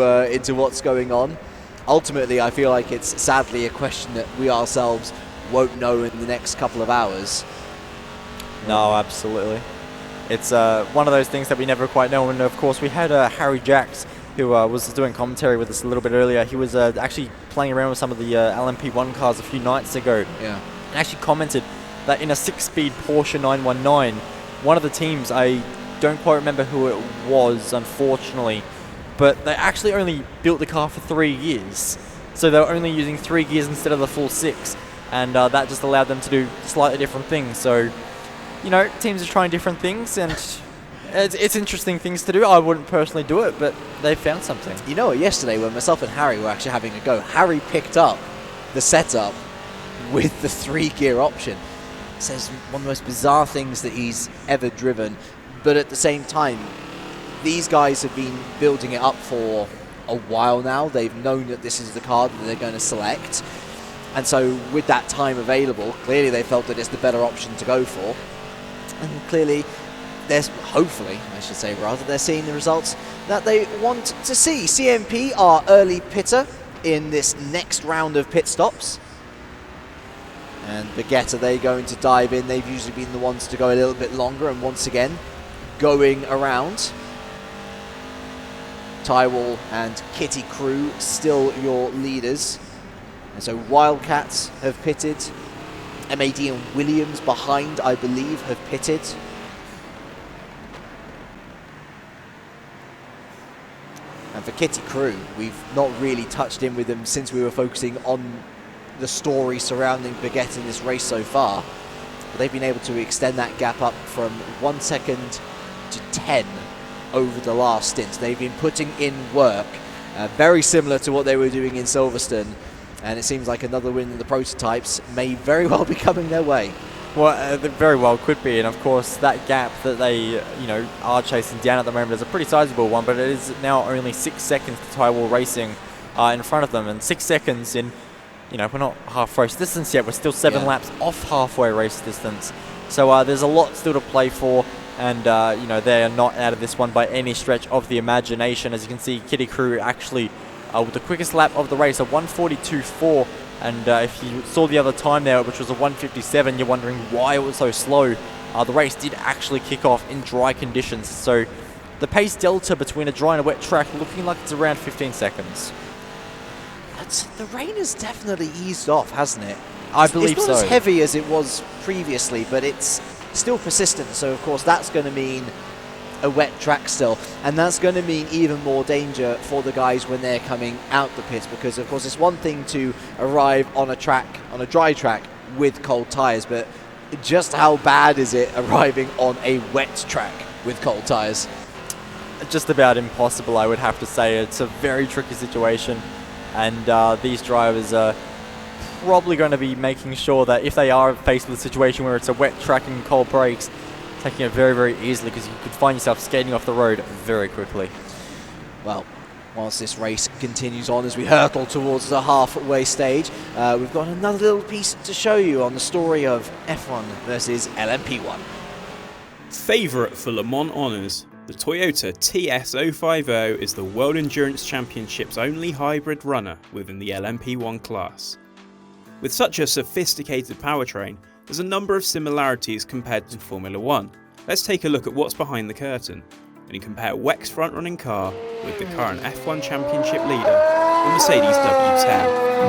what's going on. Ultimately, I feel like it's sadly a question that we ourselves won't know in the next couple of hours. No, absolutely. It's one of those things that we never quite know. And of course, we had Harry Jacks, who was doing commentary with us a little bit earlier. He was actually playing around with some of the LMP1 cars a few nights ago. Yeah. And actually commented that in a 6-speed Porsche 919, one of the teams, I don't quite remember who it was, unfortunately, but they actually only built the car for 3 years. So they were only using 3 gears instead of the full 6. And that just allowed them to do slightly different things. So, you know, teams are trying different things, and it's interesting things to do. I wouldn't personally do it, but they found something. You know what, yesterday when myself and Harry were actually having a go, Harry picked up the setup with the 3-gear option. It says one of the most bizarre things that he's ever driven, but at the same time, these guys have been building it up for a while now. They've known that this is the car that they're going to select. And so with that time available, clearly they felt that it's the better option to go for. And clearly, hopefully, I should say rather, they're seeing the results that they want to see. CMP are early pitter in this next round of pit stops. And Baguette, are they going to dive in? They've usually been the ones to go a little bit longer, and once again, going around. Tywall and Kitty Crew still your leaders. And so Wildcats have pitted. MAD and Williams behind, I believe, have pitted. And for Kitty Crew, we've not really touched in with them since we were focusing on the story surrounding Baguette in this race so far. But they've been able to extend that gap up from 1 second to 10 over the last stint. They've been putting in work, very similar to what they were doing in Silverstone. And it seems like another win in the prototypes may very well be coming their way. Well, they very well could be, and of course that gap that they, are chasing down at the moment is a pretty sizable one. But it is now only 6 seconds to Tywall Racing in front of them, and 6 seconds in, we're not half race distance yet. We're still 7 laps off halfway race distance. So there's a lot still to play for, and they are not out of this one by any stretch of the imagination. As you can see, Kitty Crew actually with the quickest lap of the race, a 1:42.4. And if you saw the other time there, which was a 1:57, you're wondering why it was so slow. The race did actually kick off in dry conditions. So the pace delta between a dry and a wet track looking like it's around 15 seconds. The rain has definitely eased off, hasn't it? I believe so. It's not as heavy as it was previously, but it's still persistent. So, of course, that's going to mean a wet track still, and that's going to mean even more danger for the guys when they're coming out the pits, because of course it's one thing to arrive on a track, on a dry track with cold tires, but just how bad is it arriving on a wet track with cold tires? Just about impossible, I would have to say. It's a very tricky situation, and these drivers are probably going to be making sure that if they are faced with a situation where it's a wet track and cold brakes, taking it very, very easily, because you could find yourself skating off the road very quickly. Well, whilst this race continues on as we hurtle towards the halfway stage, we've got another little piece to show you on the story of F1 versus LMP1. Favourite for Le Mans honours, the Toyota TS050 is the World Endurance Championship's only hybrid runner within the LMP1 class. With such a sophisticated powertrain, there's a number of similarities compared to Formula 1. Let's take a look at what's behind the curtain, and you compare WEC's front-running car with the current F1 Championship leader, the Mercedes W10.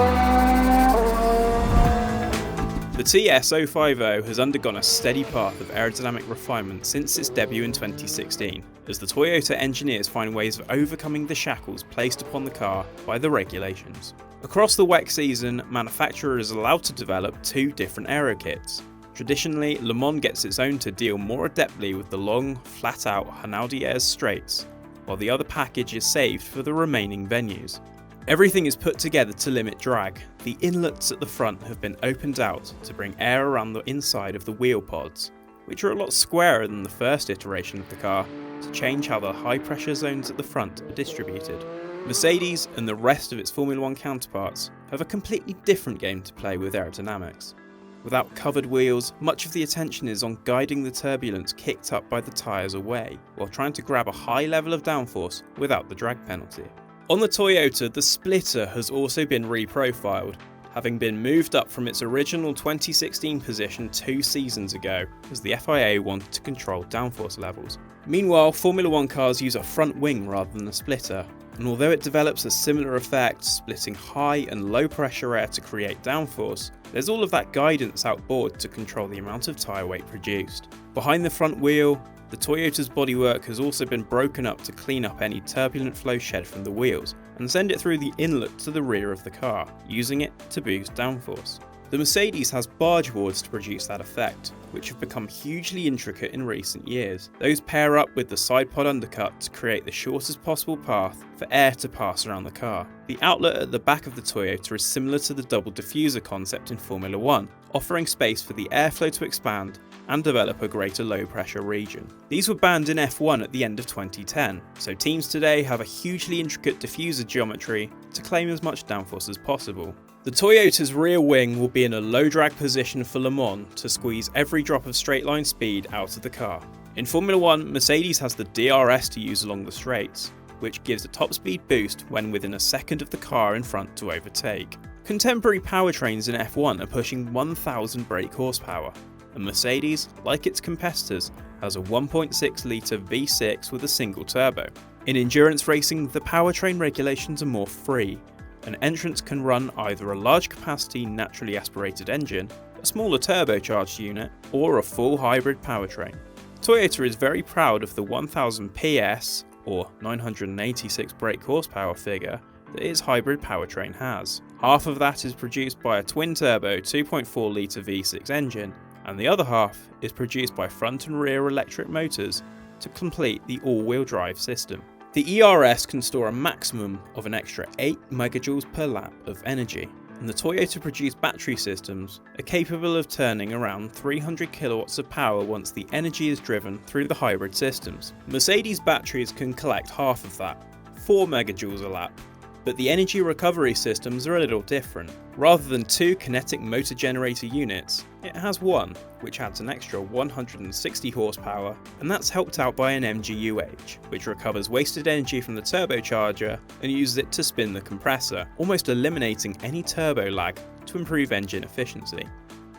The TS050 has undergone a steady path of aerodynamic refinement since its debut in 2016, as the Toyota engineers find ways of overcoming the shackles placed upon the car by the regulations. Across the WEC season, manufacturer is allowed to develop two different aero kits. Traditionally, Le Mans gets its own to deal more adeptly with the long, flat-out Hinault straights, while the other package is saved for the remaining venues. Everything is put together to limit drag. The inlets at the front have been opened out to bring air around the inside of the wheel pods, which are a lot squarer than the first iteration of the car, to change how the high pressure zones at the front are distributed. Mercedes and the rest of its Formula 1 counterparts have a completely different game to play with aerodynamics. Without covered wheels, much of the attention is on guiding the turbulence kicked up by the tyres away, while trying to grab a high level of downforce without the drag penalty. On the Toyota, the splitter has also been reprofiled, having been moved up from its original 2016 position 2 seasons ago, as the FIA wanted to control downforce levels. Meanwhile, Formula 1 cars use a front wing rather than a splitter, and although it develops a similar effect, splitting high and low pressure air to create downforce, there's all of that guidance outboard to control the amount of tyre weight produced. Behind the front wheel, the Toyota's bodywork has also been broken up to clean up any turbulent flow shed from the wheels and send it through the inlet to the rear of the car, using it to boost downforce. The Mercedes has barge boards to produce that effect, which have become hugely intricate in recent years. Those pair up with the side pod undercut to create the shortest possible path for air to pass around the car. The outlet at the back of the Toyota is similar to the double diffuser concept in Formula 1, offering space for the airflow to expand and develop a greater low pressure region. These were banned in F1 at the end of 2010, so teams today have a hugely intricate diffuser geometry to claim as much downforce as possible. The Toyota's rear wing will be in a low drag position for Le Mans to squeeze every drop of straight line speed out of the car. In Formula 1, Mercedes has the DRS to use along the straights, which gives a top speed boost when within a second of the car in front to overtake. Contemporary powertrains in F1 are pushing 1000 brake horsepower, and Mercedes, like its competitors, has a 1.6 litre V6 with a single turbo. In endurance racing, the powertrain regulations are more free. An entrant can run either a large capacity naturally aspirated engine, a smaller turbocharged unit, or a full hybrid powertrain. Toyota is very proud of the 1000 PS, or 986 brake horsepower figure, that its hybrid powertrain has. Half of that is produced by a twin-turbo 2.4 litre V6 engine, and the other half is produced by front and rear electric motors to complete the all-wheel drive system. The ERS can store a maximum of an extra 8 megajoules per lap of energy, and the Toyota produced battery systems are capable of turning around 300 kilowatts of power once the energy is driven through the hybrid systems. Mercedes batteries can collect half of that, 4 megajoules a lap, but the energy recovery systems are a little different. Rather than 2 kinetic motor generator units, it has one, which adds an extra 160 horsepower, and that's helped out by an MGUH, which recovers wasted energy from the turbocharger and uses it to spin the compressor, almost eliminating any turbo lag to improve engine efficiency.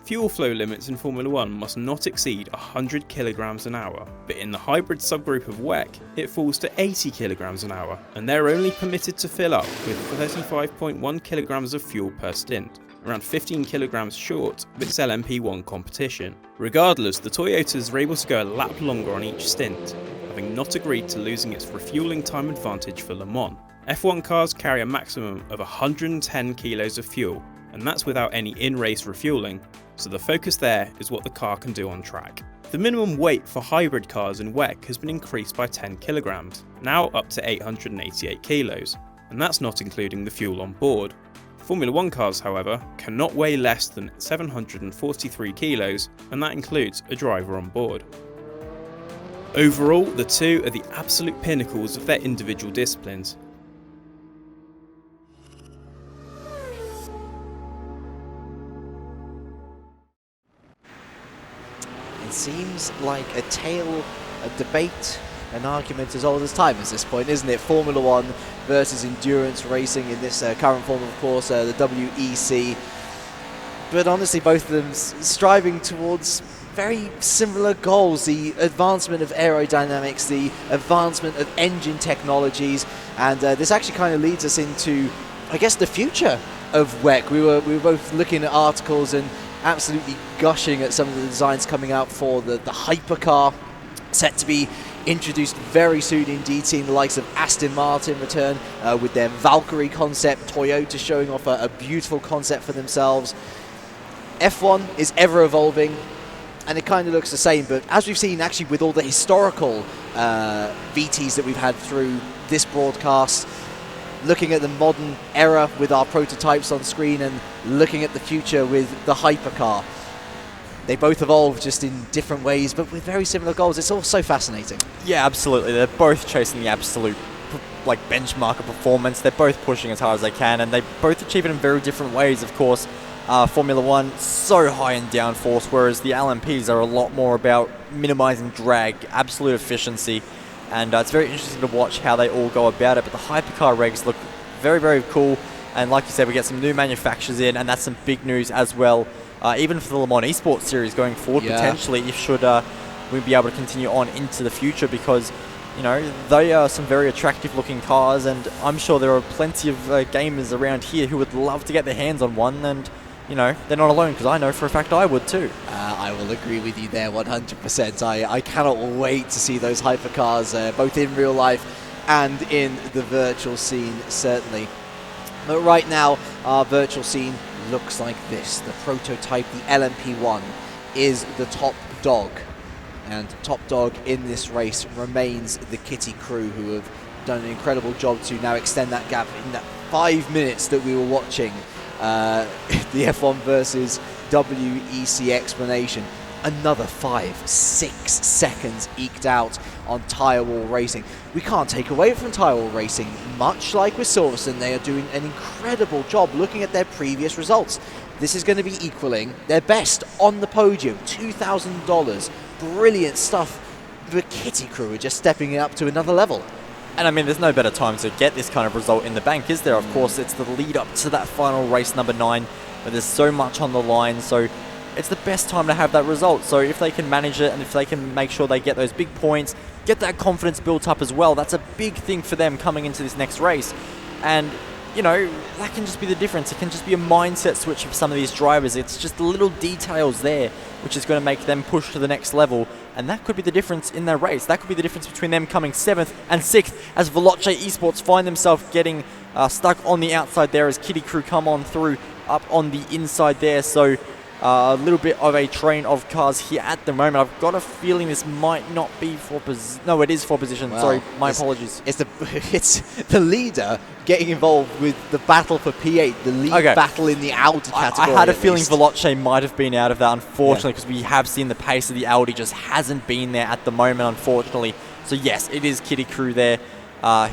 Fuel flow limits in Formula 1 must not exceed 100 kilograms an hour, but in the hybrid subgroup of WEC, it falls to 80 kilograms an hour, and they're only permitted to fill up with 35.1 kilograms of fuel per stint, around 15 kilograms short of its LMP1 competition. Regardless, the Toyotas are able to go a lap longer on each stint, having not agreed to losing its refueling time advantage for Le Mans. F1 cars carry a maximum of 110 kilos of fuel, and that's without any in-race refueling, so the focus there is what the car can do on track. The minimum weight for hybrid cars in WEC has been increased by 10 kilograms, now up to 888 kilos, and that's not including the fuel on board. Formula 1 cars, however, cannot weigh less than 743 kilos, and that includes a driver on board. Overall, the two are the absolute pinnacles of their individual disciplines. It seems like a tale, a debate, an argument as old as time at this point, isn't it? Formula 1 versus endurance racing in this current form, of course, the WEC. But honestly, both of them striving towards very similar goals: the advancement of aerodynamics, the advancement of engine technologies, and this actually kind of leads us into, I guess, the future of WEC. We were both looking at articles and absolutely gushing at some of the designs coming out for the hypercar, set to be introduced very soon indeed, seeing the likes of Aston Martin return with their Valkyrie concept, Toyota showing off a beautiful concept for themselves. F1 is ever evolving, and it kind of looks the same, but as we've seen actually with all the historical VTs that we've had through this broadcast, looking at the modern era with our prototypes on screen and looking at the future with the hypercar, they both evolve just in different ways, but with very similar goals. It's all so fascinating. Yeah, absolutely. They're both chasing the absolute benchmark of performance. They're both pushing as hard as they can, and they both achieve it in very different ways. Of course, Formula 1 so high in downforce, whereas the LMPs are a lot more about minimizing drag, absolute efficiency, and it's very interesting to watch how they all go about it. But the hypercar regs look very, very cool, and like you said, we get some new manufacturers in, and that's some big news as well. Even for the Le Mans Esports series going forward, potentially, if should we be able to continue on into the future, because they are some very attractive looking cars, and I'm sure there are plenty of gamers around here who would love to get their hands on one, and they're not alone, because I know for a fact I would too. I will agree with you there 100%. I cannot wait to see those hypercars both in real life and in the virtual scene, certainly. But right now, our virtual scene looks like this. The prototype, the LMP1, is the top dog. And top dog in this race remains the Kitty crew, who have done an incredible job to now extend that gap in that 5 minutes that we were watching the F1 versus WEC explanation. Another 5-6 seconds eked out on Tyre Wall Racing. We can't take away from Tyre Wall Racing. Much like with Silverstone, they are doing an incredible job looking at their previous results. This is going to be equaling their best on the podium, $2,000. Brilliant stuff. The Kitty crew are just stepping it up to another level. And I mean, there's no better time to get this kind of result in the bank, is there? Of course, it's the lead up to that final race, number 9, where there's so much on the line. So it's the best time to have that result. So if they can manage it, and if they can make sure they get those big points, get that confidence built up as well, that's a big thing for them coming into this next race. And that can just be the difference. It can just be a mindset switch for some of these drivers. It's just the little details there which is going to make them push to the next level, and that could be the difference in their race. That could be the difference between them coming 7th and 6th as Veloce Esports find themselves getting stuck on the outside there as Kitty crew come on through up on the inside there. So a little bit of a train of cars here at the moment. I've got a feeling this might not be for position. No, it is for position. Well, sorry, my apologies. It's the leader getting involved with the battle for P8, the lead battle in the Audi category. I had a feeling Veloce might have been out of that, unfortunately, because we have seen the pace of the Audi just hasn't been there at the moment, unfortunately. So yes, it is Kitty crew there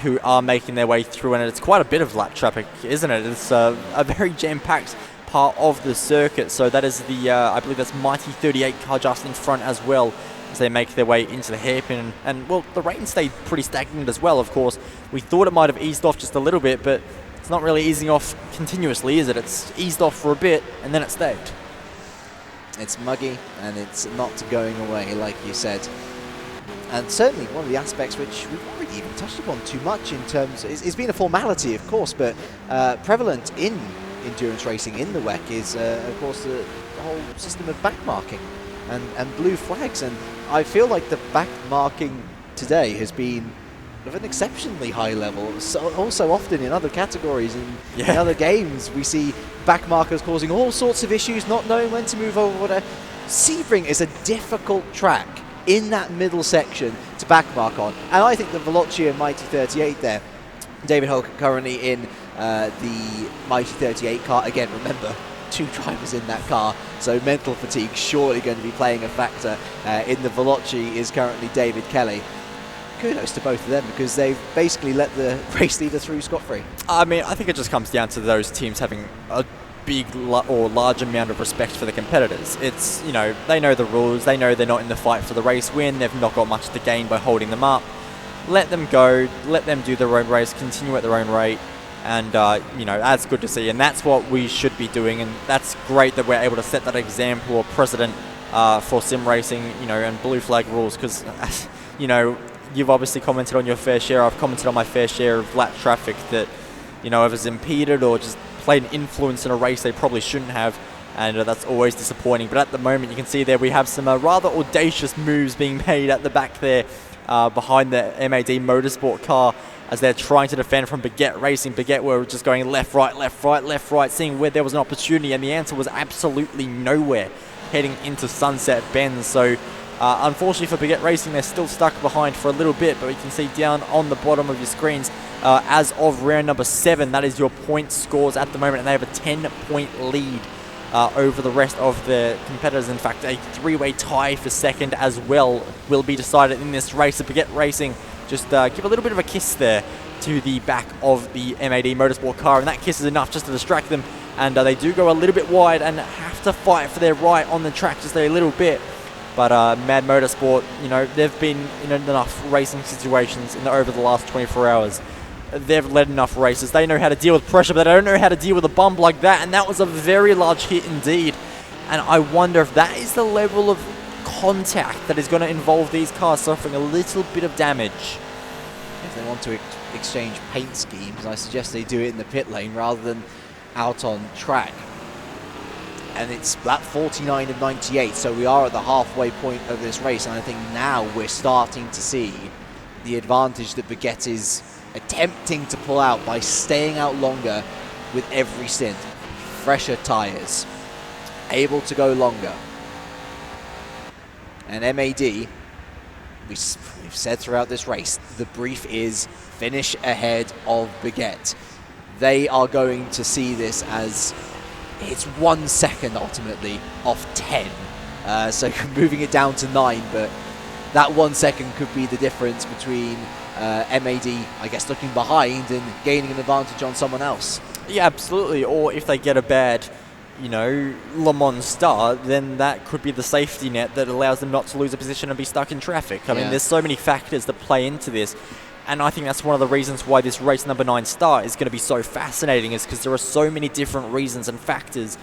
who are making their way through, and it's quite a bit of lap traffic, isn't it? It's a very jam-packed part of the circuit. So that is the I believe that's Mighty 38 car just in front as well, as they make their way into the hairpin. And well, the rain stayed pretty stagnant as well, of course. We thought it might have eased off just a little bit, but it's not really easing off continuously, is it? It's eased off for a bit and then it stayed. It's muggy and it's not going away, like you said. And certainly one of the aspects which we've not really even touched upon too much in terms, it's been a formality, of course, but prevalent in endurance racing in the WEC is, of course, the whole system of backmarking and blue flags. And I feel like the backmarking today has been of an exceptionally high level. So also often in other categories and in other games, we see backmarkers causing all sorts of issues, not knowing when to move over. Whatever. Sebring is a difficult track in that middle section to backmark on, and I think the Veloce and Mighty 38 there, David Hulk currently in the Mighty 38 car. Again, remember, 2 drivers in that car, so mental fatigue surely going to be playing a factor. In the Veloci is currently David Kelly. Kudos to both of them because they've basically let the race leader through scot-free. I mean, I think it just comes down to those teams having a big or large amount of respect for the competitors. It's, you know, they know the rules, they know they're not in the fight for the race win, they've not got much to gain by holding them up. Let them go, let them do their own race, continue at their own rate, and, you know, that's good to see, and that's what we should be doing, and that's great that we're able to set that example or precedent for sim racing, you know, and blue flag rules, because, you know, you've obviously commented on your fair share, I've commented on my fair share of lap traffic that, you know, has impeded or just played an influence in a race they probably shouldn't have, and that's always disappointing. But at the moment, you can see there we have some rather audacious moves being made at the back there behind the MAD Motorsport car as they're trying to defend from Baguette Racing. Baguette were just going left, right, left, right, left, right, seeing where there was an opportunity, and the answer was absolutely nowhere heading into Sunset Bend. So unfortunately for Baguette Racing, they're still stuck behind for a little bit, but you can see down on the bottom of your screens, as of round number 7, that is your point scores at the moment, and they have a 10-point lead over the rest of the competitors. In fact, a 3-way tie for second as well will be decided in this race. So Baguette Racing just give a little bit of a kiss there to the back of the MAD Motorsport car, and that kiss is enough just to distract them, and they do go a little bit wide and have to fight for their right on the track just a little bit. But Mad Motorsport, you know, they've been in enough racing situations over the last 24 hours. They've led enough races. They know how to deal with pressure, but they don't know how to deal with a bump like that, and that was a very large hit indeed. And I wonder if that is the level of contact that is going to involve these cars suffering a little bit of damage. If they want to exchange paint schemes, I suggest they do it in the pit lane rather than out on track. And it's lap 49 of 98, so we are at the halfway point of this race, and I think now we're starting to see the advantage that Baguette is attempting to pull out by staying out longer with every stint. Fresher tyres, able to go longer. And MAD, we've said throughout this race, the brief is finish ahead of Baguette. They are going to see this as it's 1 second ultimately off 10. So moving it down to 9, but that 1 second could be the difference between MAD, I guess, looking behind and gaining an advantage on someone else. Yeah, absolutely. Or if they get a bad, you know, Le Mans start, then that could be the safety net that allows them not to lose a position and be stuck in traffic. I mean, there's so many factors that play into this. And I think that's one of the reasons why this race number 9 start is going to be so fascinating, is because there are so many different reasons and factors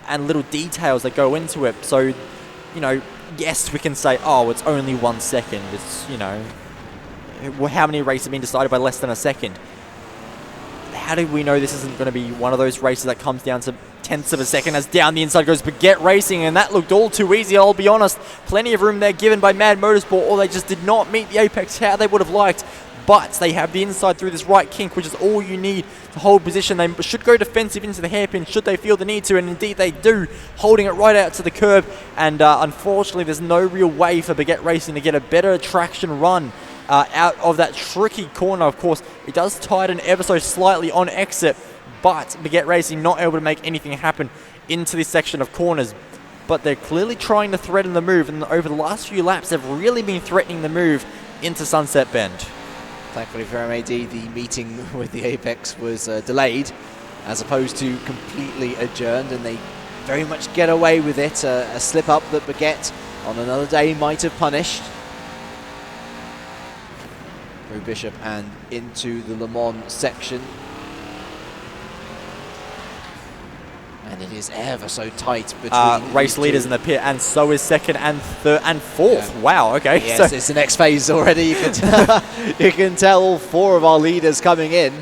and little details that go into it. So, you know, yes, we can say, oh, it's only 1 second. It's, you know, how many races have been decided by less than a second? How do we know this isn't going to be one of those races that comes down to tenths of a second as down the inside goes Baguette Racing, and that looked all too easy, I'll be honest. Plenty of room there given by Mad Motorsport, or they just did not meet the apex how they would have liked. But they have the inside through this right kink, which is all you need to hold position. They should go defensive into the hairpin should they feel the need to, and indeed they do, holding it right out to the curb. And unfortunately, there's no real way for Baguette Racing to get a better traction run out of that tricky corner. Of course, it does tighten ever so slightly on exit, but Baguette Racing not able to make anything happen into this section of corners. But they're clearly trying to threaten the move, and over the last few laps, they've really been threatening the move into Sunset Bend. Thankfully for MAD, the meeting with the apex was delayed as opposed to completely adjourned, and they very much get away with it. A slip-up that Baguette on another day might have punished. Through Bishop and into the Le Mans section. And it is ever so tight between race leaders in the pit, and so is second and third and fourth. Yeah. Wow, okay. Yes, so it's the next phase already. You can you can tell all 4 of our leaders coming in.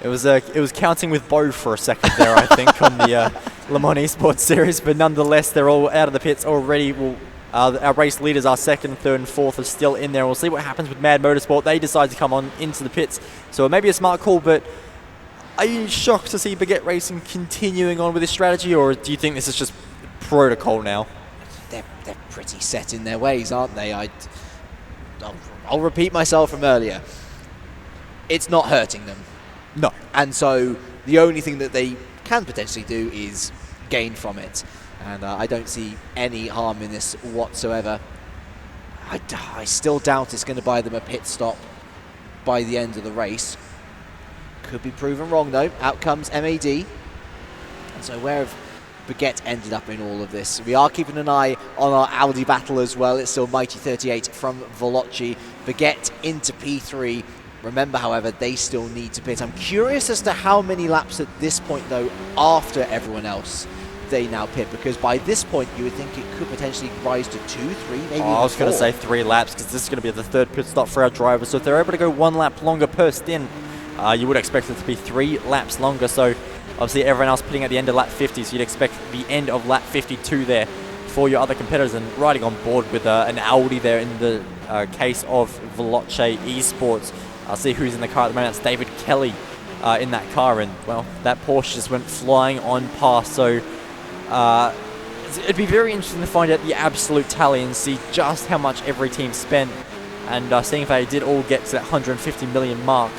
It was counting with Bo for a second there, I think, on the Le Mans Esports series, but nonetheless, they're all out of the pits already. Our race leaders, our second, third, and fourth, are still in there. We'll see what happens with Mad Motorsport. They decide to come on into the pits, so it may be a smart call, but are you shocked to see Baguette Racing continuing on with this strategy, or do you think this is just protocol now? They're pretty set in their ways, aren't they? I'll repeat myself from earlier. It's not hurting them. No. And so the only thing that they can potentially do is gain from it. And I don't see any harm in this whatsoever. I still doubt it's going to buy them a pit stop by the end of the race. Could be proven wrong though. Out comes MAD. And so where have Baguette ended up in all of this? We are keeping an eye on our Audi battle as well. It's still Mighty 38 from Veloci. Baguette into P3. Remember, however, they still need to pit. I'm curious as to how many laps at this point, though, after everyone else, they now pit, because by this point, you would think it could potentially rise to 2, 3, maybe I was going to say 3 laps, because this is going to be the 3rd pit stop for our drivers. So if they're able to go 1 lap longer per stint, you would expect it to be 3 laps longer. So obviously everyone else pitting at the end of lap 50, so you'd expect the end of lap 52 there for your other competitors, and riding on board with an Audi there in the case of Veloci Esports. I'll see who's in the car at the moment. That's David Kelly in that car, and well, that Porsche just went flying on past. So it'd be very interesting to find out the absolute tally and see just how much every team spent, and seeing if they did all get to that 150 million mark.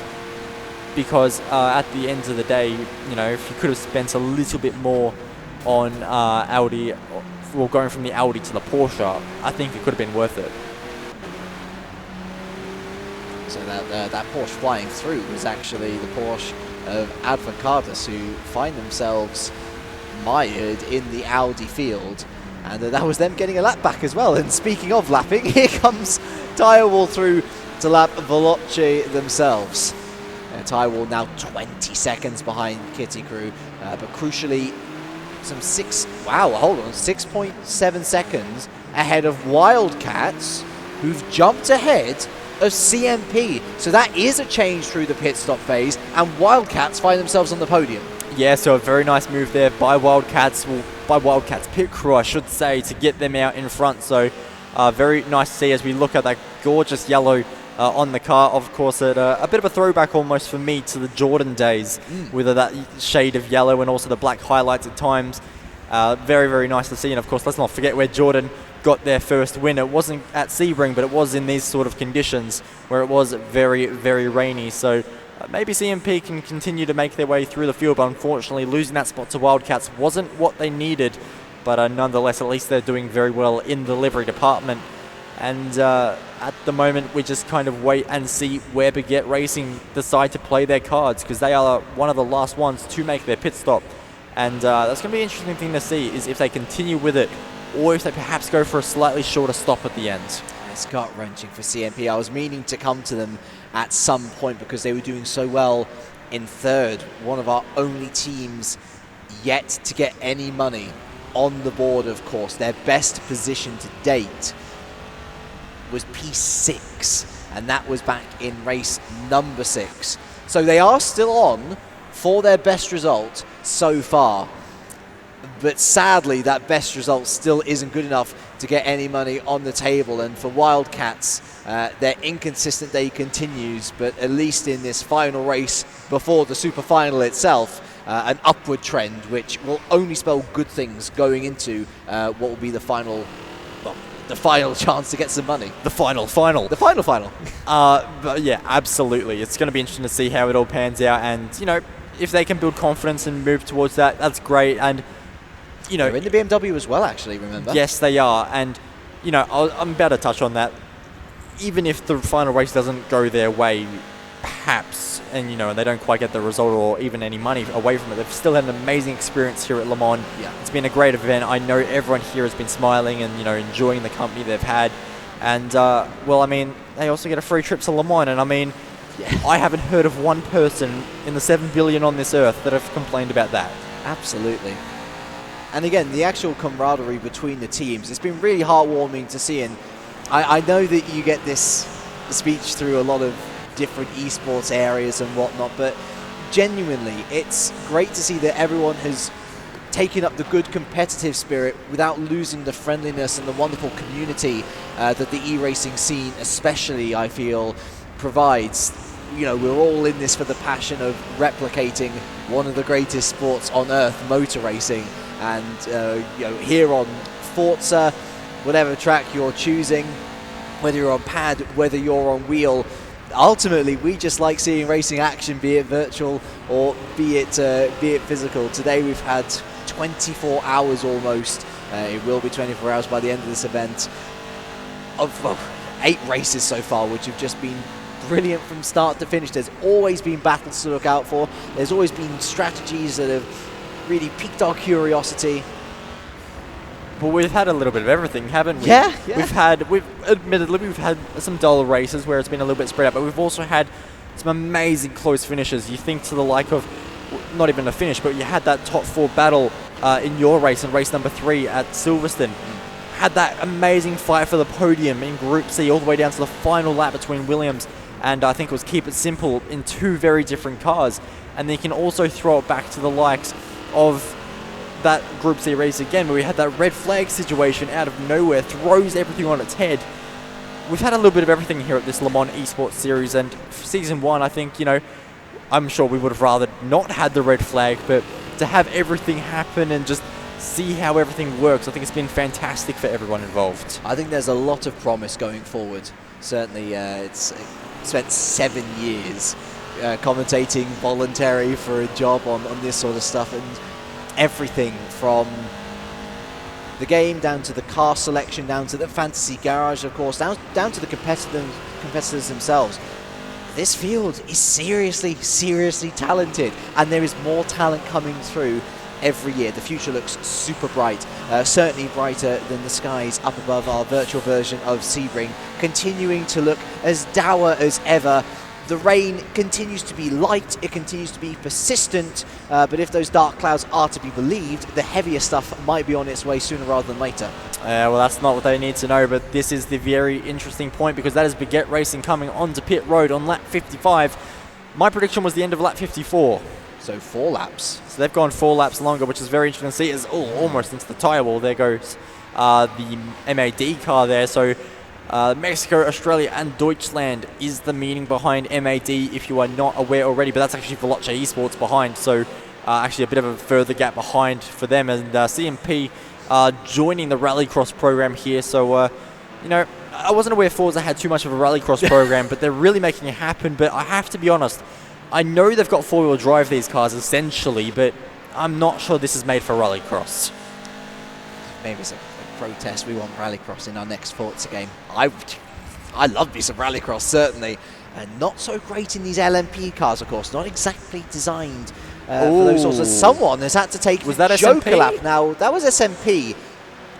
Because at the end of the day, you know, if you could have spent a little bit more on Audi, well, going from the Audi to the Porsche, I think it could have been worth it. So that Porsche flying through was actually the Porsche of Advocatus, who find themselves mired in the Audi field. And that was them getting a lap back as well. And speaking of lapping, here comes Tirewall through to lap Veloci themselves. Tirewall now 20 seconds behind Kitty Crew, but crucially, some 6.7 seconds ahead of Wildcats, who've jumped ahead of CMP. So that is a change through the pit stop phase, and Wildcats find themselves on the podium. Yeah, so a very nice move there by Wildcats, well, by Wildcats pit crew, I should say, to get them out in front. So very nice to see as we look at that gorgeous yellow on the car. Of course, a bit of a throwback almost for me to the Jordan days, with that shade of yellow and also the black highlights at times. Very, very nice to see. And of course, let's not forget where Jordan got their first win. It wasn't at Sebring, but it was in these sort of conditions where it was very, very rainy. So maybe CMP can continue to make their way through the field, but unfortunately losing that spot to Wildcats wasn't what they needed. But nonetheless, at least they're doing very well in the livery department. And at the moment, we just kind of wait and see where Baguette Racing decide to play their cards, because they are one of the last ones to make their pit stop. And that's going to be an interesting thing to see, is if they continue with it, or if they perhaps go for a slightly shorter stop at the end. It's gut-wrenching for CMP. I was meaning to come to them at some point because they were doing so well in 3rd. One of our only teams yet to get any money on the board, of course. Their best position to date was P6, and that was back in race number 6. So they are still on for their best result so far. But sadly, that best result still isn't good enough to get any money on the table. And for Wildcats, their inconsistent day continues, but at least in this final race before the super final itself, an upward trend, which will only spell good things going into what will be the final chance to get some money. The final. But yeah, absolutely. It's going to be interesting to see how it all pans out. And, you know, if they can build confidence and move towards that, that's great. And, you know, they're in the BMW as well, actually, remember? Yes, they are. And, you know, I'm about to touch on that. Even if the final race doesn't go their way, perhaps, and, you know, they don't quite get the result or even any money away from it, they've still had an amazing experience here at Le Mans. Yeah. It's been a great event. I know everyone here has been smiling and, you know, enjoying the company they've had. And, well, I mean, they also get a free trip to Le Mans. And, I mean, I haven't heard of one person in the 7 billion on this earth that have complained about that. Absolutely. And again, the actual camaraderie between the teams, it's been really heartwarming to see. And I know that you get this speech through a lot of different esports areas and whatnot, but genuinely, it's great to see that everyone has taken up the good competitive spirit without losing the friendliness and the wonderful community that the e-racing scene especially, I feel, provides. You know, we're all in this for the passion of replicating one of the greatest sports on earth, motor racing. And you know, here on Forza, whatever track you're choosing, whether you're on pad, whether you're on wheel, ultimately, we just like seeing racing action, be it virtual or be it physical. Today we've had 24 hours almost. It will be 24 hours by the end of this event of 8 races so far, which have just been brilliant from start to finish. There's always been battles to look out for. There's always been strategies that have really piqued our curiosity. But we've had a little bit of everything, haven't we? Yeah. Admittedly, we've had some dull races where it's been a little bit spread out, but we've also had some amazing close finishes. You think to the like of, not even a finish, but you had that top 4 battle in your race, in race number 3 at Silverstone. Had that amazing fight for the podium in Group C all the way down to the final lap between Williams and I think it was Keep It Simple in 2 very different cars. And then you can also throw it back to the likes of that Group C race again, where we had that red flag situation out of nowhere, throws everything on its head. We've had a little bit of everything here at this Le Mans Esports series, and Season 1, I think, I'm sure we would have rather not had the red flag, but to have everything happen and just see how everything works, I think it's been fantastic for everyone involved. I think there's a lot of promise going forward. Certainly, it's spent 7 years commentating voluntary for a job on this sort of stuff, and everything from the game down to the car selection, down to the fantasy garage, of course, down to the competitors themselves. This field is seriously talented, and there is more talent coming through every year. The future looks super bright, certainly brighter than the skies up above our virtual version of Sebring, continuing to look as dour as ever. The rain continues to be light, it continues to be persistent, but if those dark clouds are to be believed, the heavier stuff might be on its way sooner rather than later. Well, that's not what they need to know, but this is the very interesting point, because that is Baguette Racing coming onto pit road on lap 55. My prediction was the end of lap 54. So 4 laps. So they've gone 4 laps longer, which is very interesting to see. It's almost into the tyre wall. There goes the MAD car there. So Mexico, Australia and Deutschland is the meaning behind MAD, if you are not aware already, but that's actually Veloce Esports behind, so actually a bit of a further gap behind for them, and CMP joining the Rallycross program here. So I wasn't aware Forza had too much of a Rallycross program, but they're really making it happen. But I have to be honest, I know they've got 4-wheel drive, these cars, essentially, but I'm not sure this is made for Rallycross. Maybe it's a protest. We want Rallycross in our next Forza game. I love me some Rallycross, certainly. Not so great in these LMP cars, of course. Not exactly designed for those sorts of... Someone has had to take that Joker SMP? lap. Now, that was SMP.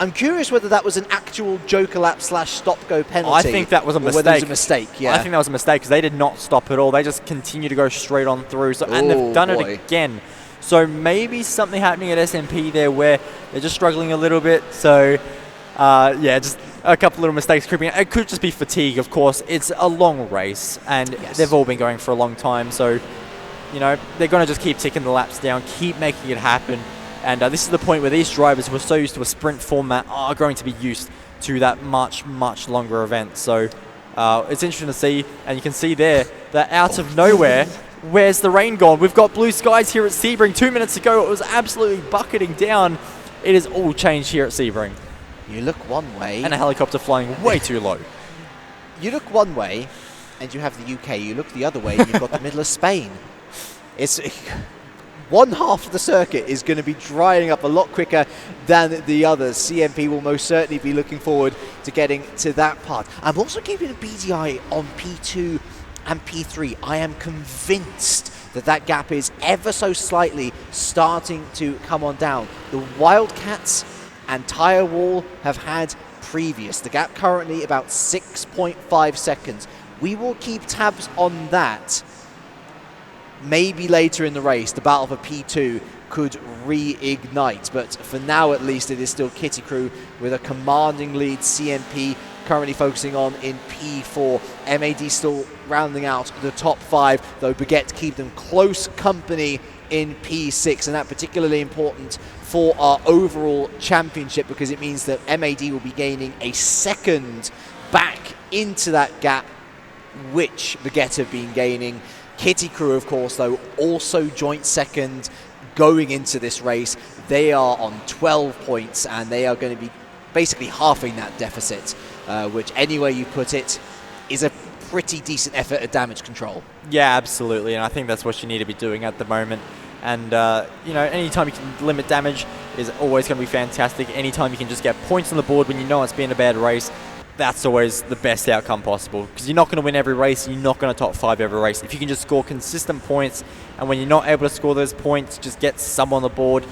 I'm curious whether that was an actual Joker lap / stop-go penalty. I think that was a mistake. Whether it was a mistake, yeah. I think that was a mistake, because they did not stop at all. They just continue to go straight on through. So, and they've done it again. So maybe something happening at SMP there where they're just struggling a little bit. So, just a couple little mistakes creeping in. It could just be fatigue, of course. It's a long race, and they've all been going for a long time. So, they're going to just keep ticking the laps down, keep making it happen. And this is the point where these drivers who are so used to a sprint format are going to be used to that much longer event. So it's interesting to see, and you can see there that out of nowhere, where's the rain gone? We've got blue skies here at Sebring. 2 minutes ago, it was absolutely bucketing down. It has all changed here at Sebring. You look one way... And a helicopter flying way too low. You look one way, and you have the UK. You look the other way, and you've got the middle of Spain. It's... One half of the circuit is going to be drying up a lot quicker than the others. CMP will most certainly be looking forward to getting to that part. I'm also keeping a beady eye on P2 and P3. I am convinced that that gap is ever so slightly starting to come on down. The Wildcats and Tyre Wall have had previous. The gap currently about 6.5 seconds. We will keep tabs on that. Maybe later in the race, the battle for P2 could reignite, but for now at least it is still Kitty Crew with a commanding lead. CMP currently focusing on in P4. MAD still rounding out the top 5, though Baguette keep them close company in P6, and that's particularly important for our overall championship, because it means that MAD will be gaining a second back into that gap, which Baguette have been gaining. Kitty Crew, of course, though, also joint second going into this race. They are on 12 points, and they are going to be basically halving that deficit, which any way you put it is a pretty decent effort at damage control. Yeah, absolutely, and I think that's what you need to be doing at the moment. And, you know, anytime you can limit damage is always going to be fantastic. Anytime you can just get points on the board when you know it's been a bad race, that's always the best outcome possible. Because you're not going to win every race, you're not going to top 5 every race. If you can just score consistent points, and when you're not able to score those points, just get some on the board,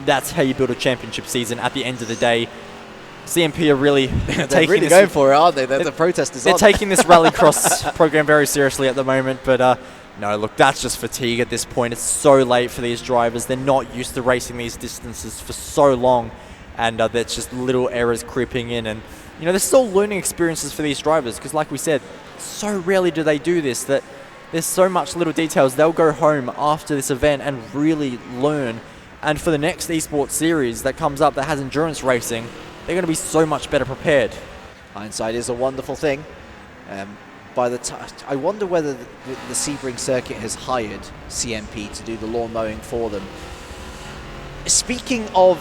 that's how you build a championship season at the end of the day. CMP are really they're really going for it, aren't they? The protesters. They're taking this rallycross program very seriously at the moment, but no, look, that's just fatigue at this point. It's so late for these drivers. They're not used to racing these distances for so long, and that's just little errors creeping in. And you know, there's still learning experiences for these drivers because, like we said, so rarely do they do this. That there's so much little details. They'll go home after this event and really learn. And for the next esports series that comes up that has endurance racing, they're going to be so much better prepared. Hindsight is a wonderful thing. By the time, I wonder whether the Sebring circuit has hired CMP to do the lawn mowing for them. Speaking of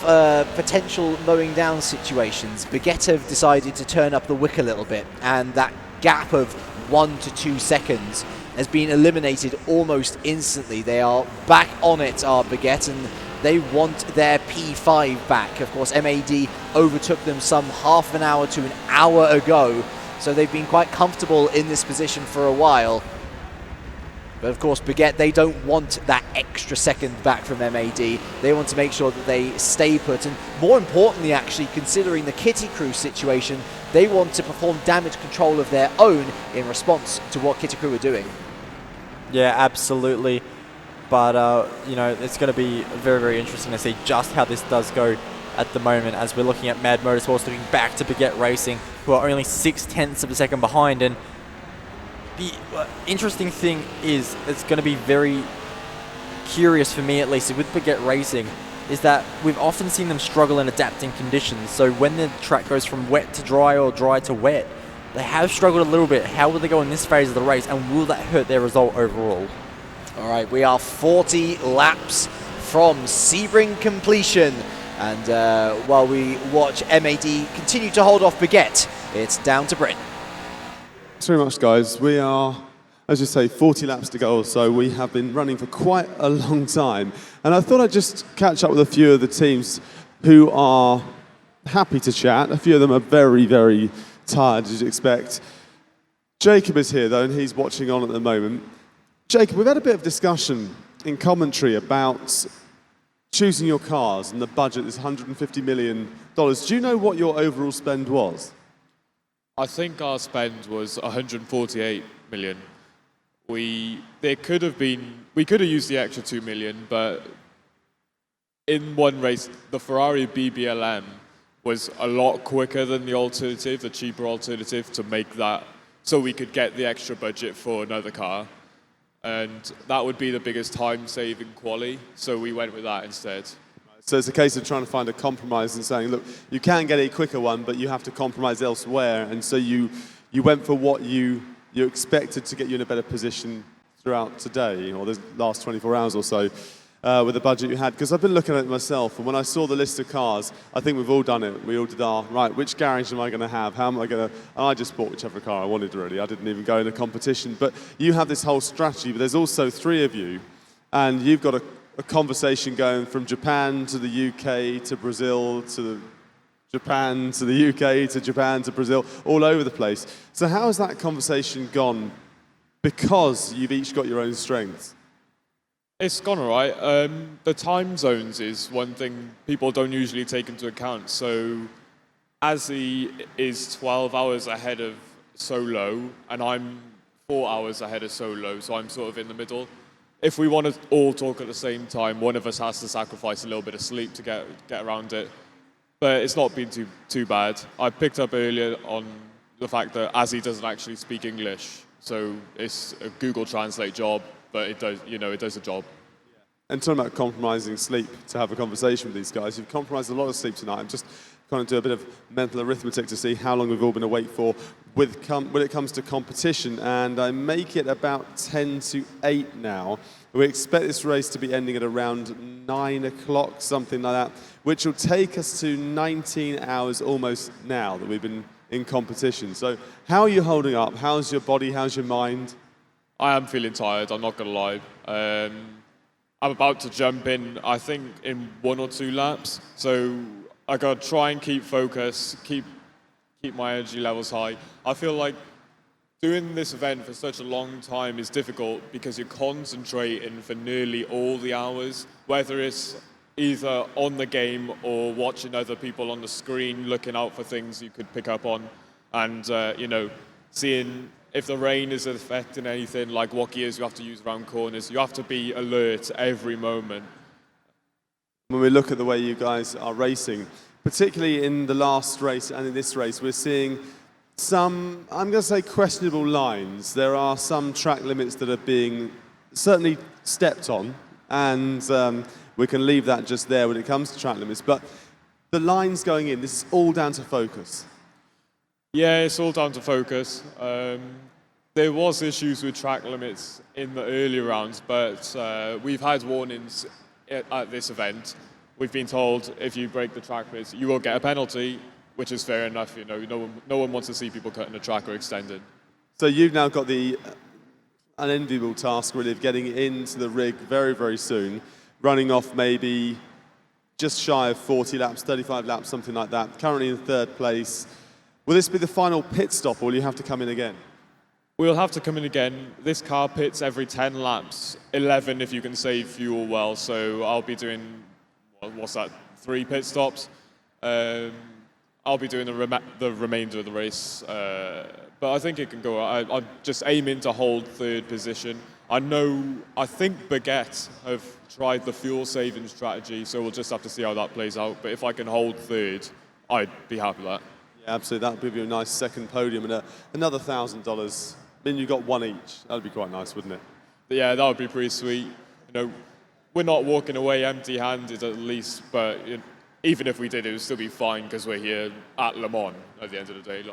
potential mowing down situations, Baguette have decided to turn up the wick a little bit, and that gap of 1 to 2 seconds has been eliminated almost instantly. They are back on it, are Baguette, and they want their P5 back. Of course, MAD overtook them some half an hour to an hour ago, so they've been quite comfortable in this position for a while. But of course, Baguette, they don't want that extra second back from MAD. They want to make sure that they stay put. And more importantly, actually, considering the Kitty Crew situation, they want to perform damage control of their own in response to what Kitty Crew are doing. Yeah, absolutely. But, you know, it's going to be very, very interesting to see just how this does go at the moment as we're looking at Mad Motorsports looking back to Baguette Racing, who are only 0.6 of a second behind. And the interesting thing is, it's going to be very curious for me, at least, with Baguette Racing, is that we've often seen them struggle in adapting conditions. So when the track goes from wet to dry or dry to wet, they have struggled a little bit. How will they go in this phase of the race, and will that hurt their result overall? All right, we are 40 laps from Sebring completion. And while we watch MAD continue to hold off Baguette, it's down to Bryn. Thanks very much, guys. We are, as you say, 40 laps to go or so. We have been running for quite a long time. And I thought I'd just catch up with a few of the teams who are happy to chat. A few of them are very, very tired, as you'd expect. Jacob is here, though, and he's watching on at the moment. Jacob, we've had a bit of discussion in commentary about choosing your cars, and the budget is $150 million. Do you know what your overall spend was? I think our spend was 148 million. We could have used the extra 2 million, but in one race, the Ferrari BBLM was a lot quicker than the alternative, the cheaper alternative, to make that so we could get the extra budget for another car. And that would be the biggest time-saving quali, so we went with that instead. So it's a case of trying to find a compromise and saying, look, you can get a quicker one, but you have to compromise elsewhere. And so you went for what you expected to get you in a better position throughout today, or the last 24 hours or so, with the budget you had. Because I've been looking at it myself, and when I saw the list of cars, I think we've all done it. We all did right, which garage am I going to have? How am I going to... And I just bought whichever car I wanted, really. I didn't even go in a competition. But you have this whole strategy, but there's also 3 of you, and you've got a conversation going from Japan to the UK to Brazil to Japan to the UK to Japan to Brazil, all over the place. So how has that conversation gone? Because you've each got your own strengths. It's gone all right. The time zones is one thing people don't usually take into account. So Azzy is 12 hours ahead of Solo, and I'm 4 hours ahead of Solo, so I'm sort of in the middle. If we want to all talk at the same time, one of us has to sacrifice a little bit of sleep to get around it. But it's not been too bad. I picked up earlier on the fact that Azzy doesn't actually speak English, so it's a Google Translate job, but it does the job. And talking about compromising sleep to have a conversation with these guys, you've compromised a lot of sleep tonight. I'm just kind of do a bit of mental arithmetic to see how long we've all been awake for when it comes to competition, and I make it about 10 to 8 now. We expect this race to be ending at around 9 o'clock, something like that, which will take us to 19 hours almost now that we've been in competition. So how are you holding up? How's your body? How's your mind? I am feeling tired, I'm not going to lie. I'm about to jump in, I think, in 1 or 2 laps. So I got to try and keep focus, keep my energy levels high. I feel like doing this event for such a long time is difficult because you're concentrating for nearly all the hours, whether it's either on the game or watching other people on the screen, looking out for things you could pick up on, and seeing if the rain is affecting anything, like what gears you have to use around corners. You have to be alert every moment. When we look at the way you guys are racing, particularly in the last race and in this race, we're seeing some, I'm going to say, questionable lines. There are some track limits that are being certainly stepped on, and we can leave that just there when it comes to track limits. But the lines going in, this is all down to focus. Yeah, it's all down to focus. There was issues with track limits in the earlier rounds, but we've had warnings at this event. We've been told if you break the track limits, you will get a penalty, which is fair enough. No one wants to see people cutting the track or extended. So you've now got the unenviable task, really, of getting into the rig very, very soon, running off maybe just shy of 40 laps, 35 laps, something like that. Currently in 3rd place. Will this be the final pit stop, or will you have to come in again? We'll have to come in again. This car pits every 10 laps, 11 if you can save fuel well. So I'll be doing, 3 pit stops. I'll be doing the remainder of the race, but I think it can go. I'm just aiming to hold 3rd position. I think Baguette have tried the fuel saving strategy, so we'll just have to see how that plays out. But if I can hold 3rd, I'd be happy with that. Yeah, absolutely. That would give you a nice second podium and another $1,000. I mean, you got one each. That would be quite nice, wouldn't it? Yeah, that would be pretty sweet. We're not walking away empty-handed at least, but even if we did, it would still be fine because we're here at Le Mans at the end of the day.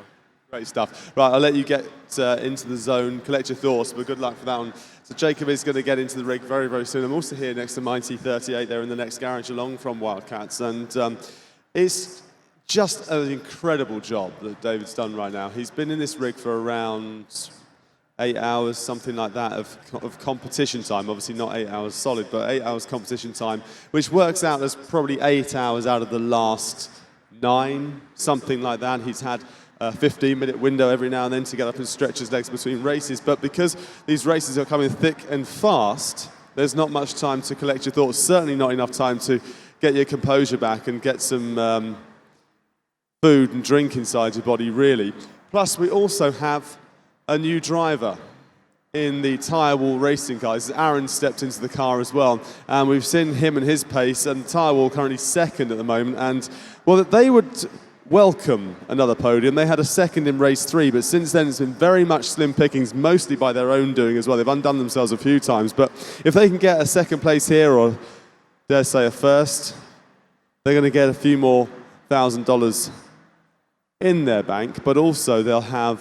Great stuff. Right, I'll let you get into the zone, collect your thoughts, but good luck for that one. So Jacob is going to get into the rig very, very soon. I'm also here next to Mighty 38 there in the next garage along from Wildcats, and it's just an incredible job that David's done right now. He's been in this rig for around 8 hours, something like that, of competition time. Obviously not 8 hours solid, but 8 hours competition time, which works out as probably 8 hours out of the last 9, something like that. He's had a 15-minute window every now and then to get up and stretch his legs between races, but because these races are coming thick and fast, there's not much time to collect your thoughts, certainly not enough time to get your composure back and get some food and drink inside your body, really. Plus, we also have a new driver in the Tyre Wall racing cars. Aaron stepped into the car as well, and we've seen him and his pace, and Tyre Wall currently 2nd at the moment, and well, they would welcome another podium. They had a 2nd in race 3, but since then it's been very much slim pickings, mostly by their own doing as well. They've undone themselves a few times, but if they can get a 2nd place here, or dare say a 1st, they're going to get a few more $1,000 in their bank, but also they'll have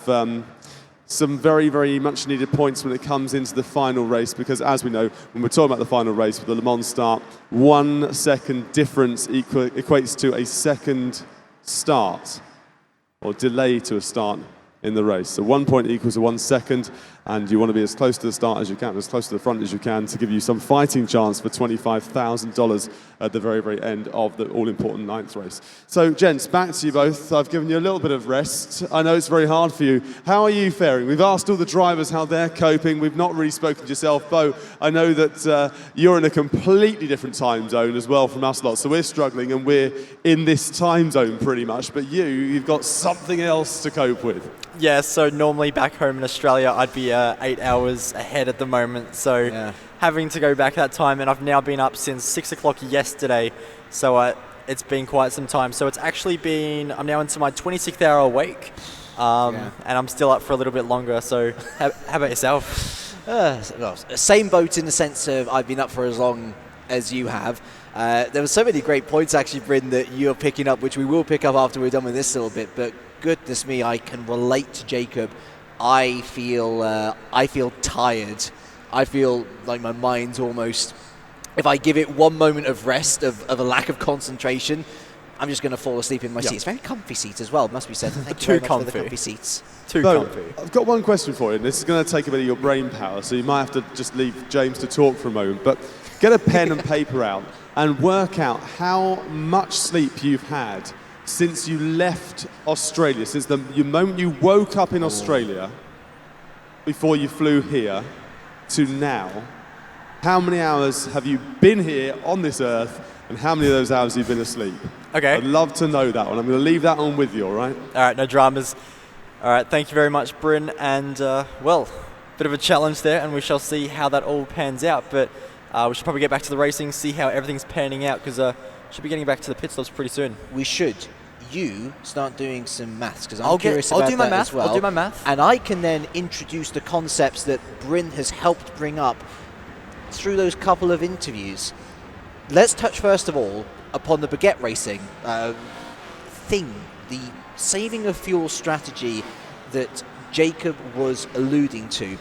some very, very much needed points when it comes into the final race, because as we know, when we're talking about the final race with the Le Mans start, 1 second difference equates to a 2nd start, or delay to a start in the race. So 1 point equals to 1 second, and you want to be as close to the start as you can, as close to the front as you can, to give you some fighting chance for $25,000 at the very, very end of the all-important 9th race. So, gents, back to you both. I've given you a little bit of rest. I know it's very hard for you. How are you faring? We've asked all the drivers how they're coping. We've not really spoken to yourself, Bo. I know that you're in a completely different time zone as well from us lot, so we're struggling, and we're in this time zone pretty much, but you've got something else to cope with. Yeah, so normally back home in Australia, I'd be 8 hours ahead at the moment. So having to go back that time, and I've now been up since 6 o'clock yesterday. So it's been quite some time. So it's actually been, I'm now into my 26th hour awake, and I'm still up for a little bit longer. So how about yourself? Well, same boat in the sense of I've been up for as long as you have. There were so many great points actually, Bryn, that you're picking up, which we will pick up after we're done with this little bit, but goodness me, I can relate to Jacob. I feel tired. I feel like my mind's almost, if I give it one moment of rest, of a lack of concentration, I'm just going to fall asleep in my seat. It's a very comfy seat as well, must be said. Thank you Too very much for the comfy. comfy seats. Too Bo, comfy. I've got one question for you, and this is going to take a bit of your brain power, so you might have to just leave James to talk for a moment. But get a pen and paper out and work out how much sleep you've had since you left Australia, since the moment you woke up in Australia before you flew here to now. How many hours have you been here on this earth, and how many of those hours have you been asleep? Okay. I'd love to know that one. I'm going to leave that one with you, all right? All right, no dramas. All right, thank you very much, Bryn. And, well, bit of a challenge there, and we shall see how that all pans out. But we should probably get back to the racing, see how everything's panning out, because should be getting back to the pit stops pretty soon. We should. You start doing some maths, because I'm curious I'll about do my that math. as well. I'll do my math. And I can then introduce the concepts that Bryn has helped bring up through those couple of interviews. Let's touch first of all upon the baguette racing thing, the saving of fuel strategy that Jacob was alluding to.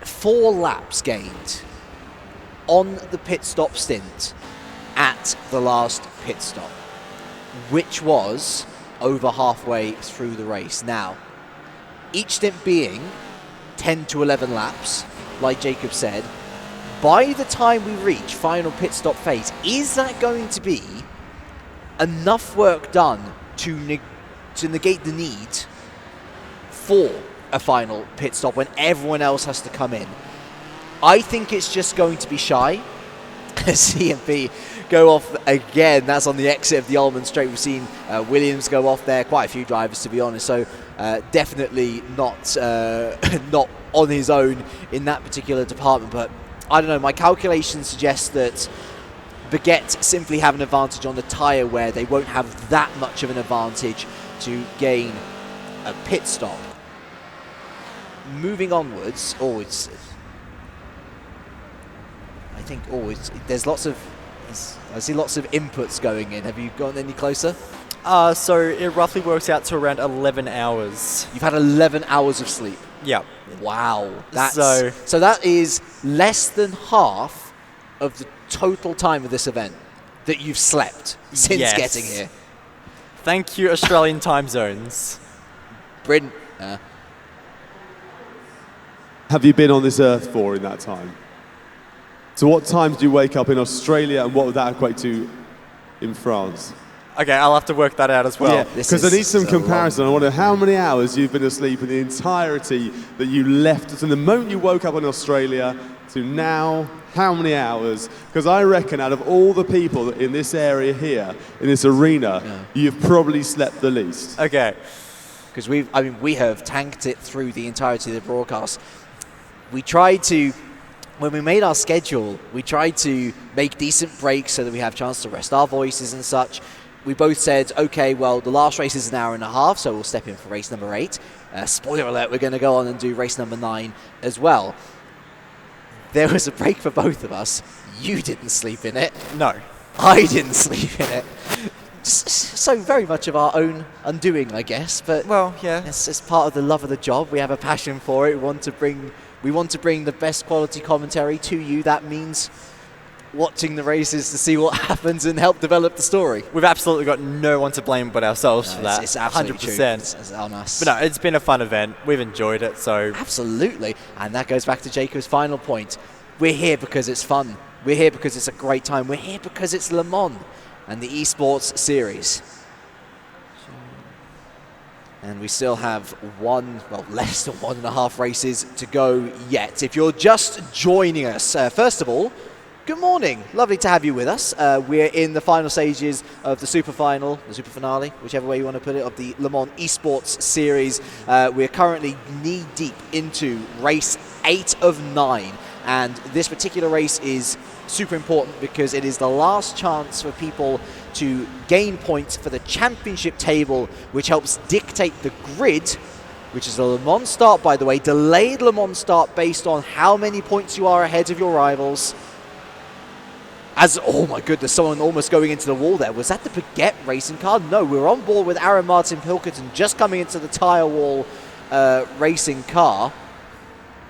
4 laps gained on the pit stop stint at the last pit stop, which was over halfway through the race. Now, each stint being 10 to 11 laps, like Jacob said. By the time we reach final pit stop phase, is that going to be enough work done to negate the need for a final pit stop when everyone else has to come in? I think it's just going to be shy. SMP go off again. That's on the exit of the Almond Straight. We've seen Williams go off there. Quite a few drivers, to be honest. So definitely not not on his own in that particular department. But I don't know. My calculations suggest that Baguette simply have an advantage on the tyre where they won't have that much of an advantage to gain a pit stop. Moving onwards, there's lots of, I see lots of inputs going in. Have you gotten any closer? So it roughly works out to around 11 hours. You've had 11 hours of sleep. Yeah. Wow. So that is less than half of the total time of this event that you've slept since Yes. getting here. Thank you, Australian time zones. Bryn, Have you been on this earth for in that time? So what time did you wake up in Australia, and what would that equate to in France? Okay, I'll have to work that out as well. Yeah, This because I is need some so comparison. I wonder how many hours you've been asleep in the entirety that you left. From the moment you woke up in Australia to now, how many hours? Because I reckon out of all the people in this area here, in this arena, you've probably slept the least. Okay. because we have tanked it through the entirety of the broadcast. We tried to, when we made our schedule, we tried to make decent breaks so that we have a chance to rest our voices and such. We both said, okay, well, the last race is an hour and a half, so we'll step in for race number 8. Spoiler alert, we're going to go on and do race number 9 as well. There was a break for both of us. You didn't sleep in it. No. I didn't sleep in it. So very much of our own undoing, I guess. But Well, yeah. it's part of the love of the job. We have a passion for it. We want to bring the best quality commentary to you. That means watching the races to see what happens and help develop the story. We've absolutely got no one to blame but ourselves for that. It's absolutely 100%. true. It's on us. But no, it's been a fun event. We've enjoyed it, so Absolutely. And that goes back to Jacob's final point. We're here because it's fun. We're here because it's a great time. We're here because it's Le Mans and the Esports series. And we still have less than 1.5 races to go yet. If you're just joining us, first of all, good morning. Lovely to have you with us. We're in the final stages of the super finale, whichever way you want to put it, of the Le Mans Esports series. We're currently knee-deep into race 8 of 9. And this particular race is super important because it is the last chance for people to gain points for the championship table, which helps dictate the grid, which is a Le Mans start, by the way, delayed Le Mans start based on how many points you are ahead of your rivals. Oh my goodness, someone almost going into the wall there. Was that the Baguette racing car? No, we're on board with Aaron Martin Pilkington just coming into the tyre wall racing car.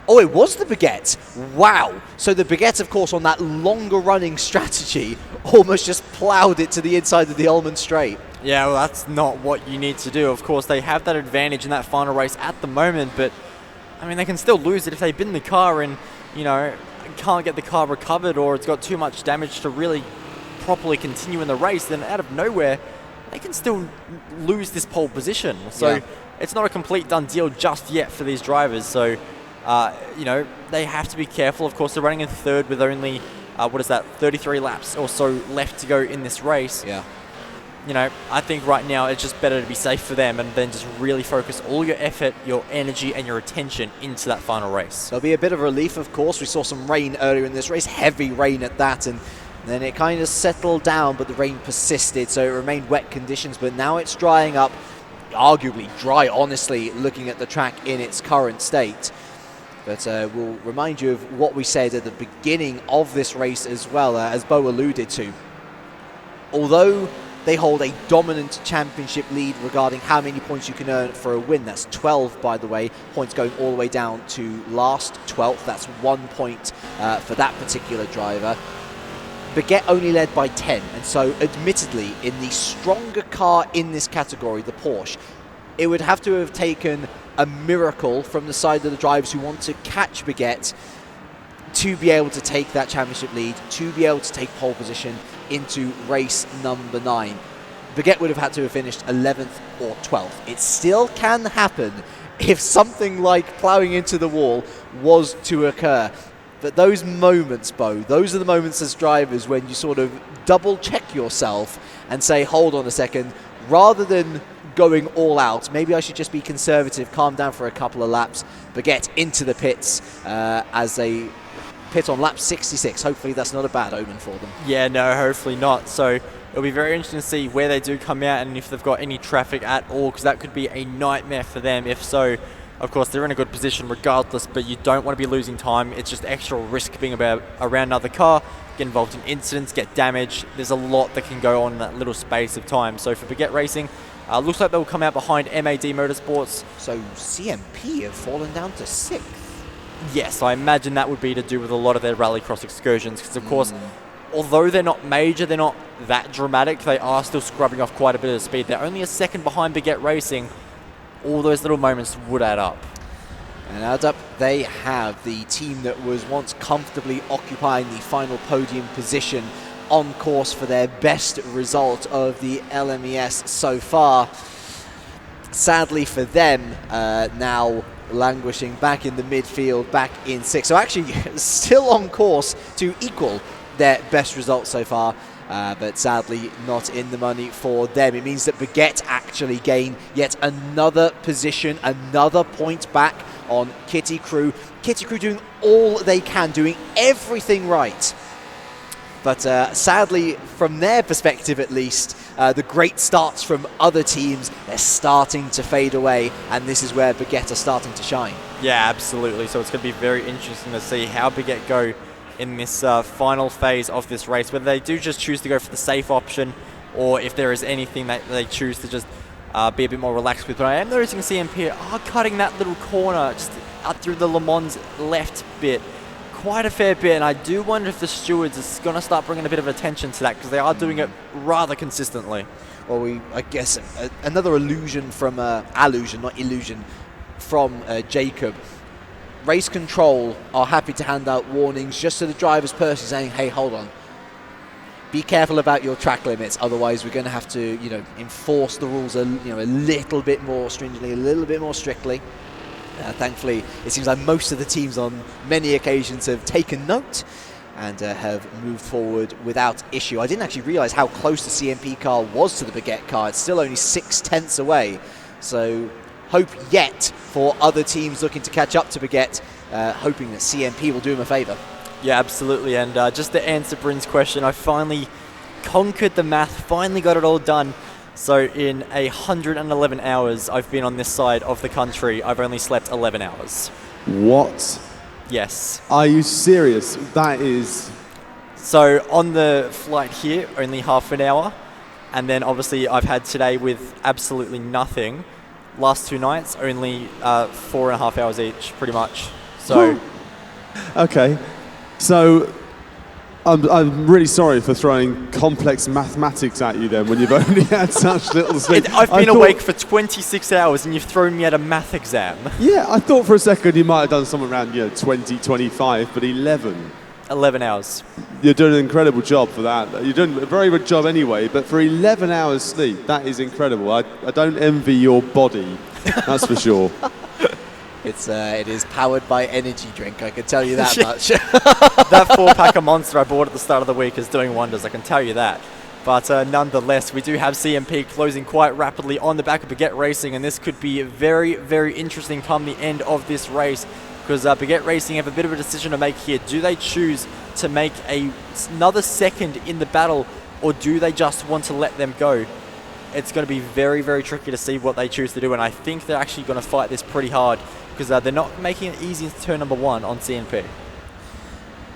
Oh, it was the Baguette. Wow. So the Baguette, of course, on that longer running strategy, almost just plowed it to the inside of the Ullman Straight. Yeah, well, that's not what you need to do. Of course, they have that advantage in that final race at the moment, but, I mean, they can still lose it if they bin the car and, you know, can't get the car recovered, or it's got too much damage to really properly continue in the race. Then out of nowhere, they can still lose this pole position. So it's not a complete done deal just yet for these drivers. So, you know, they have to be careful. Of course, they're running in third with only, 33 laps or so left to go in this race. Yeah. You know, I think right now it's just better to be safe for them and then just really focus all your effort, your energy, and your attention into that final race. There'll be a bit of relief, of course. We saw some rain earlier in this race, heavy rain at that, and then it kind of settled down, but the rain persisted, so it remained wet conditions, but now it's drying up, arguably dry, honestly, looking at the track in its current state. But we'll remind you of what we said at the beginning of this race as well, as Bo alluded to. Although they hold a dominant championship lead regarding how many points you can earn for a win. That's 12, by the way. Points going all the way down to last, 12th. That's 1 point for that particular driver. Baguette only led by 10, and so admittedly, in the stronger car in this category, the Porsche, it would have to have taken a miracle from the side of the drivers who want to catch Baguette to be able to take that championship lead, to be able to take pole position into race number 9. Baguette would have had to have finished 11th or 12th. It still can happen if something like ploughing into the wall was to occur. But those moments, Bo, those are the moments as drivers when you sort of double check yourself and say, hold on a second, rather than going all out, maybe I should just be conservative, calm down for a couple of laps, Baguette into the pits as they pit on lap 66. Hopefully that's not a bad omen for them. Yeah, no, hopefully not. So it'll be very interesting to see where they do come out and if they've got any traffic at all, because that could be a nightmare for them. If so, of course, they're in a good position regardless, but you don't want to be losing time. It's just extra risk being around another car, get involved in incidents, get damaged. There's a lot that can go on in that little space of time. So for Baguette Racing, looks like they'll come out behind MAD Motorsports. So CMP have fallen down to 6th. Yes, I imagine that would be to do with a lot of their rallycross excursions, because of course, although they're not major, they're not that dramatic, they are still scrubbing off quite a bit of speed. They're only a second behind Baguette Racing. All those little moments would add up. And add up, they have the team that was once comfortably occupying the final podium position on course for their best result of the LMES so far. Sadly for them, now languishing back in the midfield, back in 6th. So actually still on course to equal their best result so far, but sadly not in the money for them. It means that Baguette actually gain yet another position, another point back on Kitty Crew. Kitty Crew doing all they can, doing everything right. But sadly, from their perspective at least, the great starts from other teams, they're starting to fade away, and this is where Baguette are starting to shine. Yeah, absolutely. So it's going to be very interesting to see how Baguette go in this final phase of this race, whether they do just choose to go for the safe option, or if there is anything that they choose to just be a bit more relaxed with. But I am noticing CMP are cutting that little corner just up through the Le Mans left bit quite a fair bit, and I do wonder if the stewards is going to start bringing a bit of attention to that, because they are doing it rather consistently. Well, I guess another illusion from illusion from Jacob. Race Control are happy to hand out warnings just to the drivers personally, saying, hey, hold on, be careful about your track limits, otherwise we're going to have to, enforce the rules a little bit more stringently, a little bit more strictly. Thankfully, it seems like most of the teams on many occasions have taken note and have moved forward without issue. I didn't actually realize how close the CMP car was to the Baguette car. It's still only 6/10 away. So hope yet for other teams looking to catch up to Baguette, hoping that CMP will do them a favor. Yeah, absolutely. And just to answer Bryn's question, I finally conquered the math, finally got it all done. So in 111 hours I've been on this side of the country, I've only slept 11 hours. What? Yes. Are you serious? That is... So on the flight here, only half an hour. And then obviously I've had today with absolutely nothing. Last 2 nights, only 4.5 hours each, pretty much. So, Okay, so I'm really sorry for throwing complex mathematics at you then when you've only had such little sleep. I've been thought- awake for 26 hours and you've thrown me at a math exam. Yeah, I thought for a second you might have done something around 20, 25, but 11. 11 hours. You're doing an incredible job for that. You're doing a very good job anyway, but for 11 hours sleep, that is incredible. I don't envy your body, that's for sure. It is powered by energy drink, I can tell you that much. That 4-pack of Monster I bought at the start of the week is doing wonders, I can tell you that. But nonetheless, we do have CMP closing quite rapidly on the back of Baguette Racing, and this could be very, very interesting come the end of this race, because Baguette Racing have a bit of a decision to make here. Do they choose to make another second in the battle, or do they just want to let them go? It's going to be very, very tricky to see what they choose to do, and I think they're actually going to fight this pretty hard, because they're not making it easy into turn number 1 on CNP.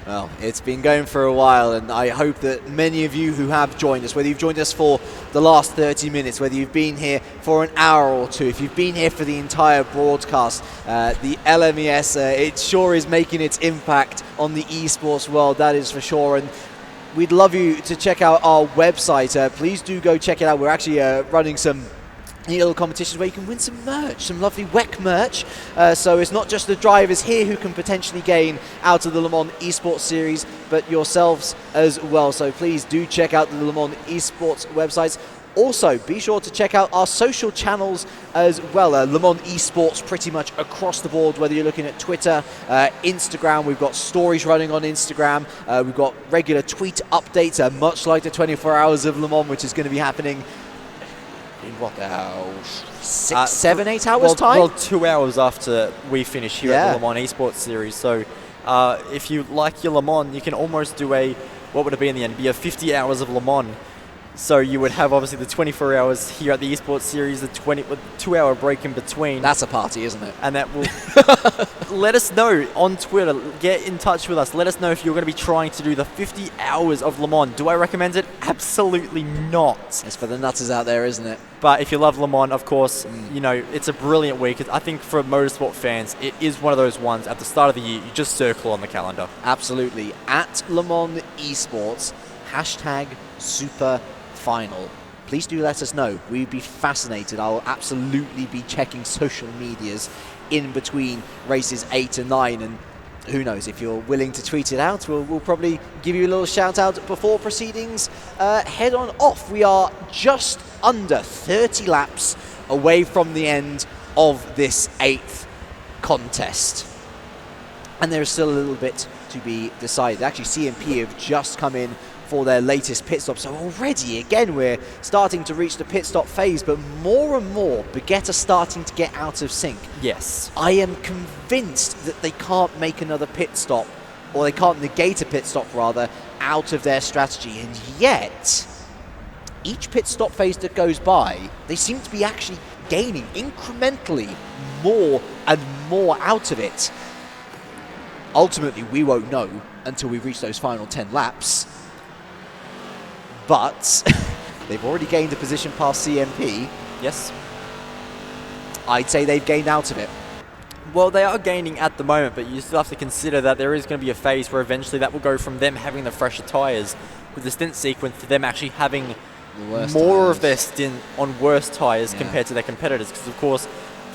Well, it's been going for a while, and I hope that many of you who have joined us, whether you've joined us for the last 30 minutes, whether you've been here for an hour or two, if you've been here for the entire broadcast, the LMES, it sure is making its impact on the esports world, that is for sure. And we'd love you to check out our website. Please do go check it out. We're actually running some little competitions where you can win some merch, some lovely WEC merch. So it's not just the drivers here who can potentially gain out of the Le Mans Esports Series, but yourselves as well. So please do check out the Le Mans Esports websites. Also, be sure to check out our social channels as well. Le Mans Esports pretty much across the board, whether you're looking at Twitter, Instagram. We've got stories running on Instagram. We've got regular tweet updates, much like the 24 Hours of Le Mans, which is going to be happening in what now? 6, 7, 8 hours time? Well, 2 hours after we finish here at the Le Mans Esports Series. So if you like your Le Mans, you can almost do what would it be in the end? It'd be a 50 hours of Le Mans. So you would have obviously the 24 hours here at the Esports Series, the 2-hour break in between. That's a party, isn't it? And that will let us know on Twitter. Get in touch with us. Let us know if you're going to be trying to do the 50 hours of Le Mans. Do I recommend it? Absolutely not. It's for the nutters out there, isn't it? But if you love Le Mans, of course, you know, it's a brilliant week. I think for motorsport fans, it is one of those ones at the start of the year, you just circle on the calendar. Absolutely. At Le Mans Esports, #Super Final. Please do let us know. We'd be fascinated. I'll absolutely be checking social medias in between races 8 and 9, and who knows, if you're willing to tweet it out, we'll probably give you a little shout out before proceedings head on off. We are just under 30 laps away from the end of this 8th contest, and there is still a little bit to be decided. Actually, CMP have just come in for their latest pit stop, so already again we're starting to reach the pit stop phase, but more and more Baguette are starting to get out of sync. Yes. I am convinced that they can't make another pit stop, or they can't negate a pit stop rather, out of their strategy, and yet each pit stop phase that goes by, they seem to be actually gaining incrementally more and more out of it. Ultimately, we won't know until we reach those final 10 laps. But they've already gained a position past CMP. Yes. I'd say they've gained out of it. Well, they are gaining at the moment, but you still have to consider that there is going to be a phase where eventually that will go from them having the fresher tyres with the stint sequence to them actually having more of their stint on worse tyres compared to their competitors. Because, of course,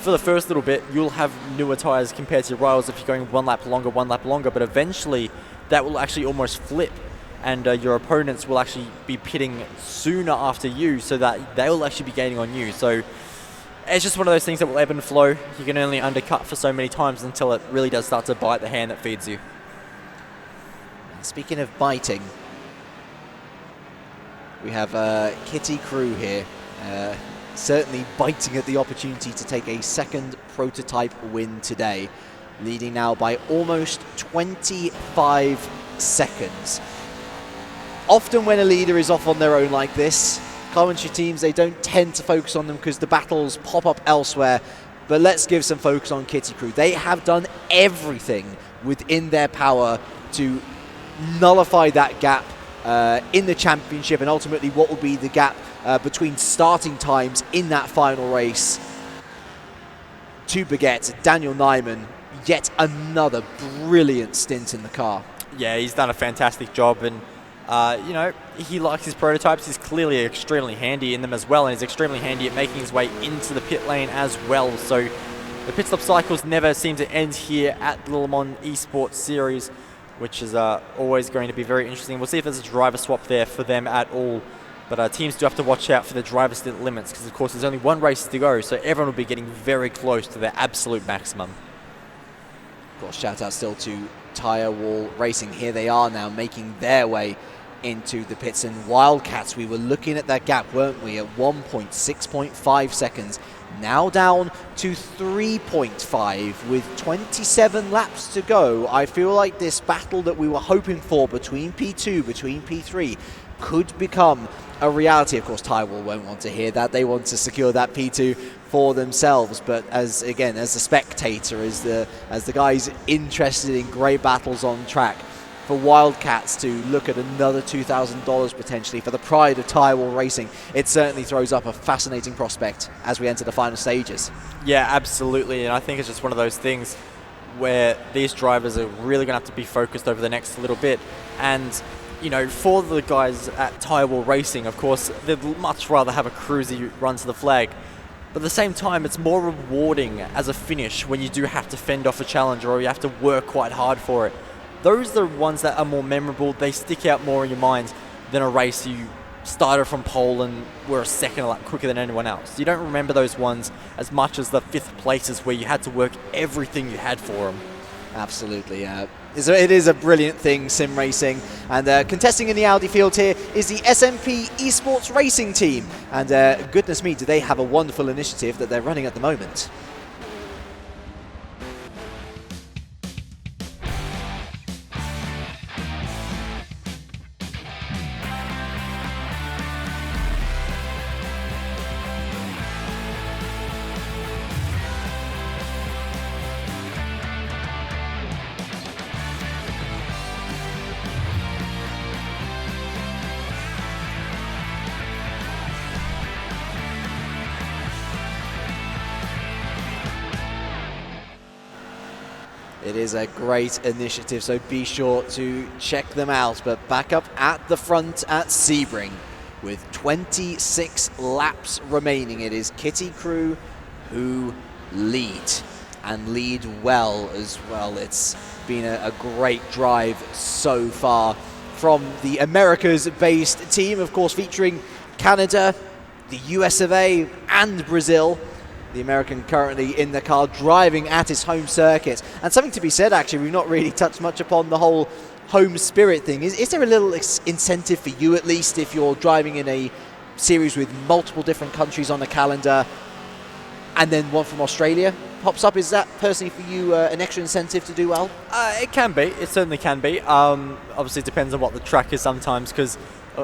for the first little bit, you'll have newer tyres compared to your rivals if you're going one lap longer, but eventually that will actually almost flip, and your opponents will actually be pitting sooner after you, so that they will actually be gaining on you. So it's just one of those things that will ebb and flow. You can only undercut for so many times until it really does start to bite the hand that feeds you. Speaking of biting, we have Kitty Crew here, certainly biting at the opportunity to take a second prototype win today, leading now by almost 25 seconds. Often when a leader is off on their own like this, commentary teams, they don't tend to focus on them because the battles pop up elsewhere. But let's give some focus on Kitty Crew. They have done everything within their power to nullify that gap in the championship, and ultimately what will be the gap between starting times in that final race to Baguette. Daniel Nyman yet another brilliant stint in the car. Yeah, he's done a fantastic job, and you know, he likes his prototypes. He's clearly extremely handy in them as well, and he's extremely handy at making his way into the pit lane as well. So the pit stop cycles never seem to end here at the Le Mans Esports Series, which is always going to be very interesting. We'll see if there's a driver swap there for them at all. But teams do have to watch out for the driver stint limits, because of course there's only one race to go, so everyone will be getting very close to their absolute maximum. Of course, shout out still to Tire Wall Racing. Here they are now making their way into the pits. And Wildcats, we were looking at that gap, weren't we, at 6.5 seconds. Now down to 3.5 with 27 laps to go. I feel like this battle that we were hoping for between P2, between P3, could become a reality. Of course, Tyrell won't want to hear that. They want to secure that P2 for themselves. But as a spectator, as the guys interested in great battles on track, for Wildcats to look at another $2,000 potentially for the pride of Tyrell Racing, it certainly throws up a fascinating prospect as we enter the final stages. Yeah, absolutely. And I think it's just one of those things where these drivers are really going to have to be focused over the next little bit. And you know, for the guys at Tyrell Racing, of course, they'd much rather have a cruisy run to the flag. But at the same time, it's more rewarding as a finish when you do have to fend off a challenger or you have to work quite hard for it. Those are the ones that are more memorable. They stick out more in your mind than a race you started from pole and were a second lap quicker than anyone else. You don't remember those ones as much as the fifth places where you had to work everything you had for them. Absolutely, it is a brilliant thing, sim racing. And contesting in the Audi field here is the SMP Esports Racing team. And goodness me, do they have a wonderful initiative that they're running at the moment. It is a great initiative, so be sure to check them out. But back up at the front at Sebring with 26 laps remaining. It is Kitty Crew who lead, and lead well as well. It's been a great drive so far from the Americas-based team, of course, featuring Canada, the US of A, and Brazil. The American currently in the car, driving at his home circuit. And something to be said, actually, we've not really touched much upon the whole home spirit thing. Is there a little incentive for you, at least, if you're driving in a series with multiple different countries on the calendar, and then one from Australia pops up? Is that personally for you an extra incentive to do well? It can be. It certainly can be. Obviously, it depends on what the track is sometimes, because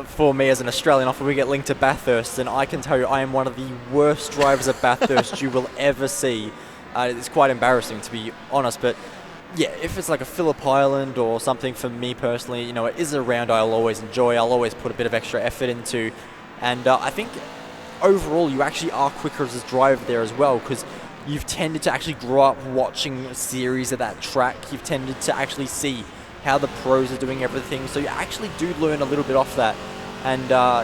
for me as an Australian, often we get linked to Bathurst, and I can tell you I am one of the worst drivers at Bathurst you will ever see. It's quite embarrassing, to be honest, but yeah, if it's like a Phillip Island or something, for me personally, you know, it is a round I'll always enjoy, I'll always put a bit of extra effort into, and I think overall you actually are quicker as a driver there as well, because you've tended to actually grow up watching a series of that track. You've tended to actually see how the pros are doing everything, so you actually do learn a little bit off that. And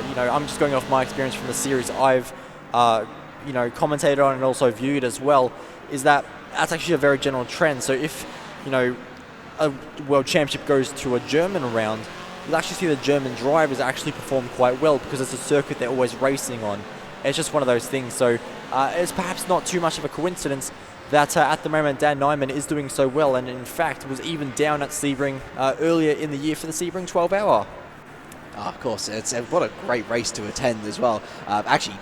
you know, I'm just going off my experience from the series I've you know, commentated on and also viewed as well, is that that's actually a very general trend. So if, you know, a World Championship goes to a German round, you'll actually see the German drivers actually perform quite well, because it's a circuit they're always racing on. It's just one of those things. So it's perhaps not too much of a coincidence that at the moment Dan Nyman is doing so well, and in fact was even down at Sebring earlier in the year for the Sebring 12-hour. Of course, what a great race to attend as well. Actually,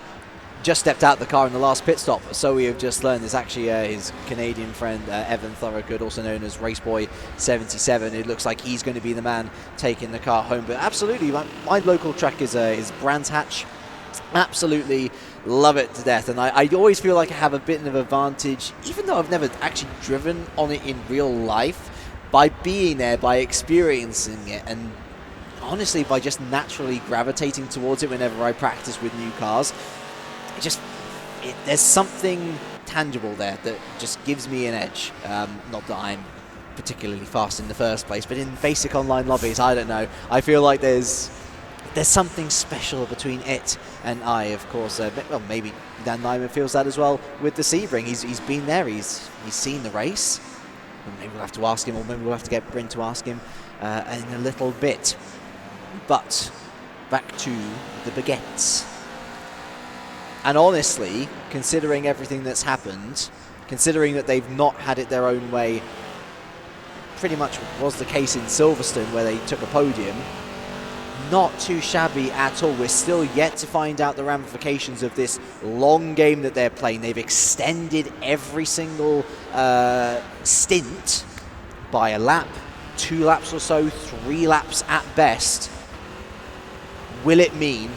just stepped out the car in the last pit stop, so we have just learned there's actually his Canadian friend Evan Thorogood, also known as Raceboy77. It looks like he's going to be the man taking the car home. But absolutely, my local track is Brands Hatch. Absolutely love it to death, and I always feel like I have a bit of an advantage, even though I've never actually driven on it in real life, by being there, by experiencing it, and honestly by just naturally gravitating towards it whenever I practice with new cars. there's something tangible there that just gives me an edge. Not that I'm particularly fast in the first place, but in basic online lobbies, I don't know. I feel like there's something special between it and I, of course. Well, maybe Dan Nyman feels that as well with the Sebring. He's been there, he's seen the race. Maybe we'll have to ask him, or maybe we'll have to get Bryn to ask him in a little bit. But back to the baguettes. And honestly, considering everything that's happened, considering that they've not had it their own way, pretty much was the case in Silverstone where they took a podium, not too shabby at all. We're still yet to find out the ramifications of this long game that they're playing. They've extended every single stint by a lap, 2 laps or so, 3 laps at best. Will it mean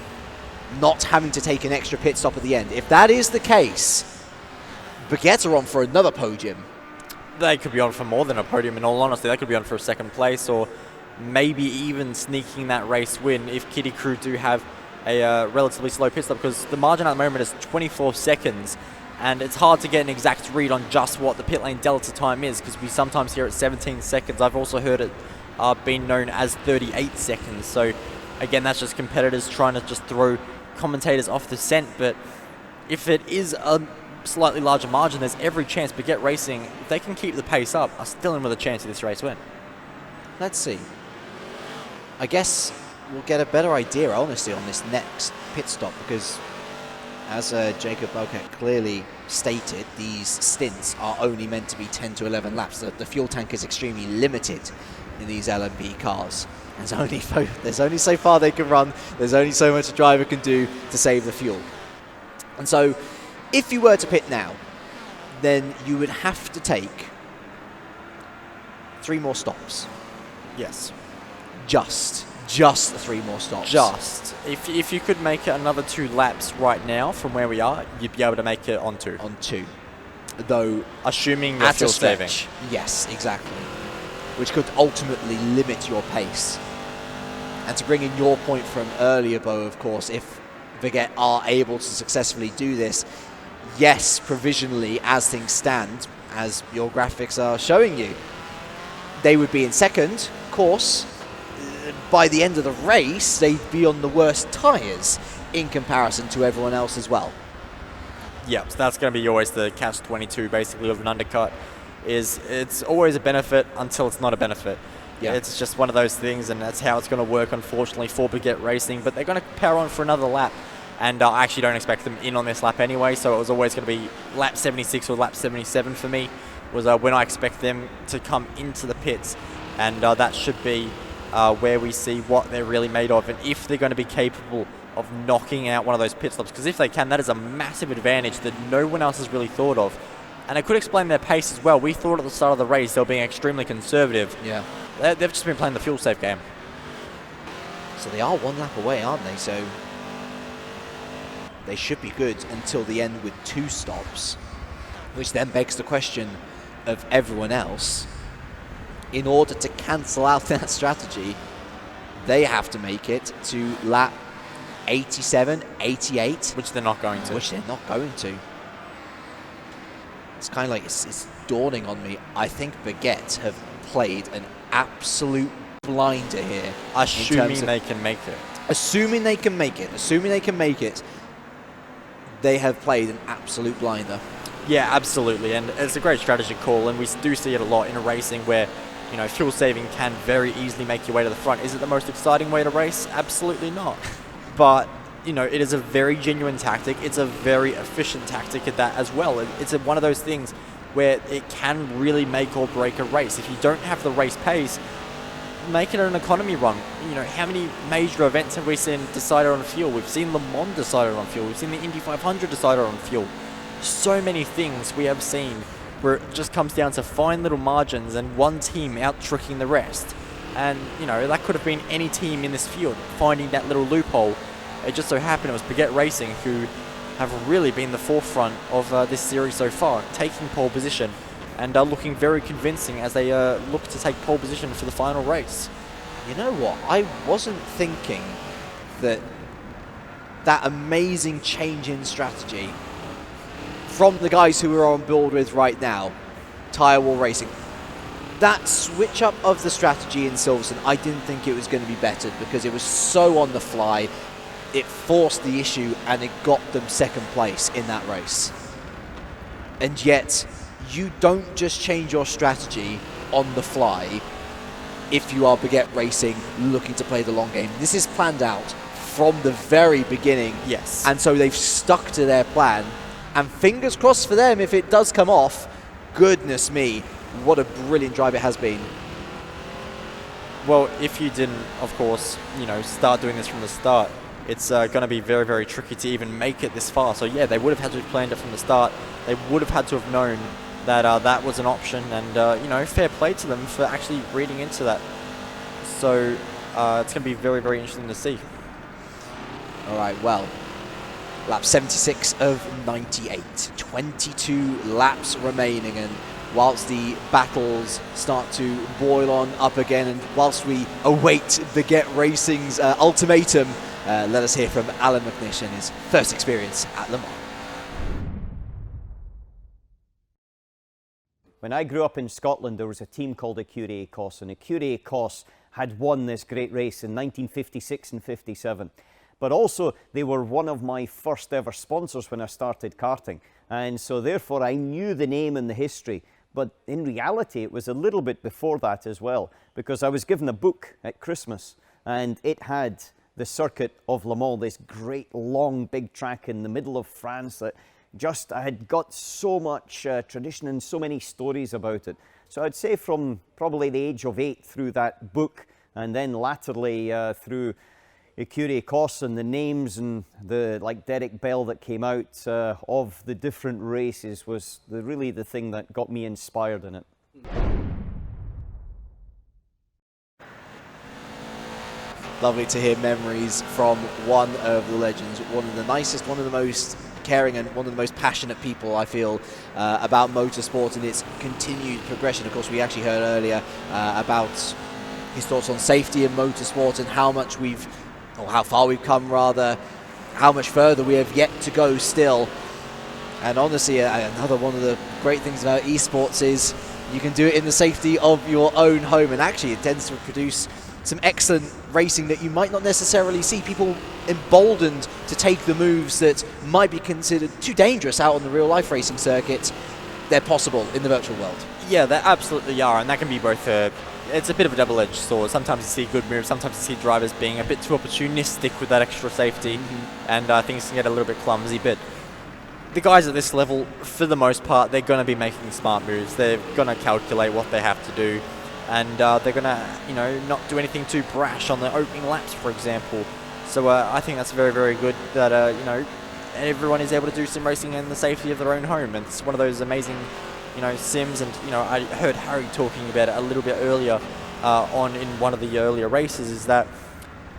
not having to take an extra pit stop at the end? If that is the case, Baguette are on for another podium. They could be on for more than a podium, in all honesty. They could be on for a second place, or maybe even sneaking that race win if Kitty Crew do have a relatively slow pit stop, because the margin at the moment is 24 seconds, and it's hard to get an exact read on just what the pit lane delta time is, because we sometimes hear it 17 seconds. I've also heard it being known as 38 seconds. So again, that's just competitors trying to just throw commentators off the scent. But if it is a slightly larger margin, there's every chance Baguette Racing, if they can keep the pace up, are still in with a chance of this race win. Let's see. I guess we'll get a better idea, honestly, on this next pit stop, because as Jacob Belket clearly stated, these stints are only meant to be 10 to 11 laps. The fuel tank is extremely limited in these LMP cars. There's only so far they can run. There's only so much a driver can do to save the fuel. And so if you were to pit now, then you would have to take 3 more stops. Yes. Just 3 more stops. Just. If you could make it another 2 laps right now from where we are, you'd be able to make it on 2. On 2. Though, assuming you're at fuel a saving. stretch, yes, exactly. Which could ultimately limit your pace. And to bring in your point from earlier, Bo, of course, if Baguette are able to successfully do this, yes, provisionally, as things stand, as your graphics are showing you, they would be in second. Of course, by the end of the race, they'd be on the worst tyres in comparison to everyone else as well. Yep, so that's going to be always the catch-22, basically, of an undercut. It's always a benefit until it's not a benefit. Yeah. It's just one of those things, and that's how it's going to work, unfortunately, for Baguette Racing. But they're going to power on for another lap, and I actually don't expect them in on this lap anyway, so it was always going to be lap 76 or lap 77 for me, was when I expect them to come into the pits, and that should be where we see what they're really made of, and if they're going to be capable of knocking out one of those pit stops, because if they can, that is a massive advantage that no one else has really thought of. And it could explain their pace as well. We thought at the start of the race they were being extremely conservative. Yeah. They've just been playing the fuel safe game. So they are 1 lap away, aren't they? So they should be good until the end with 2 stops, which then begs the question of everyone else. In order to cancel out that strategy, they have to make it to lap 87, 88. Which they're not going to. Which they're not going to. It's kind of like it's dawning on me. I think Baguette have played an absolute blinder here. Assuming they can make it. Assuming they can make it, they have played an absolute blinder. Yeah, absolutely, and it's a great strategy call, and we do see it a lot in racing where, you know, fuel saving can very easily make your way to the front. Is it the most exciting way to race? Absolutely not. But, you know, it is a very genuine tactic. It's a very efficient tactic at that as well. It's one of those things where it can really make or break a race. If you don't have the race pace, make it an economy run. You know, how many major events have we seen decided on fuel? We've seen Le Mans decided on fuel. We've seen the Indy 500 decided on fuel. So many things we have seen where it just comes down to fine little margins and one team out-tricking the rest. And, you know, that could have been any team in this field finding that little loophole. It just so happened it was Baguette Racing who have really been the forefront of this series so far, taking pole position and looking very convincing as they look to take pole position for the final race. You know what? I wasn't thinking that amazing change in strategy from the guys who we're on board with right now, Tyre Wall Racing. That switch up of the strategy in Silverstone, I didn't think it was going to be bettered because it was so on the fly. It forced the issue and it got them second place in that race. And yet, you don't just change your strategy on the fly if you are Baguette Racing looking to play the long game. This is planned out from the very beginning. Yes. And so they've stuck to their plan. And fingers crossed for them if it does come off. Goodness me, what a brilliant drive it has been. Well, if you didn't, of course, start doing this from the start, it's going to be very, very tricky to even make it this far. So yeah, they would have had to have planned it from the start. They would have had to have known that that was an option, and fair play to them for actually reading into that. So it's going to be very, very interesting to see. All right, well, lap 76 of 98, 22 laps remaining, and whilst the battles start to boil on up again, and whilst we await Baguette Racing's ultimatum, let us hear from Alan McNish and his first experience at Le Mans. When I grew up in Scotland, there was a team called Écurie Écosse, and Écurie Écosse had won this great race in 1956 and 57. But also, they were one of my first ever sponsors when I started karting. And so therefore, I knew the name and the history. But in reality, it was a little bit before that as well, because I was given a book at Christmas, and it had the circuit of Le Mans, this great, long, big track in the middle of France that I had got so much tradition and so many stories about it. So I'd say from probably the age of 8 through that book, and then latterly through Écurie Écosse and the names and the Derek Bell that came out of the different races was really the thing that got me inspired in it. Lovely to hear memories from one of the legends, one of the nicest, one of the most caring and one of the most passionate people, I feel, about motorsport and its continued progression. Of course, we actually heard earlier about his thoughts on safety in motorsport and how far we've come rather, how much further we have yet to go still. And honestly, another one of the great things about esports is you can do it in the safety of your own home, and actually it tends to produce some excellent racing that you might not necessarily see. People emboldened to take the moves that might be considered too dangerous out on the real life racing circuit. They're possible in the virtual world. Yeah, they absolutely are, and that can be both it's a bit of a double-edged sword. Sometimes you see good moves, sometimes you see drivers being a bit too opportunistic with that extra safety, and things can get a little bit clumsy. But the guys at this level, for the most part, they're going to be making smart moves. They're going to calculate what they have to do, and they're going to, not do anything too brash on the opening laps, for example. So I think that's very, very good that, everyone is able to do sim racing in the safety of their own home. And it's one of those amazing sims, and I heard Harry talking about it a little bit earlier in one of the earlier races, is that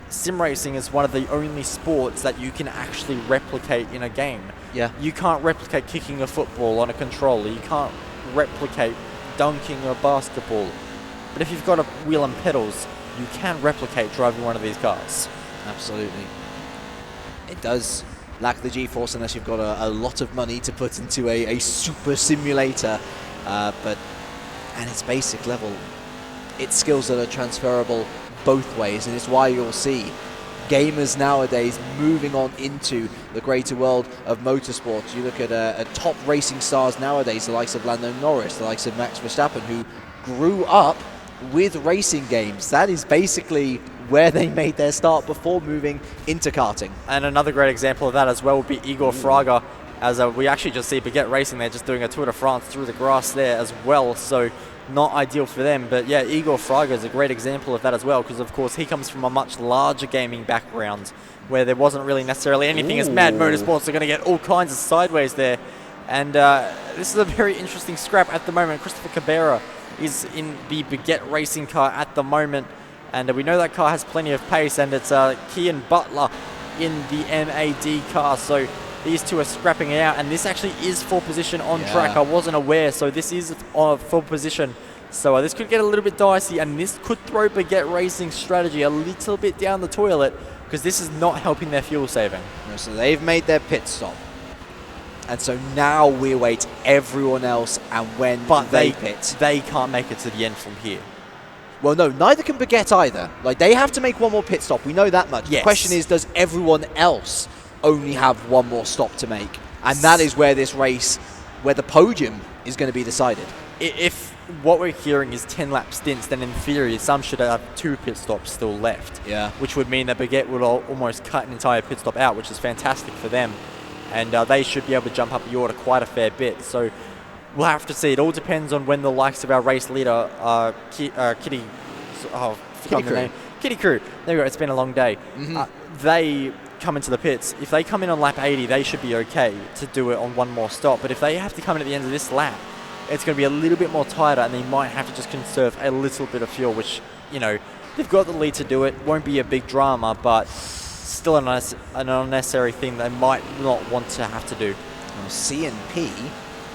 sim racing is one of the only sports that you can actually replicate in a game. Yeah. You can't replicate kicking a football on a controller. You can't replicate dunking a basketball. But if you've got a wheel and pedals, you can replicate driving one of these cars. Absolutely. It does lack the G-force unless you've got a lot of money to put into a super simulator, but at its basic level, it's skills that are transferable both ways, and it's why you'll see gamers nowadays moving on into the greater world of motorsport. You look at top racing stars nowadays, the likes of Lando Norris, the likes of Max Verstappen, who grew up with racing games. That is basically where they made their start before moving into karting. And another great example of that as well would be Igor Fraga, as we actually just see Baguette Racing, they're just doing a Tour de France through the grass there as well, so not ideal for them. But yeah, Igor Fraga is a great example of that as well, because of course he comes from a much larger gaming background where there wasn't really necessarily anything as Mad Motorsports. They're going to get all kinds of sideways there. And this is a very interesting scrap at the moment. Christopher Cabrera is in the Baguette Racing car at the moment, and we know that car has plenty of pace, and it's Kian Butler in the MAD car, so these two are scrapping it out, and this actually is for position on track. I wasn't aware, so this is for position, so this could get a little bit dicey, and this could throw Baguette Racing's strategy a little bit down the toilet, because this is not helping their fuel saving. So they've made their pit stop. And so now we await everyone else and when But they pit. They can't make it to the end from here. Well, no, neither can Baguette either. Like, they have to make one more pit stop. We know that much. Yes. The question is, does everyone else only have one more stop to make? And that is where this race, where the podium is going to be decided. If what we're hearing is 10 lap stints, then in theory, some should have 2 pit stops still left. Yeah. Which would mean that Baguette would almost cut an entire pit stop out, which is fantastic for them. And they should be able to jump up the order quite a fair bit. So we'll have to see. It all depends on when the likes of our race leader, Kitty Crew. There we go. It's been a long day. They come into the pits. If they come in on lap 80, they should be okay to do it on one more stop. But if they have to come in at the end of this lap, it's going to be a little bit more tighter, and they might have to just conserve a little bit of fuel, which, you know, they've got the lead to do it. Won't be a big drama, but still an unnecessary thing they might not want to have to do. Well, CNP,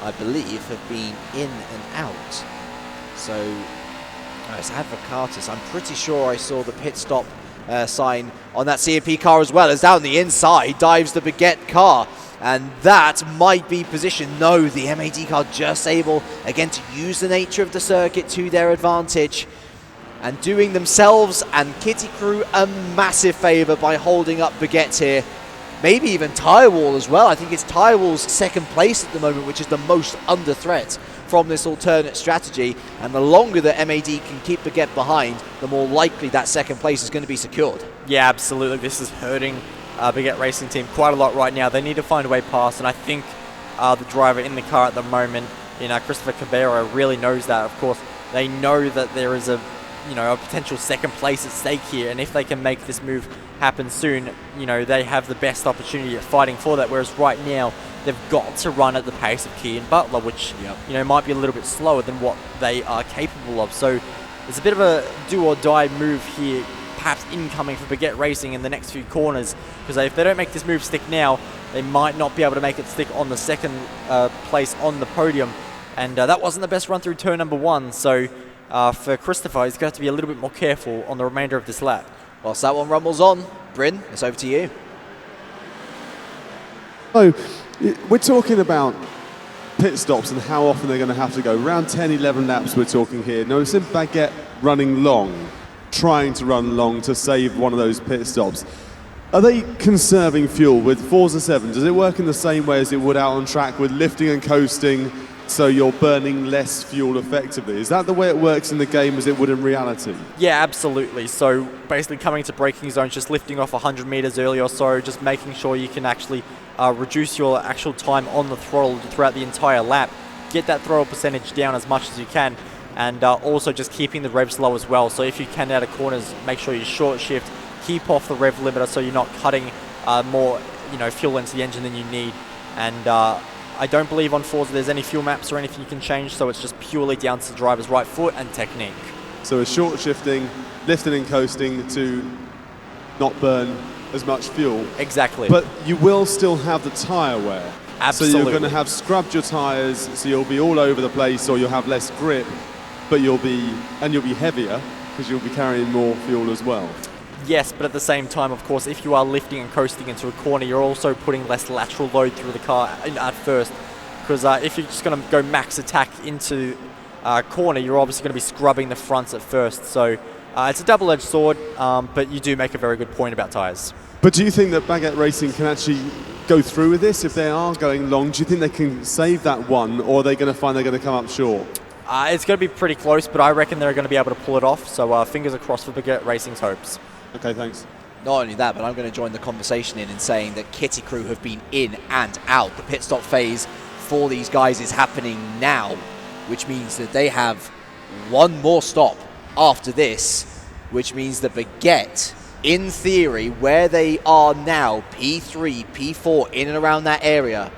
I believe, have been in and out. So, it's Advocatus. I'm pretty sure I saw the pit stop sign on that CNP car as well. As down the inside dives the Baguette car. And that might be positioned. No, the MAD car just able, again, to use the nature of the circuit to their advantage. And doing themselves and Kitty Crew a massive favour by holding up Baguette here. Maybe even Tirewall as well. I think it's Tirewall's second place at the moment, which is the most under threat from this alternate strategy. And the longer that MAD can keep Baguette behind, the more likely that second place is going to be secured. Yeah, absolutely. This is hurting Baguette Racing team quite a lot right now. They need to find a way past, and I think the driver in the car at the moment, Christopher Cabero, really knows that. Of course, they know that there is a potential second place at stake here, and if they can make this move happen soon, they have the best opportunity at fighting for that. Whereas right now, they've got to run at the pace of Key and Butler, which might be a little bit slower than what they are capable of. So it's a bit of a do or die move here, perhaps incoming for Baguette Racing in the next few corners, because if they don't make this move stick now, they might not be able to make it stick on the second place on the podium. And that wasn't the best run through turn number 1, so for Christopher, he's going to have to be a little bit more careful on the remainder of this lap. Whilst that one rumbles on, Bryn, it's over to you. So, we're talking about pit stops and how often they're going to have to go. Around 10, 11 laps we're talking here. Noticing Baguette running long, trying to run long to save one of those pit stops. Are they conserving fuel with Forza 7? Does it work in the same way as it would out on track with lifting and coasting, so you're burning less fuel effectively? Is that the way it works in the game as it would in reality? Yeah, absolutely. So basically coming to braking zones, just lifting off 100 meters early or so, just making sure you can actually reduce your actual time on the throttle throughout the entire lap, get that throttle percentage down as much as you can, and also just keeping the revs low as well. So if you can out of corners, make sure you short shift, keep off the rev limiter so you're not cutting more fuel into the engine than you need. And I don't believe on Forza there's any fuel maps or anything you can change, so it's just purely down to the driver's right foot and technique. So it's short shifting, lifting and coasting to not burn as much fuel. Exactly. But you will still have the tyre wear. Absolutely. So you're going to have scrubbed your tyres, so you'll be all over the place, or you'll have less grip, but you'll be heavier because you'll be carrying more fuel as well. Yes, but at the same time, of course, if you are lifting and coasting into a corner, you're also putting less lateral load through the car at first. Because if you're just going to go max attack into a corner, you're obviously going to be scrubbing the fronts at first. So it's a double-edged sword, but you do make a very good point about tyres. But do you think that Baguette Racing can actually go through with this if they are going long? Do you think they can save that one, or are they going to find they're going to come up short? It's going to be pretty close, but I reckon they're going to be able to pull it off. So fingers are crossed for Baguette Racing's hopes. Okay, thanks. Not only that, but I'm going to join the conversation in saying that Kitty Crew have been in and out. The pit stop phase for these guys is happening now, which means that they have one more stop after this, which means that Baguette, in theory, where they are now, P3, P4, in and around that area,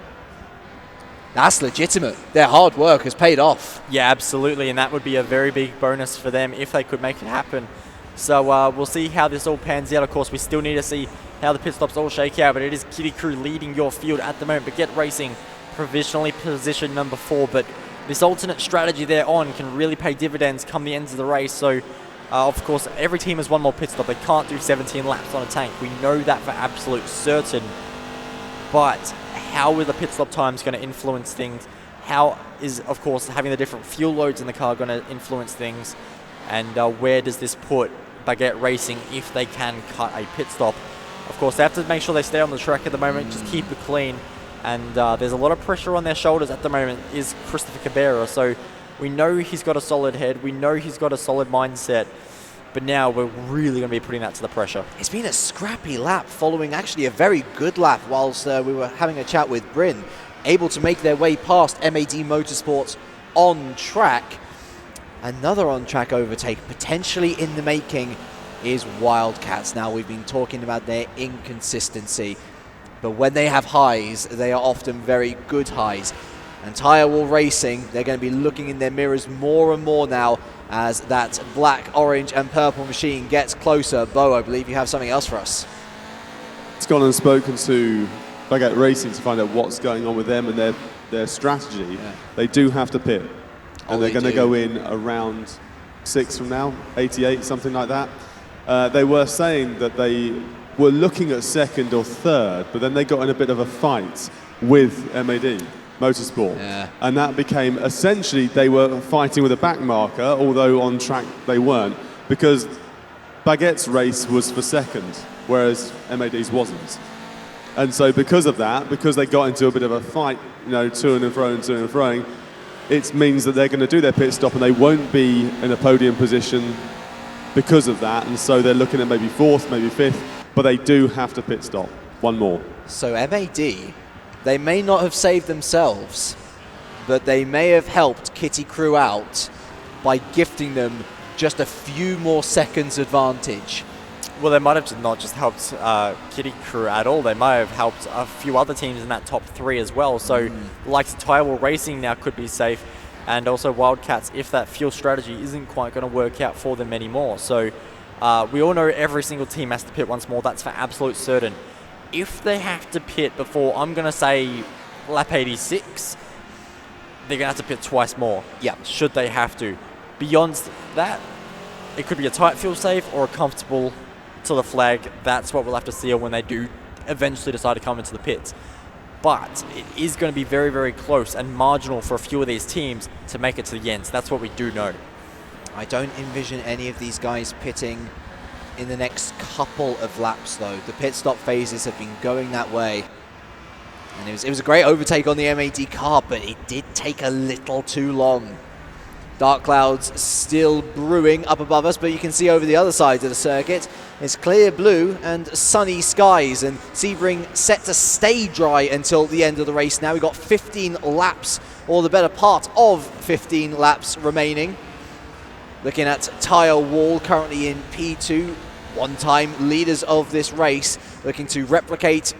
that's legitimate. Their hard work has paid off. Yeah, absolutely, and that would be a very big bonus for them if they could make it happen. So we'll see how this all pans out. Of course, we still need to see how the pit stops all shake out, but it is Kitty Crew leading your field at the moment. Baguette Racing provisionally positioned number 4, but this alternate strategy they're on can really pay dividends come the ends of the race. So, of course, every team has one more pit stop. They can't do 17 laps on a tank. We know that for absolute certain. But how are the pit stop times going to influence things? How is, of course, having the different fuel loads in the car going to influence things? And where does this put Baguette Racing if they can cut a pit stop? Of course, they have to make sure they stay on the track at the moment, just keep it clean. And there's a lot of pressure on their shoulders at the moment, is Christopher Cabrera. So we know he's got a solid head. We know he's got a solid mindset. But now we're really going to be putting that to the pressure. It's been a scrappy lap following actually a very good lap whilst we were having a chat with Bryn. Able to make their way past MAD Motorsport on track. Another on-track overtake potentially in the making is Wildcats. Now, we've been talking about their inconsistency, but when they have highs, they are often very good highs. And Tyre Wall Racing, they're going to be looking in their mirrors more and more now as that black, orange and purple machine gets closer. Bo, I believe you have something else for us. It's gone and spoken to Baguette Racing to find out what's going on with them and their strategy. Yeah. They do have to pit. And they're they going to do. go in around 6 from now, 88, something like that. They were saying that they were looking at second or third, but then they got in a bit of a fight with MAD Motorsport. Yeah. And that became, essentially, they were fighting with a back marker, although on track they weren't, because Baguette's race was for second, whereas MAD's wasn't. And so because of that, because they got into a bit of a fight, you know, to and froing, it means that they're going to do their pit stop and they won't be in a podium position because of that. And so they're looking at maybe 4th, maybe 5th, but they do have to pit stop. One more. So MAD, they may not have saved themselves, but they may have helped Kitty Crew out by gifting them just a few more seconds advantage. Well, they might have not just helped Kitty Crew at all. They might have helped a few other teams in that top 3 as well. So, like Tyre Wall Racing now could be safe, and also Wildcats if that fuel strategy isn't quite going to work out for them anymore. So, we all know every single team has to pit once more. That's for absolute certain. If they have to pit before, I'm going to say, lap 86, they're going to have to pit twice more. Yeah. Should they have to. Beyond that, it could be a tight fuel save or a comfortable to the flag. That's what we'll have to see when they do eventually decide to come into the pits. But it is going to be very, very close and marginal for a few of these teams to make it to the end. So that's what we do know. I don't envision any of these guys pitting in the next couple of laps, though. The pit stop phases have been going that way. And it was a great overtake on the MAD car, but it did take a little too long. Dark clouds still brewing up above us, but you can see over the other side of the circuit, it's clear blue and sunny skies, and Sebring set to stay dry until the end of the race. Now we've got 15 laps, or the better part of 15 laps remaining. Looking at Tyre Wall, currently in P2, one-time leaders of this race, looking to replicate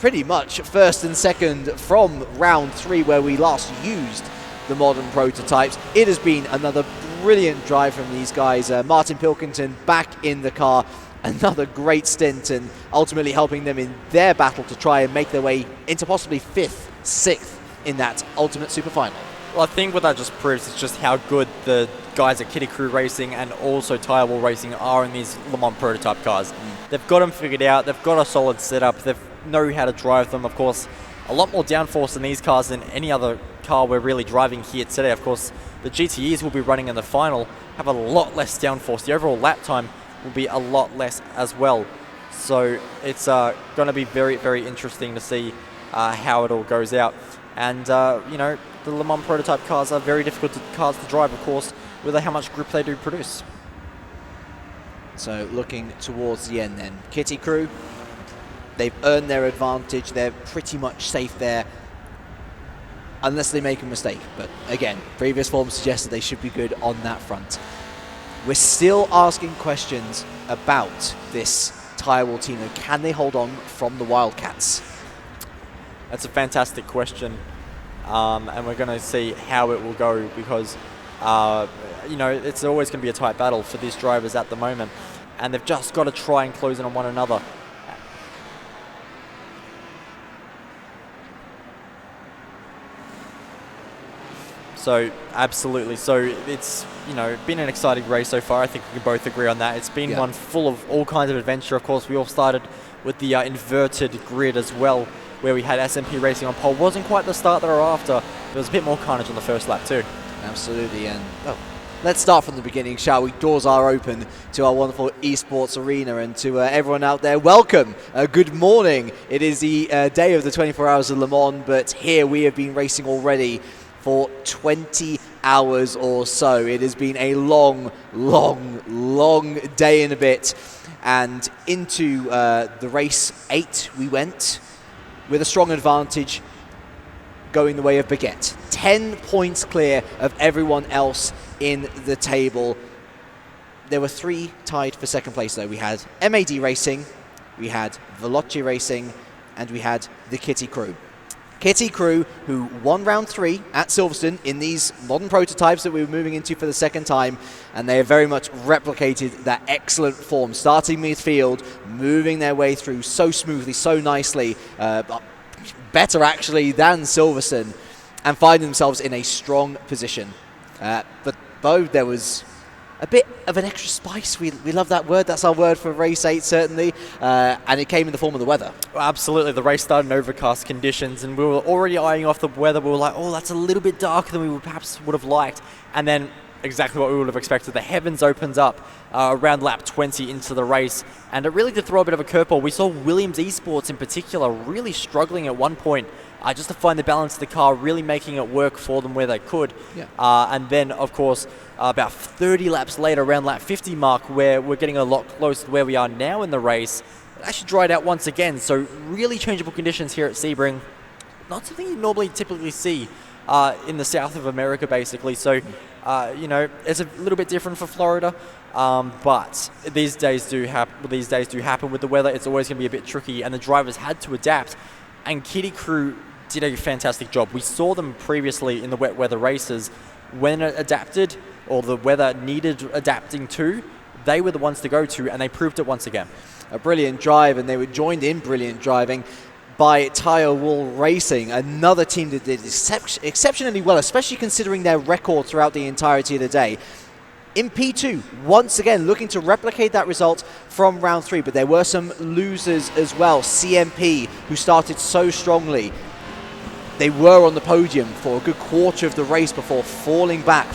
pretty much first and second from round 3 where we last used the modern prototypes. It has been another brilliant drive from these guys. Martin Pilkington back in the car, another great stint, and ultimately helping them in their battle to try and make their way into possibly 5th, 6th in that ultimate super final. Well, I think what that just proves is just how good the guys at Kitty Crew Racing and also Tyre Wall Racing are in these Le Mans prototype cars. They've got them figured out, they've got a solid setup, they know how to drive them. Of course, a lot more downforce in these cars than any other car we're really driving here today. Of course, the GTEs will be running in the final, have a lot less downforce. The overall lap time will be a lot less as well. So it's going to be very, very interesting to see how it all goes out. And, you know, the Le Mans prototype cars are very difficult cars to drive, of course, with how much grip they do produce. So looking towards the end then, Kitty Crew, they've earned their advantage. They're pretty much safe there, unless they make a mistake. But again, previous form suggested they should be good on that front. We're still asking questions about this Tyre Wall team. Can they hold on from the Wildcats? That's a fantastic question, and we're going to see how it will go because, you know, it's always going to be a tight battle for these drivers at the moment, and they've just got to try and close in on one another. So, absolutely. So, it's, you know, been an exciting race so far. I think we can both agree on that. It's been one full of all kinds of adventure. Of course, we all started with the inverted grid as well. where we had SMP Racing on pole. Wasn't quite the start they were after. There was a bit more carnage on the first lap too. Absolutely, and let's start from the beginning, shall we? Doors are open to our wonderful esports arena, and to everyone out there, welcome. Good morning. It is the day of the 24 Hours of Le Mans, but here we have been racing already for 20 hours or so. It has been a long day and a bit, and into the race 8 we went with a strong advantage, going the way of Baguette. 10 points clear of everyone else in the table. There were 3 tied for second place though. We had MAD Racing, we had Veloci Racing, and we had the Kitty Crew. Kitty Crew, who won round 3 at Silverstone in these modern prototypes that we were moving into for the second time, and they have very much replicated that excellent form, starting midfield, moving their way through so smoothly, so nicely, better actually than Silverstone, and find themselves in a strong position. But Bo, there was a bit of an extra spice. We love that word. That's our word for race 8, certainly. And it came in the form of the weather. Absolutely. The race started in overcast conditions, and we were already eyeing off the weather. We were like, oh, that's a little bit darker than we perhaps would have liked. And then exactly what we would have expected. The heavens opens up around lap 20 into the race, and it really did throw a bit of a curveball. We saw Williams Esports in particular really struggling at one point just to find the balance of the car, really making it work for them where they could. Yeah. And then, of course, about 30 laps later, around lap 50 mark, where we're getting a lot closer to where we are now in the race, it actually dried out once again. So really changeable conditions here at Sebring. Not something you normally typically see in the south of America, basically. So, it's a little bit different for Florida. But these days do happen with the weather. It's always going to be a bit tricky, and the drivers had to adapt. And Kitty Crew did a fantastic job. We saw them previously in the wet weather races. When it adapted, or the weather needed adapting to, they were the ones to go to, and they proved it once again. A brilliant drive, and they were joined in brilliant driving by Tire Wall Racing, another team that did exceptionally well, especially considering their record throughout the entirety of the day. In P2, once again, looking to replicate that result from round 3, but there were some losers as well. CMP, who started so strongly. They were on the podium for a good quarter of the race before falling back.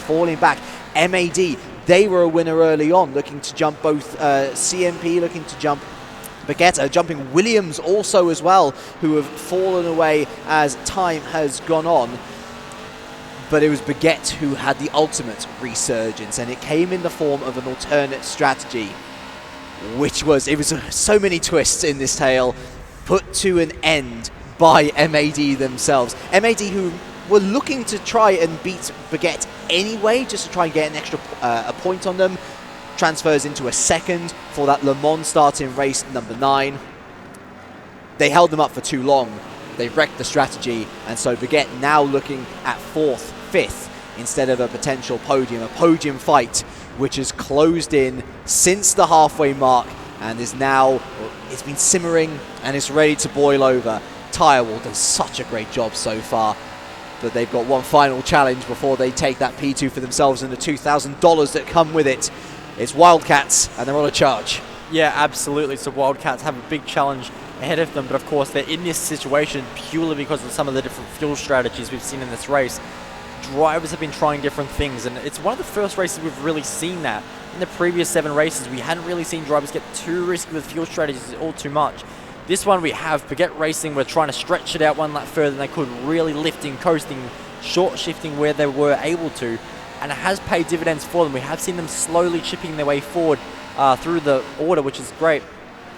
MAD, they were a winner early on, looking to jump both CMP, looking to jump Baguette, jumping Williams also as well, who have fallen away as time has gone on. But it was Baguette who had the ultimate resurgence, and it came in the form of an alternate strategy, which was, it was so many twists in this tale, put to an end by MAD themselves. MAD, who were looking to try and beat Baguette anyway, just to try and get an extra a point on them, transfers into a second for that Le Mans start in race number 9. They held them up for too long. They wrecked the strategy, and so Baguette now looking at 4th, 5th, instead of a potential podium fight, which has closed in since the halfway mark, and is now, it's been simmering, and it's ready to boil over. Tirewall does such a great job so far, but they've got one final challenge before they take that P2 for themselves and the $2,000 that come with it. It's Wildcats, and they're on a charge. Yeah, absolutely. So Wildcats have a big challenge ahead of them, but of course they're in this situation purely because of some of the different fuel strategies we've seen in this race. Drivers have been trying different things, and it's one of the first races we've really seen that. In the previous 7 races, we hadn't really seen drivers get too risky with fuel strategies all too much. This one we have Baguette Racing, we're trying to stretch it out one lap further than they could, really lifting, coasting, short shifting where they were able to, and it has paid dividends for them. We have seen them slowly chipping their way forward through the order, which is great.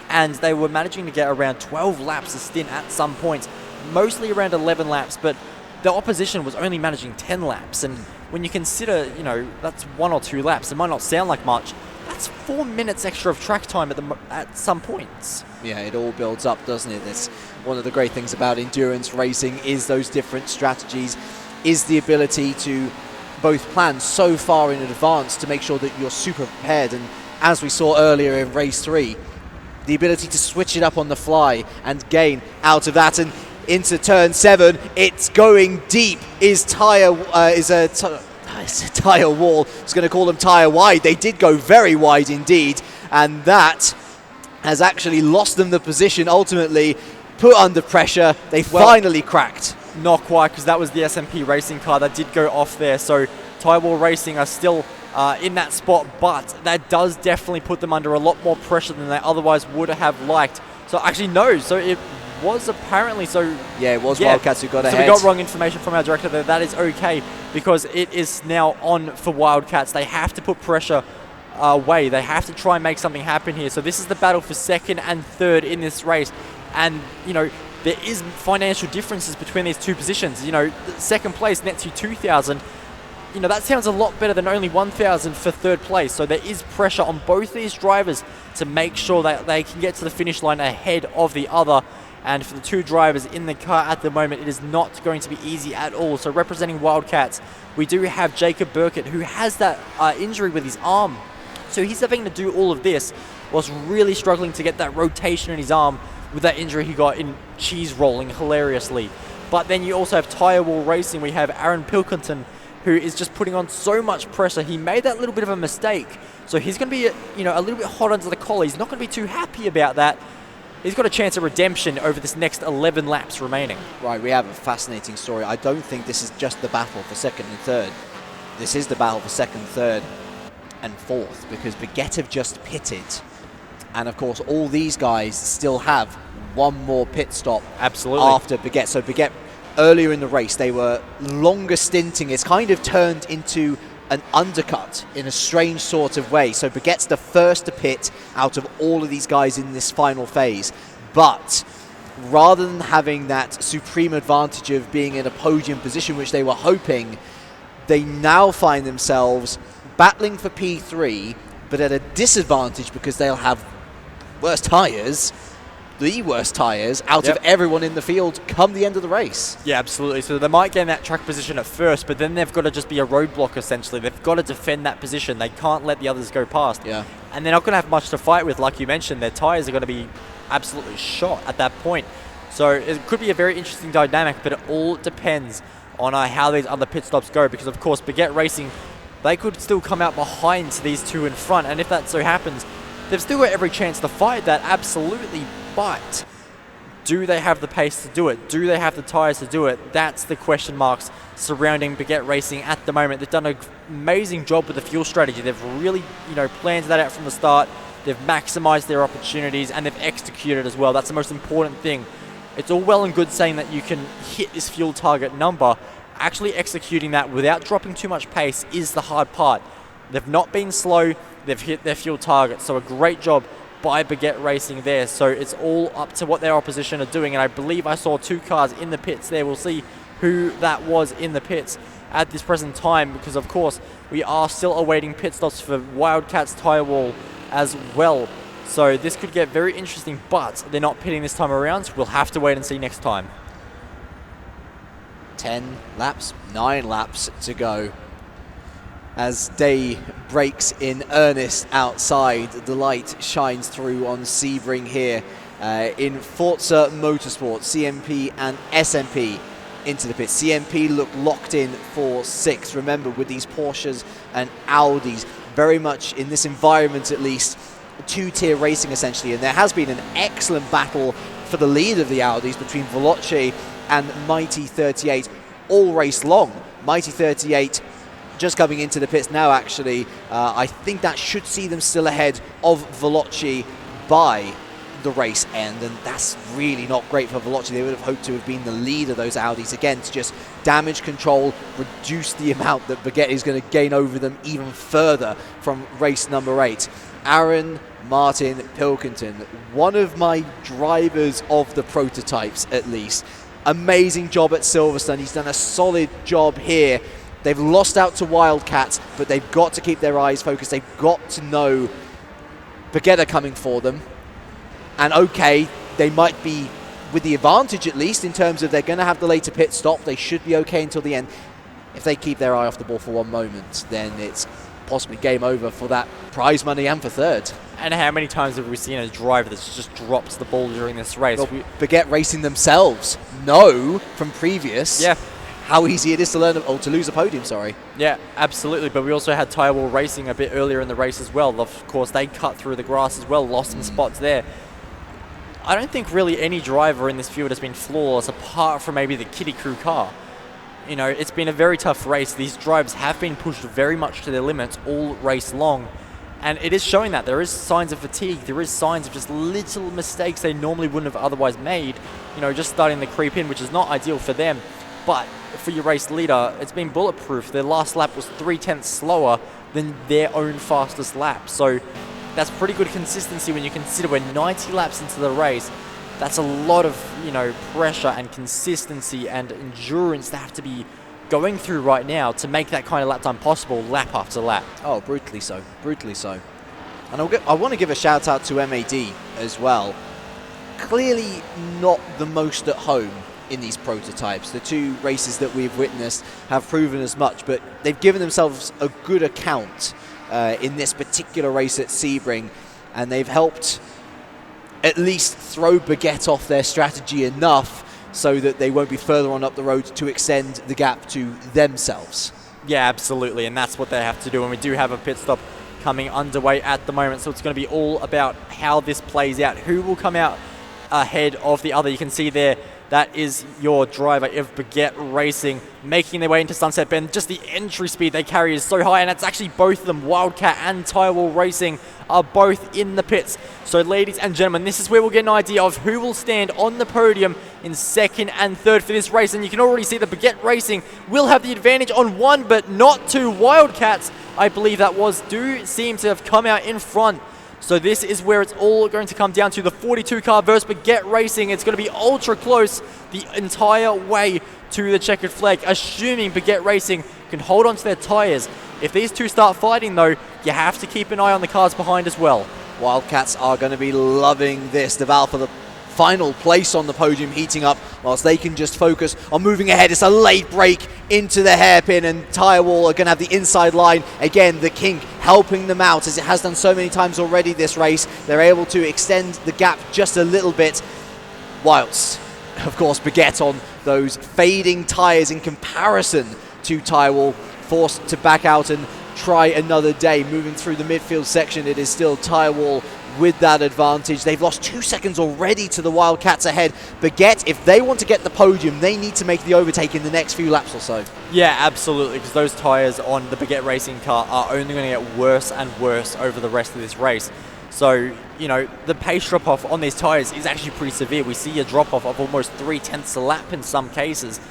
And they were managing to get around 12 laps a stint at some points, mostly around 11 laps, but the opposition was only managing 10 laps. And when you consider, that's 1 or 2 laps, it might not sound like much. That's 4 minutes extra of track time at some points. Yeah, it all builds up, doesn't it? That's one of the great things about endurance racing, is those different strategies, is the ability to both plan so far in advance to make sure that you're super prepared. And as we saw earlier in race 3, the ability to switch it up on the fly and gain out of that. And into turn 7, it's going deep. Is a Tire Wall. I was going to call them tire wide. They did go very wide indeed, and that has actually lost them the position ultimately. put under pressure. They finally cracked. Not quite, because that was the SMP Racing car that did go off there. So Taiwan Racing are still in that spot, but that does definitely put them under a lot more pressure than they otherwise would have liked. So actually, no. So it was apparently so. Yeah, it was Wildcats who got ahead. So we got wrong information from our director there. That is okay, because it is now on for Wildcats. They have to put pressure away. They have to try and make something happen here. So this is the battle for second and third in this race. And, you know, there is financial differences between these two positions. You know, second place nets you 2,000. You know, that sounds a lot better than only 1,000 for third place. So there is pressure on both these drivers to make sure that they can get to the finish line ahead of the other. And for the two drivers in the car at the moment, it is not going to be easy at all. So representing Wildcats, we do have Jacob Burkett, who has that injury with his arm. So he's having to do all of this whilst really struggling to get that rotation in his arm with that injury he got in cheese rolling hilariously. But then you also have Tyre Wall Racing. We have Aaron Pilkington, who is just putting on so much pressure. He made that little bit of a mistake, so he's going to be, you know, a little bit hot under the collar. He's not going to be too happy about that. He's got a chance of redemption over this next 11 laps remaining. Right, we have a fascinating story. I don't think this is just the battle for second and third. This is the battle for second, third, and fourth, because Baguette have just pitted. And of course, all these guys still have one more pit stop. Absolutely. After Baguette. So Baguette, earlier in the race, they were longer stinting. It's kind of turned into an undercut in a strange sort of way. So Baguette's the first to pit out of all of these guys in this final phase. But rather than having that supreme advantage of being in a podium position, which they were hoping, they now find themselves battling for P3, but at a disadvantage because they'll have the worst tyres out of everyone in the field come the end of the race. Yeah, absolutely. So they might gain that track position at first, but then they've got to just be a roadblock, essentially. They've got to defend that position. They can't let the others go past. Yeah. And they're not going to have much to fight with, like you mentioned. Their tyres are going to be absolutely shot at that point. So it could be a very interesting dynamic, but it all depends on how these other pit stops go, because, of course, Baguette Racing, they could still come out behind these two in front, and if that so happens, they've still got every chance to fight that, absolutely, but do they have the pace to do it? Do they have the tyres to do it? That's the question marks surrounding Baguette Racing at the moment. They've done an amazing job with the fuel strategy. They've really, you know, planned that out from the start. They've maximised their opportunities, and they've executed as well. That's the most important thing. It's all well and good saying that you can hit this fuel target number. Actually executing that without dropping too much pace is the hard part. They've not been slow. They've hit their fuel target. So a great job by Baguette Racing there. So it's all up to what their opposition are doing. And I believe I saw two cars in the pits there. We'll see who that was in the pits at this present time, because of course we are still awaiting pit stops for Wildcats Tyre Wall as well. So this could get very interesting, but they're not pitting this time around. So we'll have to wait and see next time. 10 laps, 9 laps to go. As day breaks in earnest outside, the light shines through on Sebring here in Forza Motorsport. CMP and SMP into the pit. CMP look locked in for 6th. Remember, with these Porsches and Audis, very much in this environment at least, two-tier racing essentially, and there has been an excellent battle for the lead of the Audis between Veloce and Mighty 38 all race long. Mighty 38 just coming into the pits now, actually. I think that should see them still ahead of Veloce by the race end, and that's really not great for Veloce. They would have hoped to have been the lead of those Audis again, to just damage control, reduce the amount that Baguette is going to gain over them even further from race number 8. Aaron Martin Pilkington, one of my drivers of the prototypes at least. Amazing job at Silverstone. He's done a solid job here. They've lost out to Wildcats, but they've got to keep their eyes focused. They've got to know Baguette are coming for them. And okay, they might be with the advantage at least in terms of they're going to have the later pit stop. They should be okay until the end. If they keep their eye off the ball for one moment, then it's possibly game over for that prize money and for third. And how many times have we seen a driver that just drops the ball during this race? Well, Baguette Racing themselves know from previous how easy it is to learn or to lose a podium, sorry. Yeah, absolutely. But we also had Tyre Wall Racing a bit earlier in the race as well. Of course, they cut through the grass as well, lost some spots there. I don't think really any driver in this field has been flawless apart from maybe the Kitty Crew car. You know, it's been a very tough race. These drivers have been pushed very much to their limits all race long. And it is showing that there is signs of fatigue. There is signs of just little mistakes they normally wouldn't have otherwise made. You know, just starting to creep in, which is not ideal for them. But for your race leader, it's been bulletproof. Their last lap was 0.3 slower than their own fastest lap. So that's pretty good consistency when you consider we're 90 laps into the race. That's a lot of, you know, pressure and consistency and endurance that have to be going through right now to make that kind of lap time possible lap after lap. Oh, brutally so, brutally so. And I want to give a shout out to MAD as well. Clearly not the most at home in these prototypes. The two races that we've witnessed have proven as much, but they've given themselves a good account in this particular race at Sebring, and they've helped at least throw Baguette off their strategy enough so that they won't be further on up the road to extend the gap to themselves. Yeah, absolutely, and that's what they have to do, and we do have a pit stop coming underway at the moment, so it's going to be all about how this plays out. Who will come out ahead of the other? You can see there, that is your driver of Baguette Racing making their way into Sunset Bend. Just the entry speed they carry is so high, and it's actually both of them, Wildcat and Tirewall Racing, are both in the pits. So ladies and gentlemen, this is where we'll get an idea of who will stand on the podium in second and third for this race. And you can already see that Baguette Racing will have the advantage on one, but not two. Wildcats, I believe that was, do seem to have come out in front. So this is where it's all going to come down to, the 42 car versus Baguette Racing. It's going to be ultra close the entire way to the checkered flag, assuming Baguette Racing can hold on to their tyres. If these two start fighting though, you have to keep an eye on the cars behind as well. Wildcats are going to be loving this. The battle for the final place on the podium heating up, whilst they can just focus on moving ahead. It's a late break into the hairpin, and Tirewall are going to have the inside line. Again, the kink helping them out, as it has done so many times already this race. They're able to extend the gap just a little bit, whilst, of course, Baguette on those fading tyres in comparison to Tirewall, forced to back out and try another day. Moving through the midfield section, it is still Tirewall with that advantage. They've lost 2 seconds already to the Wildcats ahead. Baguette, if they want to get the podium, they need to make the overtake in the next few laps or so. Yeah, absolutely, because those tyres on the Baguette Racing car are only going to get worse and worse over the rest of this race. So, you know, the pace drop-off on these tyres is actually pretty severe. We see a drop-off of almost 0.3 a lap in some cases.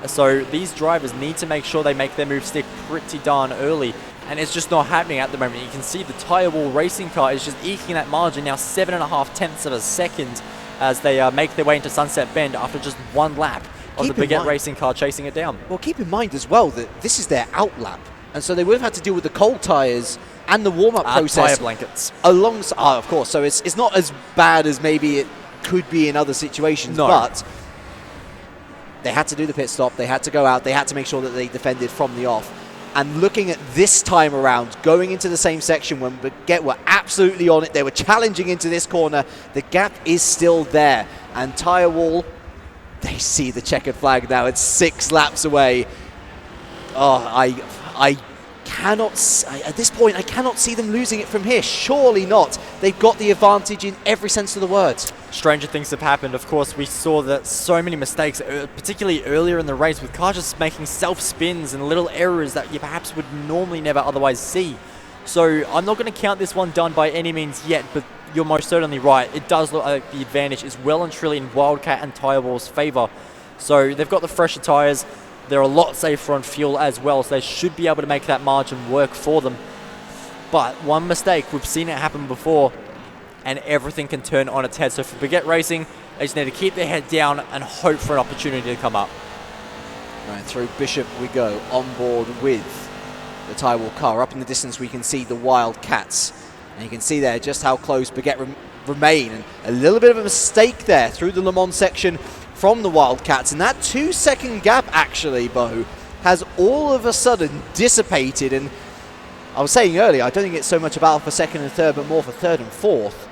So these drivers need to make sure they make their move stick pretty darn early, and it's just not happening at the moment. You can see the Tirewall Racing car is just eking that margin now, 7.5 of a second, as they make their way into Sunset Bend after just one lap of the Baguette Racing car chasing it down. Well, keep in mind as well that this is their out lap, and so they would have had to deal with the cold tyres and the warm-up process. Tyre blankets. Alongside, of course, so it's not as bad as maybe it could be in other situations, but they had to do the pit stop, they had to go out, they had to make sure that they defended from the off. And looking at this time around, going into the same section when Baguette were absolutely on it, they were challenging into this corner, the gap is still there. And Tirewall, they see the checkered flag now, it's 6 laps away. Oh, I cannot, at this point, I cannot see them losing it from here. Surely not. They've got the advantage in every sense of the word. Stranger things have happened. Of course, we saw that so many mistakes, particularly earlier in the race, with cars just making self-spins and little errors that you perhaps would normally never otherwise see. So I'm not going to count this one done by any means yet, but you're most certainly right. It does look like the advantage is well and truly in Wildcat and Tirewall's favour. So they've got the fresher tyres. They're a lot safer on fuel as well, so they should be able to make that margin work for them. But one mistake, we've seen it happen before, and everything can turn on its head. So for Baguette Racing, they just need to keep their head down and hope for an opportunity to come up. Right, through Bishop we go, on board with the Tirewall car. Up in the distance we can see the Wildcats, and you can see there just how close Baguette remain. And a little bit of a mistake there through the Le Mans section from the Wildcats, and that 2-second gap actually, Bo, has all of a sudden dissipated. And I was saying earlier, I don't think it's so much a battle for second and third, but more for third and fourth.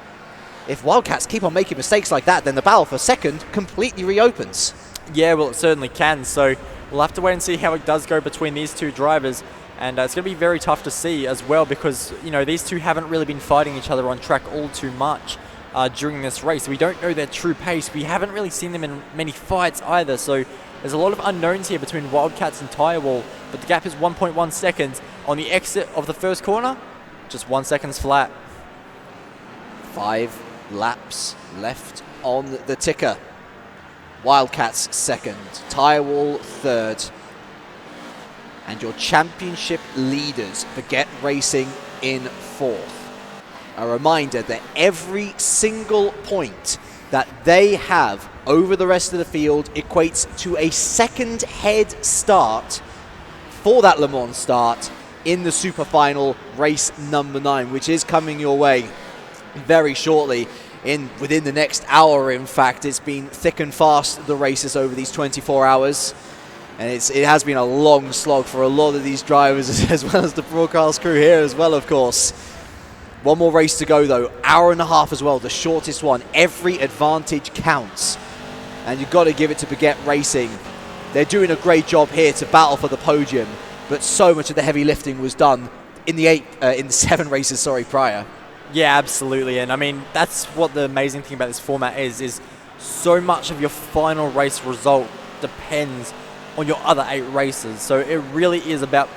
If Wildcats keep on making mistakes like that, then the battle for second completely reopens. Yeah, well, it certainly can. So we'll have to wait and see how it does go between these two drivers. And it's going to be very tough to see as well, because, you know, these two haven't really been fighting each other on track all too much. during this race. We don't know their true pace. We haven't really seen them in many fights either, so there's a lot of unknowns here between Wildcats and Tirewall, but the gap is 1.1 seconds. On the exit of the first corner, just 1 second flat. 5 laps left on the ticker. Wildcats second, Tirewall third. And your championship leaders, Baguette Racing, in fourth. A reminder that every single point that they have over the rest of the field equates to a second head start for that Le Mans start in the Super Final race number 9, which is coming your way very shortly. Within the next hour, in fact. It's been thick and fast, the races over these 24 hours. And it has been a long slog for a lot of these drivers, as well as the broadcast crew here as well, of course. One more race to go, though. Hour and a half as well, the shortest one. Every advantage counts. And you've got to give it to Baguette Racing. They're doing a great job here to battle for the podium, but so much of the heavy lifting was done in the 7 races prior. Yeah, absolutely. And I mean, that's what the amazing thing about this format is so much of your final race result depends on your other 8 races. So it really is about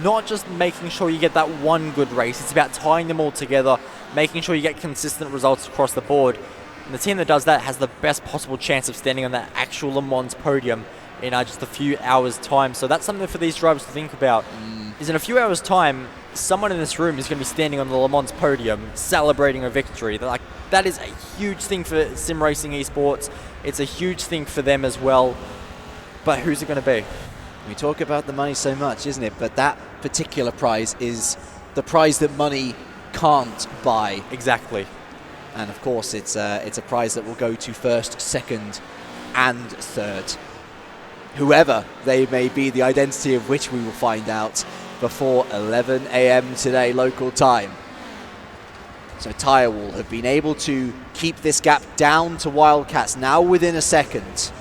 not just making sure you get that one good race, it's about tying them all together, making sure you get consistent results across the board. And the team that does that has the best possible chance of standing on that actual Le Mans podium in just a few hours' time. So that's something for these drivers to think about. Is in a few hours' time, someone in this room is going to be standing on the Le Mans podium celebrating a victory. That is a huge thing for sim racing esports. It's a huge thing for them as well. But who's it going to be? We talk about the money so much, isn't it? But that particular prize is the prize that money can't buy. Exactly. And of course, it's a prize that will go to first, second, and third. Whoever they may be, the identity of which we will find out before 11 a.m. today, local time. So Tirewall have been able to keep this gap down to Wildcats, now within a second.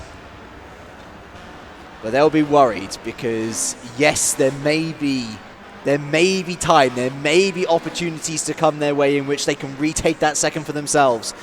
But they'll be worried because, yes, there may be time, there may be opportunities to come their way in which they can retake that second for themselves,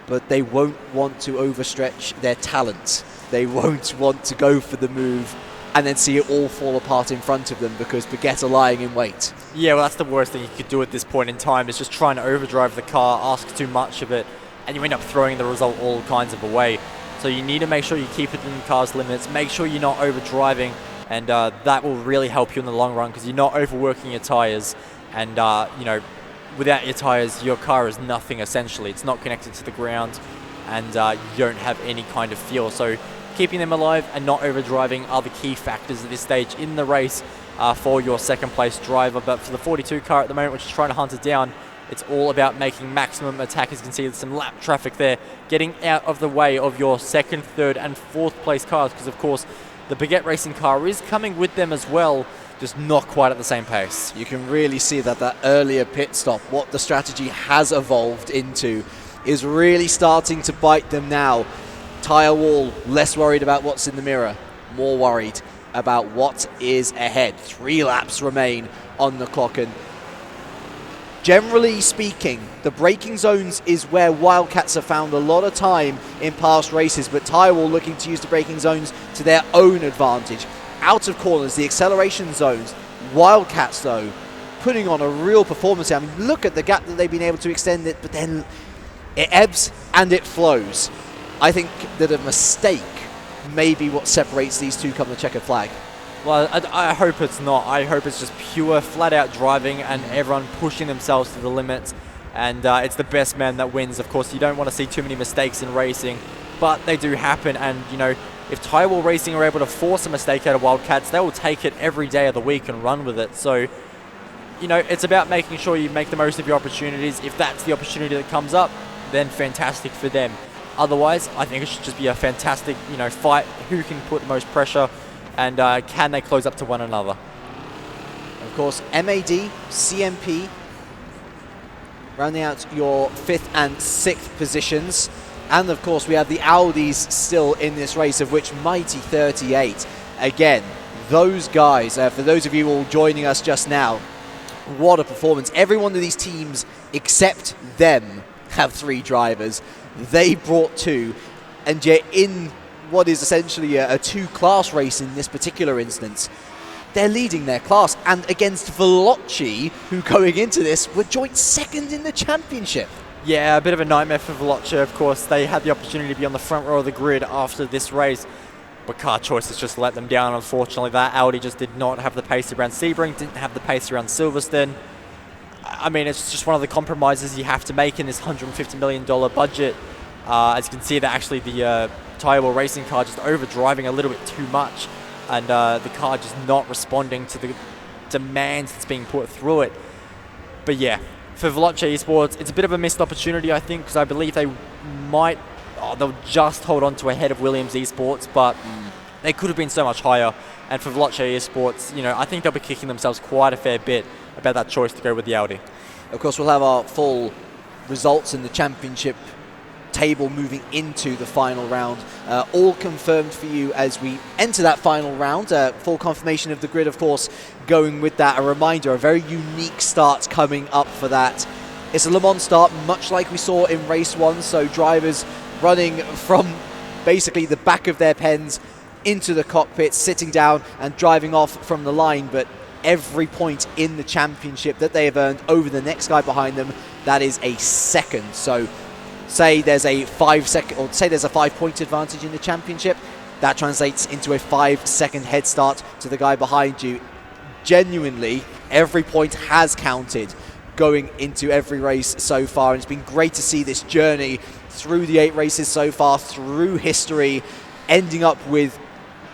but they won't want to overstretch their talent. They won't want to go for the move and then see it all fall apart in front of them because Baguette are lying in wait. Yeah, well, that's the worst thing you could do at this point in time, is just trying to overdrive the car, ask too much of it, and you end up throwing the result all kinds of away. So you need to make sure you keep it in the car's limits, make sure you're not overdriving, and that will really help you in the long run because you're not overworking your tyres. And, without your tyres, your car is nothing essentially. It's not connected to the ground, and you don't have any kind of fuel. So keeping them alive and not overdriving are the key factors at this stage in the race for your second place driver. But for the 42 car at the moment, which is trying to hunt it down, it's all about making maximum attack. As you can see, there's some lap traffic there, getting out of the way of your second, third, and fourth place cars, because of course the Baguette Racing car is coming with them as well, just not quite at the same pace. You can really see that earlier pit stop, what the strategy has evolved into, is really starting to bite them now. Tirewall, less worried about what's in the mirror, more worried about what is ahead. 3 laps remain on the clock, and generally speaking, the braking zones is where Wildcats have found a lot of time in past races, but Tirewall looking to use the braking zones to their own advantage. Out of corners, the acceleration zones, Wildcats, though, putting on a real performance here. I mean, look at the gap that they've been able to extend it, but then it ebbs and it flows. I think that a mistake may be what separates these two come the checkered flag. Well, I hope it's not. I hope it's just pure, flat-out driving and everyone pushing themselves to the limits. And it's the best man that wins. Of course, you don't want to see too many mistakes in racing, but they do happen. And, if Tirewall Racing are able to force a mistake out of Wildcats, they will take it every day of the week and run with it. So, it's about making sure you make the most of your opportunities. If that's the opportunity that comes up, then fantastic for them. Otherwise, I think it should just be a fantastic, fight. Who can put the most pressure? And can they close up to one another? Of course, MAD, CMP, rounding out your 5th and 6th positions. And of course, we have the Audis still in this race, of which Mighty 38. Again, those guys, for those of you all joining us just now, what a performance. Every one of these teams except them have 3 drivers. They brought 2, and yet in what is essentially a 2-class race in this particular instance, they're leading their class, and against Veloci, who going into this were joint second in the championship. Yeah, a bit of a nightmare for Veloci. Of course, they had the opportunity to be on the front row of the grid after this race, but car choices just let them down, unfortunately. That Audi just did not have the pace around Sebring, didn't have the pace around Silverstone. I mean, it's just one of the compromises you have to make in this $150 million budget. As you can see, that actually the Tire Racing car just overdriving a little bit too much, and the car just not responding to the demands that's being put through it. But yeah, for Veloci Esports, it's a bit of a missed opportunity, I think, because I believe they might, they'll just hold on to ahead of Williams Esports, but they could have been so much higher. And for Veloci Esports, you know, I think they'll be kicking themselves quite a fair bit about that choice to go with the Audi. Of course, we'll have our full results in the championship table moving into the final round, all confirmed for you as we enter that final round. Full confirmation of the grid, of course, going with that. A reminder, a very unique start coming up for that. It's a Le Mans start, much like we saw in race 1, so drivers running from basically the back of their pens into the cockpit, sitting down and driving off from the line, but every point in the championship that they have earned over the next guy behind them, that is a second. So say there's a 5-second, or say there's a 5-point advantage in the championship, that translates into a 5-second head start to the guy behind you. Genuinely, every point has counted going into every race so far, and it's been great to see this journey through the 8 races so far, through history, ending up with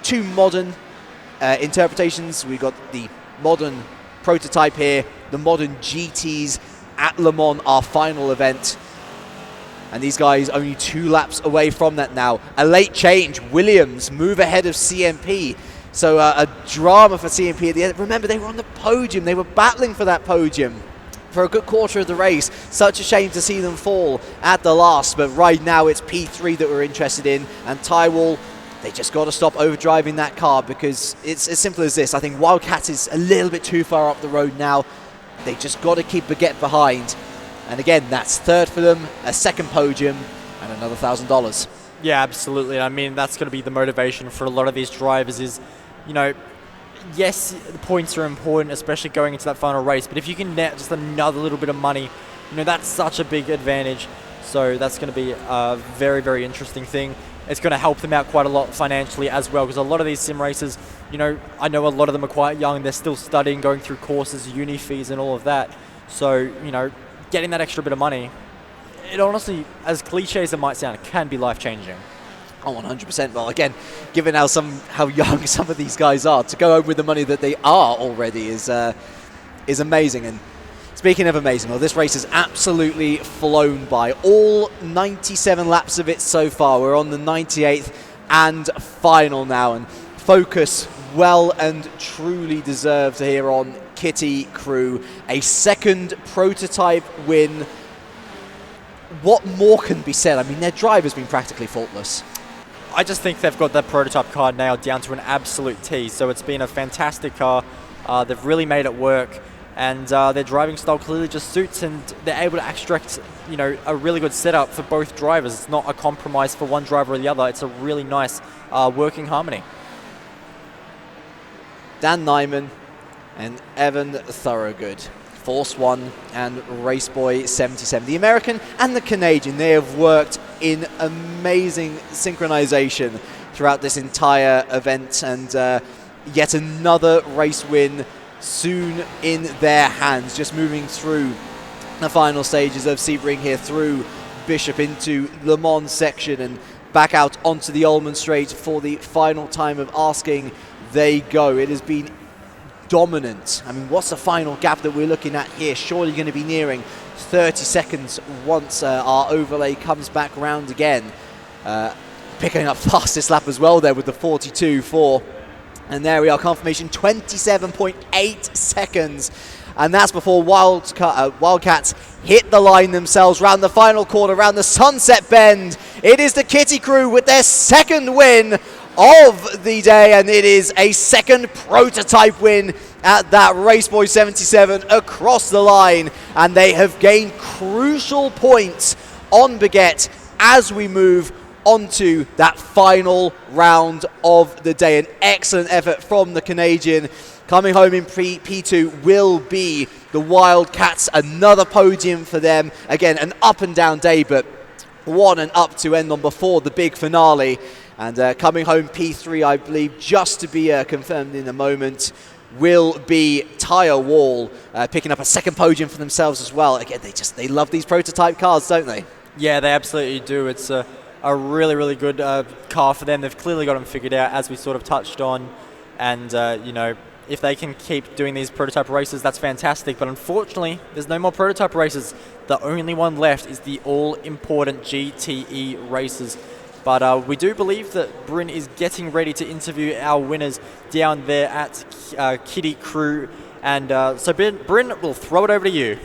2 modern interpretations. We've got the modern prototype here, the modern GTs at Le Mans, our final event. And these guys only 2 laps away from that now. A late change. Williams move ahead of CMP. So a drama for CMP at the end. Remember, they were on the podium. They were battling for that podium for a good quarter of the race. Such a shame to see them fall at the last. But right now it's P3 that we're interested in. And Tyrell, they just got to stop overdriving that car, because it's as simple as this. I think Wildcat is a little bit too far up the road now. They just got to keep Baguette behind. And again, that's 3rd for them, a 2nd podium, and another $1,000. Yeah, absolutely. I mean, that's going to be the motivation for a lot of these drivers is, you know, yes, the points are important, especially going into that final race, but if you can net just another little bit of money, you know, that's such a big advantage. So that's going to be a very, very interesting thing. It's going to help them out quite a lot financially as well, because a lot of these sim races, you know, I know a lot of them are quite young. They're still studying, going through courses, uni fees and all of that. So, you know, getting that extra bit of money, it honestly, as cliche as it might sound, it can be life-changing. Oh, 100%. Well, again, given how young some of these guys are, to go home with the money that they are already is amazing. And speaking of amazing, well, this race has absolutely flown by. All 97 laps of it so far. We're on the 98th and final now, and focus well and truly deserved here on Kitty Crew. A 2nd prototype win. What more can be said? I mean, their driver's been practically faultless. I just think they've got that prototype car nailed down to an absolute T. So it's been a fantastic car. They've really made it work, and their driving style clearly just suits, and they're able to extract, you know, a really good setup for both drivers. It's not a compromise for one driver or the other. It's a really nice working harmony. Dan Nyman and Evan Thorogood, Force 1 and Raceboy 77. The American and the Canadian, they have worked in amazing synchronization throughout this entire event, and yet another race win soon in their hands. Just moving through the final stages of Sebring here, through Bishop into Le Mans section and back out onto the Ullman Straight for the final time of asking. They go. It has been dominant. I mean, what's the final gap that we're looking at here? Surely going to be nearing 30 seconds once our overlay comes back round again. Picking up fastest lap as well there with the 42.4. And there we are, confirmation, 27.8 seconds. And that's before Wildcats hit the line themselves round the final corner, round the sunset bend. It is the Kitty Crew with their 2nd win of the day, and it is a 2nd prototype win at that. Raceboy 77 across the line, and they have gained crucial points on Baguette as we move onto that final round of the day. An excellent effort from the Canadian. Coming home in P2 will be the Wildcats. Another podium for them. Again, an up and down day, but what an up to end on before the big finale. And coming home P3, I believe, just to be confirmed in a moment, will be Tyre Wall, picking up a second podium for themselves as well. Again, they love these prototype cars, don't they? Yeah, they absolutely do. It's a really, really good car for them. They've clearly got them figured out, as we sort of touched on. And, you know, if they can keep doing these prototype races, that's fantastic. But unfortunately, there's no more prototype races. The only one left is the all-important GTE races. But we do believe that Bryn is getting ready to interview our winners down there at Kitty Crew. And so, Bryn, we'll throw it over to you.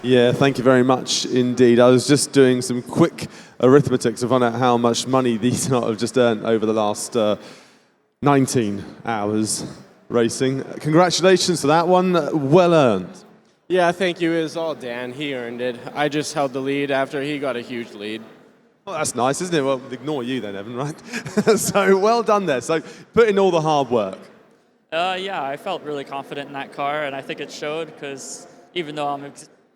Yeah, thank you very much indeed. I was just doing some quick arithmetic to find out how much money these lot have just earned over the last 19 hours racing. Congratulations for that one. Well earned. Yeah, thank you. It was all Dan. He earned it. I just held the lead after he got a huge lead. Well, that's nice, isn't it? Well, ignore you then, Evan, right? So well done there. So put in all the hard work. Yeah, I felt really confident in that car, and I think it showed because even though I'm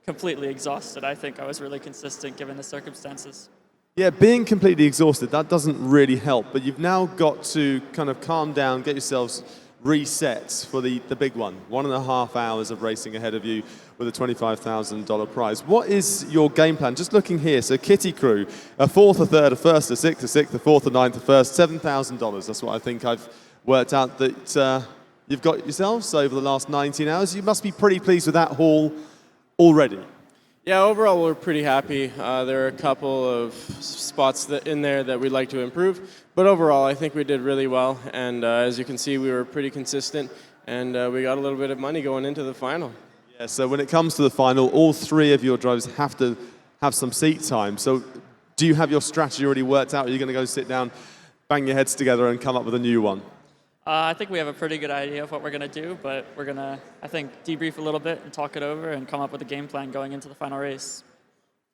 completely exhausted, I think I was really consistent given the circumstances. Yeah, being completely exhausted, that doesn't really help, but you've now got to kind of calm down, get yourselves reset for the big one. 1.5 hours of racing ahead of you with a $25,000 prize. What is your game plan? Just looking here, so Kitty Crew, a fourth, a third, a first, a sixth, a sixth, a fourth, a ninth, a first, $7,000. That's what I think I've worked out that you've got yourselves over the last 19 hours. You must be pretty pleased with that haul already. Yeah, overall we're pretty happy. There are a couple of spots in there that we'd like to improve, but overall I think we did really well, and as you can see we were pretty consistent, and we got a little bit of money going into the final. Yeah, so when it comes to the final, all three of your drivers have to have some seat time. So do you have your strategy already worked out? Are you going to go sit down, bang your heads together and come up with a new one? I think we have a pretty good idea of what we're going to do, but we're going to, I think, debrief a little bit and talk it over and come up with a game plan going into the final race.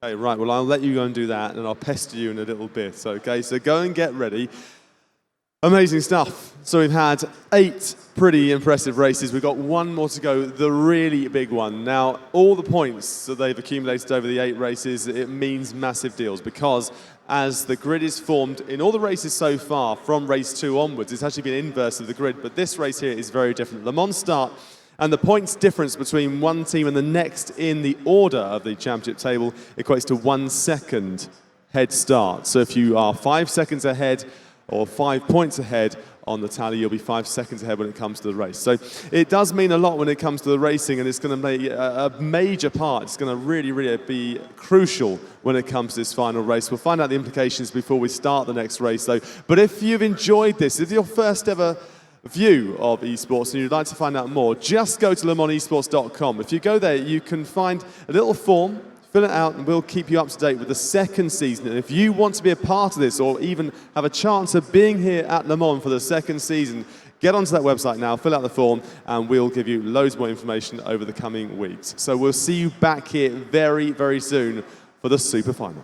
Okay, right. Well, I'll let you go and do that, and I'll pester you in a little bit. Okay, so go and get ready. Amazing stuff. So we've had 8 pretty impressive races. We've got one more to go, the really big one. Now, all the points that they've accumulated over the 8 races, it means massive deals because as the grid is formed in all the races so far from race 2 onwards, it's actually been inverse of the grid, but this race here is very different. Le Mans start, and the points difference between one team and the next in the order of the championship table equates to 1 second head start. So if you are 5 seconds ahead or 5 points ahead on the tally, you'll be 5 seconds ahead when it comes to the race. So it does mean a lot when it comes to the racing, and it's going to be a major part. It's going to really, really be crucial when it comes to this final race. We'll find out the implications before we start the next race, though. But if you've enjoyed this, if it's your first ever view of esports and you'd like to find out more, just go to lemonesports.com. If you go there, you can find a little form. Fill it out and we'll keep you up to date with the second season. And if you want to be a part of this or even have a chance of being here at Le Mans for the second season, get onto that website now, fill out the form, and we'll give you loads more information over the coming weeks. So we'll see you back here very, very soon for the Super Final.